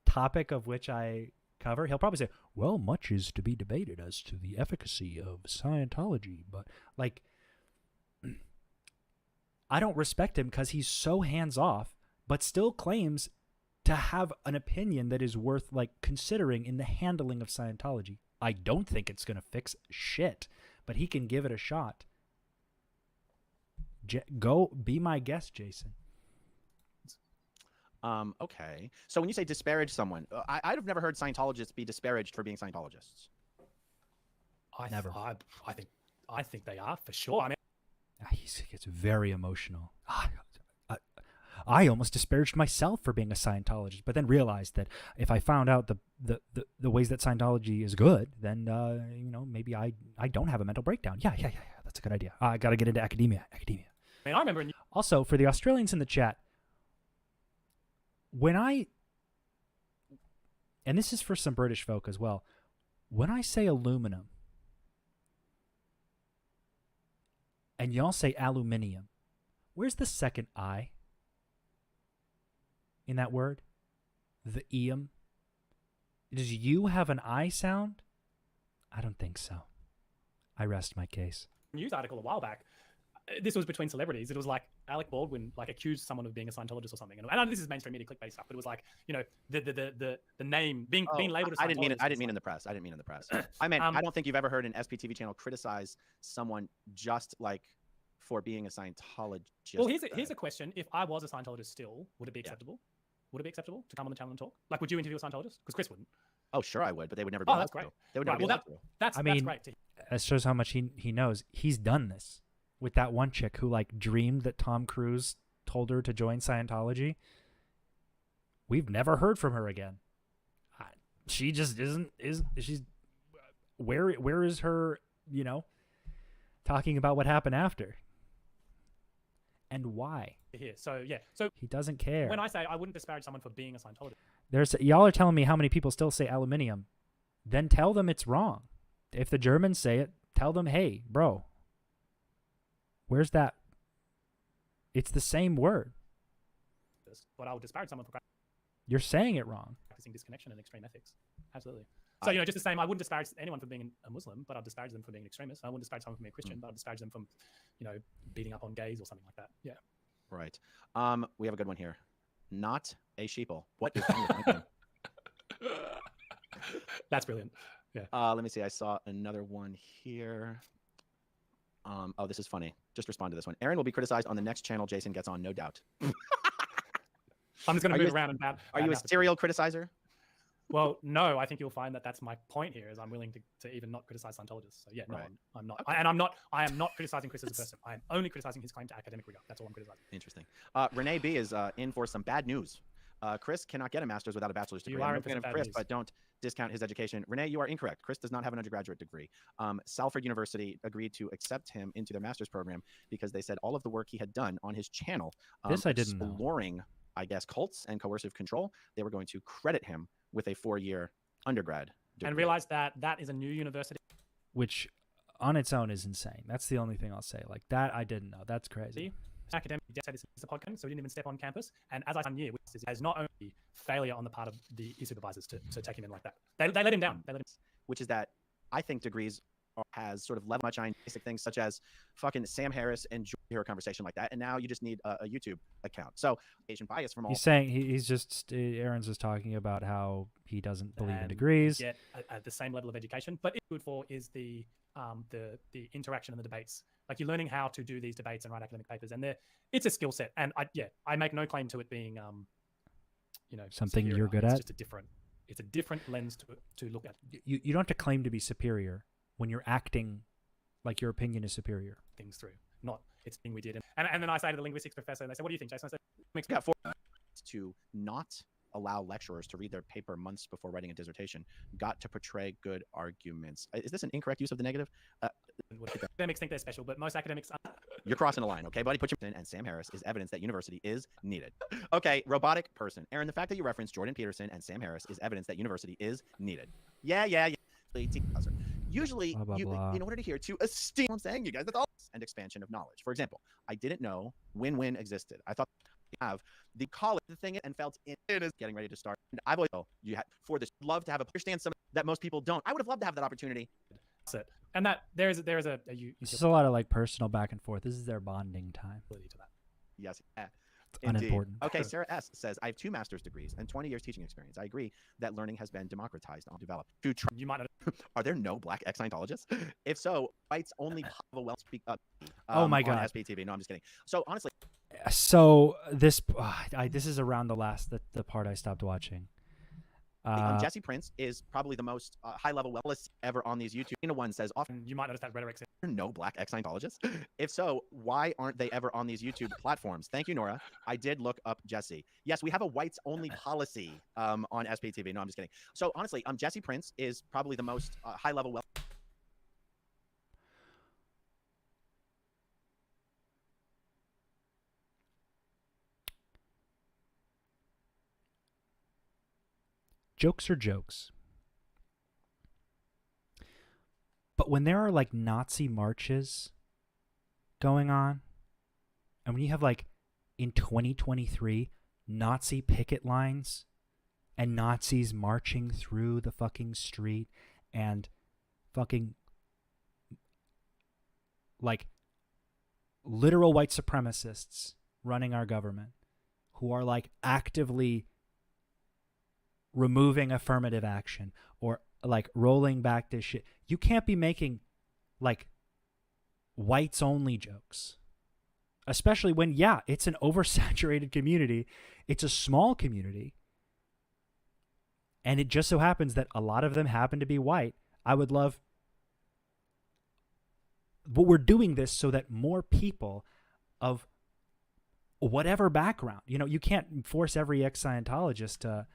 topic of which I cover. He'll probably say, well, much is to be debated as to the efficacy of Scientology, but like, I don't respect him because he's so hands-off, but still claims to have an opinion that is worth like considering in the handling of Scientology. I don't think it's going to fix shit, but he can give it a shot. Go be my guest, Jason. Okay. So when you say disparage someone, I've never heard Scientologists be disparaged for being Scientologists. Never. I think they are for sure. I mean, he gets very emotional. I almost disparaged myself for being a Scientologist, but then realized that if I found out the ways that Scientology is good, then maybe I don't have a mental breakdown. Yeah. That's a good idea. I got to get into academia. I mean, I remember. Also, for the Australians in the chat, and this is for some British folk as well, when I say aluminum, and y'all say aluminium, where's the second I in that word? The eum? Does you have an I sound? I don't think so. I rest my case. News article a while back this was between celebrities. It was like Alec Baldwin like accused someone of being a Scientologist or something. And I know this is mainstream media clickbait stuff, but it was like, you know, the name being labeled as Scientologist. I didn't mean in the press. I didn't mean in the press. I meant I don't think you've ever heard an SPTV channel criticize someone just like for being a Scientologist. Well, here's a question. If I was a Scientologist still, would it be acceptable? Would it be acceptable to come on the channel and talk? Like, would you interview a Scientologist? Because Chris wouldn't. Oh, sure, I would, but they would never be allowed that's great. to. They would never be allowed to. That's great. That shows how much he knows. He's done this with that one chick who like dreamed that Tom Cruise told her to join Scientology. We've never heard from her again. She just she's where is her, you know, talking about what happened after and why? Here. So yeah. So he doesn't care. When I say I wouldn't disparage someone for being a Scientologist. Y'all are telling me how many people still say aluminium. Then tell them it's wrong. If the Germans say it, tell them, hey, bro, where's that? It's the same word. But I would disparage someone for You're saying it wrong. practicing disconnection and extreme ethics. Absolutely. So, you know, just the same, I wouldn't disparage anyone for being a Muslim, but I'd disparage them for being an extremist. I wouldn't disparage someone for being a Christian, but I'd disparage them from, you know, beating up on gays or something like that. Yeah. Right. We have a good one here. Not a sheeple. What is wrong with thinking? That's brilliant. Yeah. Let me see. I saw another one here. Oh, this is funny. Just respond to this one. Aaron will be criticized on the next channel Jason gets on, no doubt. I'm just going to move around and Are you a serial criticizer? Well, no, I think you'll find that that's my point here, is I'm willing to even not criticize Scientologists. So yeah, no, Right. I'm not. Okay. I am not criticizing Chris as a person. I am only criticizing his claim to academic rigor. That's all I'm criticizing. Interesting. Renee B is in for some bad news. Chris cannot get a master's without a bachelor's degree. You are I'm in a for fan some of bad Chris, news. but don't discount his education. Renee, you are incorrect. Chris does not have an undergraduate degree. Salford University agreed to accept him into their master's program because they said all of the work he had done on his channel, This I didn't know. exploring, I guess, cults and coercive control, they were going to credit him with a 4-year undergrad degree. And realize that that is a new university. Which on its own is insane. That's the only thing I'll say. Like that, I didn't know. That's crazy. Academic said this is a podcast, so he didn't even step on campus. And as I found year, has not only failure on the part of his supervisors to take him in like that. They let him down. Which is that I think degrees has sort of level much on basic things such as fucking Sam Harris and hear a conversation like that, and now you just need a YouTube account. So Asian bias from all. He's saying he's just Aaron's just talking about how he doesn't believe in and degrees. Get at the same level of education, but it's good for is the interaction and the debates. Like you're learning how to do these debates and write academic papers, and it's a skill set. And I make no claim to it being you know, Something superior. you're good It's at. just it's a different lens to look at You don't have to claim to be superior when you're acting like your opinion is superior. things through. Not it's thing we did. And then I say to the linguistics professor, and they say, "What do you think, Jason?" I said, Makes got 4 to not allow lecturers to read their paper months before writing a dissertation. Got to portray good arguments. Is this an incorrect use of the negative? academics think they're special, but most academics aren't. You're crossing a line, okay, buddy? Put your in, and Sam Harris is evidence that university is needed. Okay, robotic person. Aaron, the fact that you referenced Jordan Peterson and Sam Harris is evidence that university is needed. Yeah. Usually, Blah, blah, blah. in order to hear to esteem, I'm saying, you guys, that's all, and expansion of knowledge. For example, I didn't know win-win existed. I thought you have the college, the thing, and felt it is getting ready to start. And I've always you had for this love to have understand something that most people don't. I would have loved to have that opportunity. That's it. And that there's a This is a lot of like personal back and forth. This is their bonding time. utility to that. Yes. It's Indeed. unimportant. Okay, Sarah S. says, I have 2 master's degrees and 20 years teaching experience. I agree that learning has been democratized and developed. You might not. Are there no black ex-scientologists? If so, whites only have well speak up. Oh my on God. SPTV. No, I'm just kidding. So honestly, So this this is around the part I stopped watching. Jesse Prince is probably the most high-level wellness ever on these YouTube. One says, often You might notice that rhetoric. no black ex-Scientologists. If so, why aren't they ever on these YouTube platforms? Thank you, Nora. I did look up Jesse. Yes, we have a whites-only policy on SPTV. No, I'm just kidding. So honestly, Jesse Prince is probably the most high-level well. Jokes are jokes. But when there are like Nazi marches going on, and when you have like in 2023 Nazi picket lines and Nazis marching through the fucking street and fucking like literal white supremacists running our government who are like actively removing affirmative action or like rolling back this shit. You can't be making like whites only jokes, especially when, yeah, it's an oversaturated community. It's a small community. And it just so happens that a lot of them happen to be white. I would love, but we're doing this so that more people of whatever background, you know, you can't force every ex-Scientologist to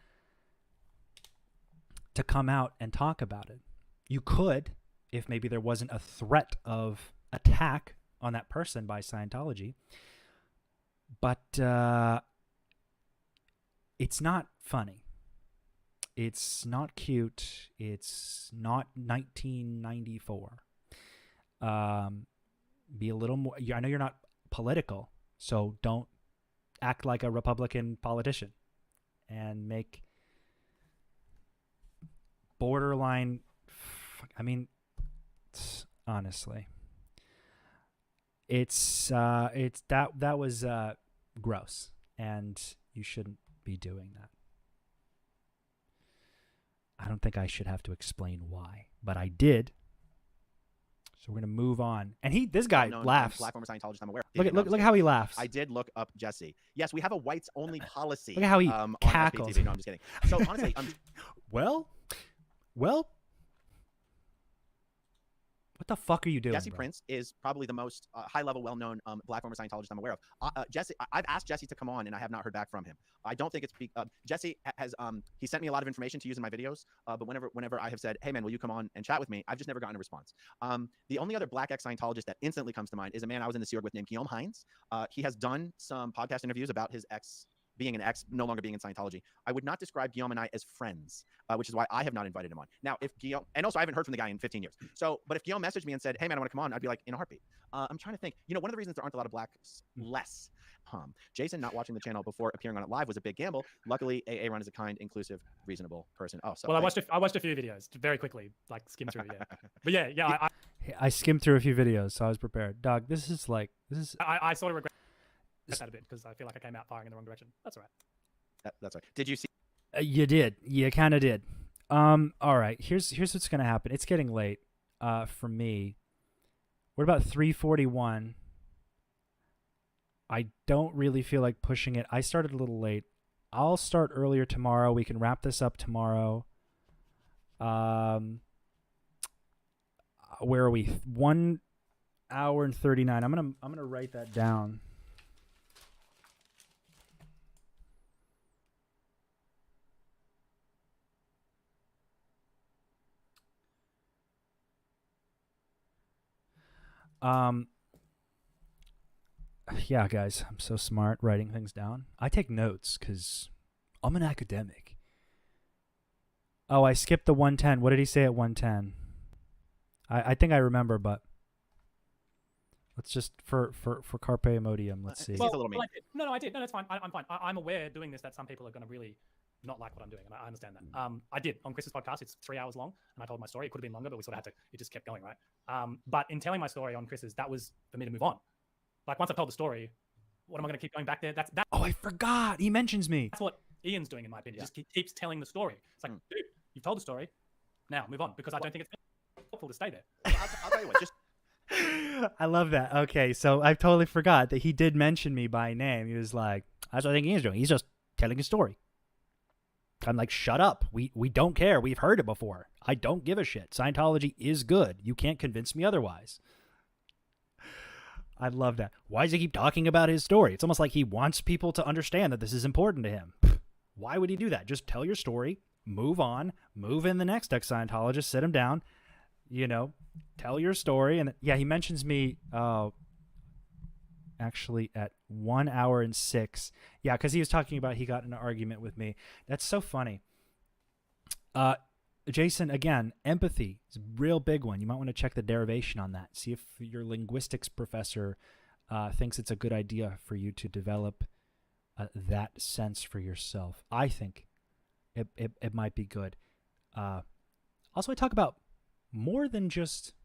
come out and talk about it. You could, if maybe there wasn't a threat of attack on that person by Scientology, but it's not funny. It's not cute. It's not 1994. Be a little more. I know you're not political, so don't act like a Republican politician and make borderline. I mean, honestly, it's that was gross, and you shouldn't be doing that. I don't think I should have to explain why, but I did. So we're gonna move on. And this guy laughs. Black former Scientologist, I'm aware. Look how he laughs. I did look up Jesse. Yes, we have a whites only policy. Look at how he on cackles. SBTV. No, I'm just kidding. So honestly, well, what the fuck are you doing? Jesse bro? Prince is probably the most high-level, well-known Black former Scientologist I'm aware of. Jesse, I've asked Jesse to come on, and I have not heard back from him. I don't think it's Jesse has he sent me a lot of information to use in my videos, but whenever I have said, hey man, will you come on and chat with me, I've just never gotten a response. The only other Black ex-Scientologist that instantly comes to mind is a man I was in the Sea Org with named Guillaume Hines. He has done some podcast interviews about his being an ex, no longer being in Scientology. I would not describe Guillaume and I as friends, which is why I have not invited him on. Now, if Guillaume, and also I haven't heard from the guy in 15 years. So, but if Guillaume messaged me and said, hey man, I want to come on, I'd be like, in a heartbeat. I'm trying to think, you know, one of the reasons there aren't a lot of Blacks Jason not watching the channel before appearing on it live was a big gamble. Luckily, AA Run is a kind, inclusive, reasonable person. Oh, so well, I watched a few videos very quickly, like skim through. Yeah, but yeah, I skimmed through a few videos, so I was prepared. Dog, this is. I sort of regret that a bit because I feel like I came out firing in the wrong direction. That's all right. That's right. Did you see? You did. You kind of did. All right. Here's what's gonna happen. It's getting late. For me, we're about 3:41. I don't really feel like pushing it. I started a little late. I'll start earlier tomorrow. We can wrap this up tomorrow. Where are we? 1 hour and 39. I'm gonna write that down. Yeah, guys, I'm so smart writing things down. I take notes because I'm an academic. Oh, I skipped the 110. What did he say at 110? I think I remember, but let's just for carpe imodium. Let's see. Well, a little mean. No, I did. No, that's fine. I'm fine. I'm aware doing this that some people are going to really not like what I'm doing, and I understand that. I did on Chris's podcast. It's 3 hours long, and I told my story. It could have been longer, but we sort of had to. It just kept going, right? But in telling my story on Chris's, that was for me to move on. Like once I've told the story, what am I going to keep going back there? That's that. Oh, I forgot. He mentions me. That's what Ian's doing, in my opinion. Just keeps telling the story. It's like, dude, you've told the story. Now move on, because I don't think it's helpful to stay there. I'll tell you what. Just I love that. Okay, so I totally forgot that he did mention me by name. He was like, "That's what I think Ian's doing. He's just telling a story." I'm like, "Shut up. We don't care. We've heard it before. I don't give a shit. Scientology is good. You can't convince me otherwise." I love that. Why does he keep talking about his story? It's almost like he wants people to understand that this is important to him. Why would he do that? Just tell your story, move on, move in the next ex-Scientologist, sit him down, you know, tell your story. And yeah, he mentions me actually at 1 hour and 6. Yeah, because he was talking about he got in an argument with me. That's so funny. Jason, again, empathy is a real big one. You might want to check the derivation on that. See if your linguistics professor thinks it's a good idea for you to develop that sense for yourself. I think it might be good. Also, I talk about more than just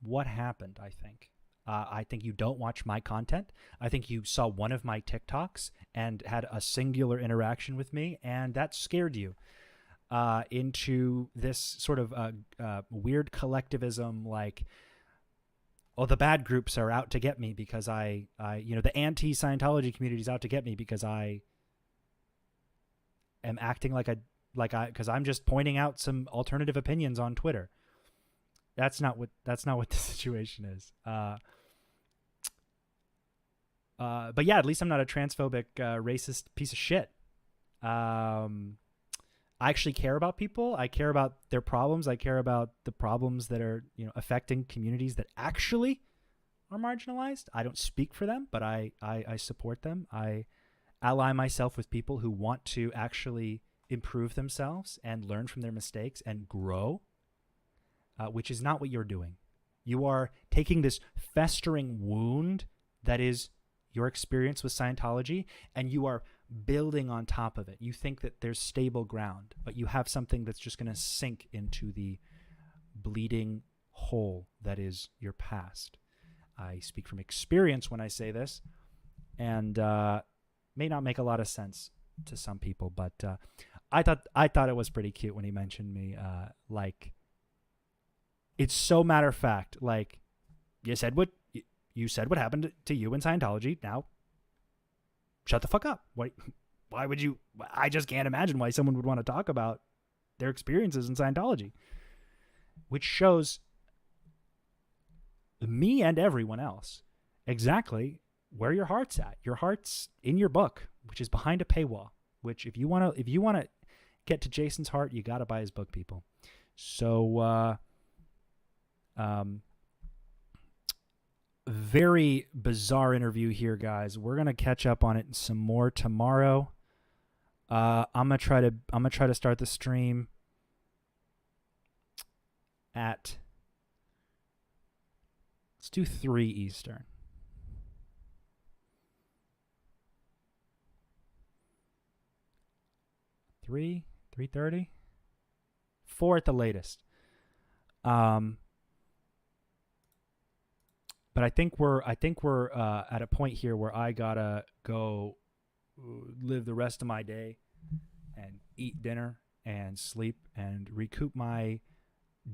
what happened, I think. I think you don't watch my content. I think you saw one of my TikToks and had a singular interaction with me, and that scared you into this sort of weird collectivism, like, oh, the bad groups are out to get me because the anti-Scientology community is out to get me because I am acting because I'm just pointing out some alternative opinions on Twitter. That's not what the situation is. But yeah, at least I'm not a transphobic, racist piece of shit. I actually care about people. I care about their problems. I care about the problems that are, affecting communities that actually are marginalized. I don't speak for them, but I support them. I ally myself with people who want to actually improve themselves and learn from their mistakes and grow, which is not what you're doing. You are taking this festering wound that is your experience with Scientology, and you are building on top of it. You think that there's stable ground, but you have something that's just going to sink into the bleeding hole that is your past. I speak from experience when I say this, and may not make a lot of sense to some people, but I thought it was pretty cute when he mentioned me. Like, it's so matter of fact. Like, you said what happened to you in Scientology. Now, shut the fuck up. Why would you? I just can't imagine why someone would want to talk about their experiences in Scientology, which shows me and everyone else exactly where your heart's at. Your heart's in your book, which is behind a paywall. Which, if you want to get to Jason's heart, you got to buy his book, people. So, very bizarre interview here, guys. We're gonna catch up on it some more tomorrow. I'm gonna try to start the stream at, let's do 3 Eastern. 3:30, 4 at the latest. But I think we're at a point here where I gotta go live the rest of my day and eat dinner and sleep and recoup my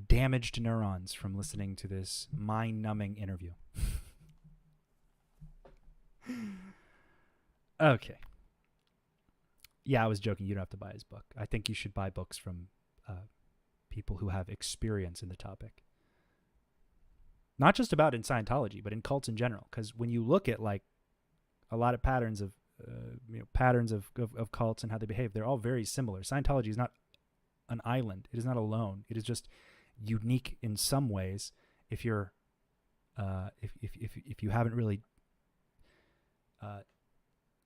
damaged neurons from listening to this mind-numbing interview. Okay. Yeah, I was joking. You don't have to buy his book. I think you should buy books from people who have experience in the topic. Not just about in Scientology, but in cults in general. Because when you look at like a lot of patterns of cults and how they behave, they're all very similar. Scientology is not an island. It is not alone. It is just unique in some ways. If you're if you haven't really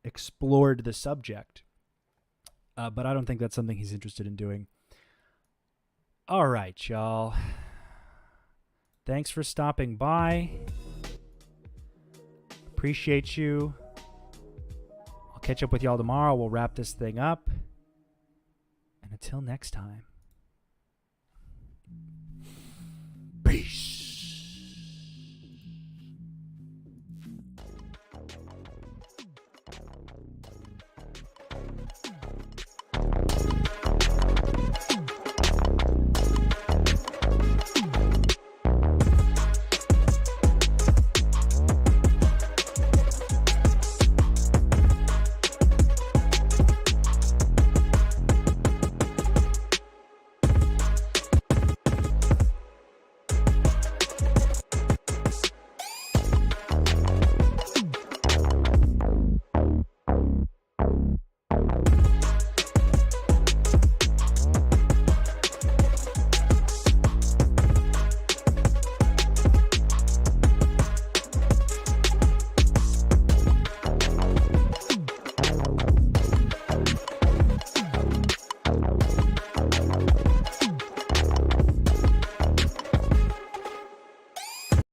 explored the subject, but I don't think that's something he's interested in doing. All right, y'all. Thanks for stopping by. Appreciate you. I'll catch up with y'all tomorrow. We'll wrap this thing up. And until next time.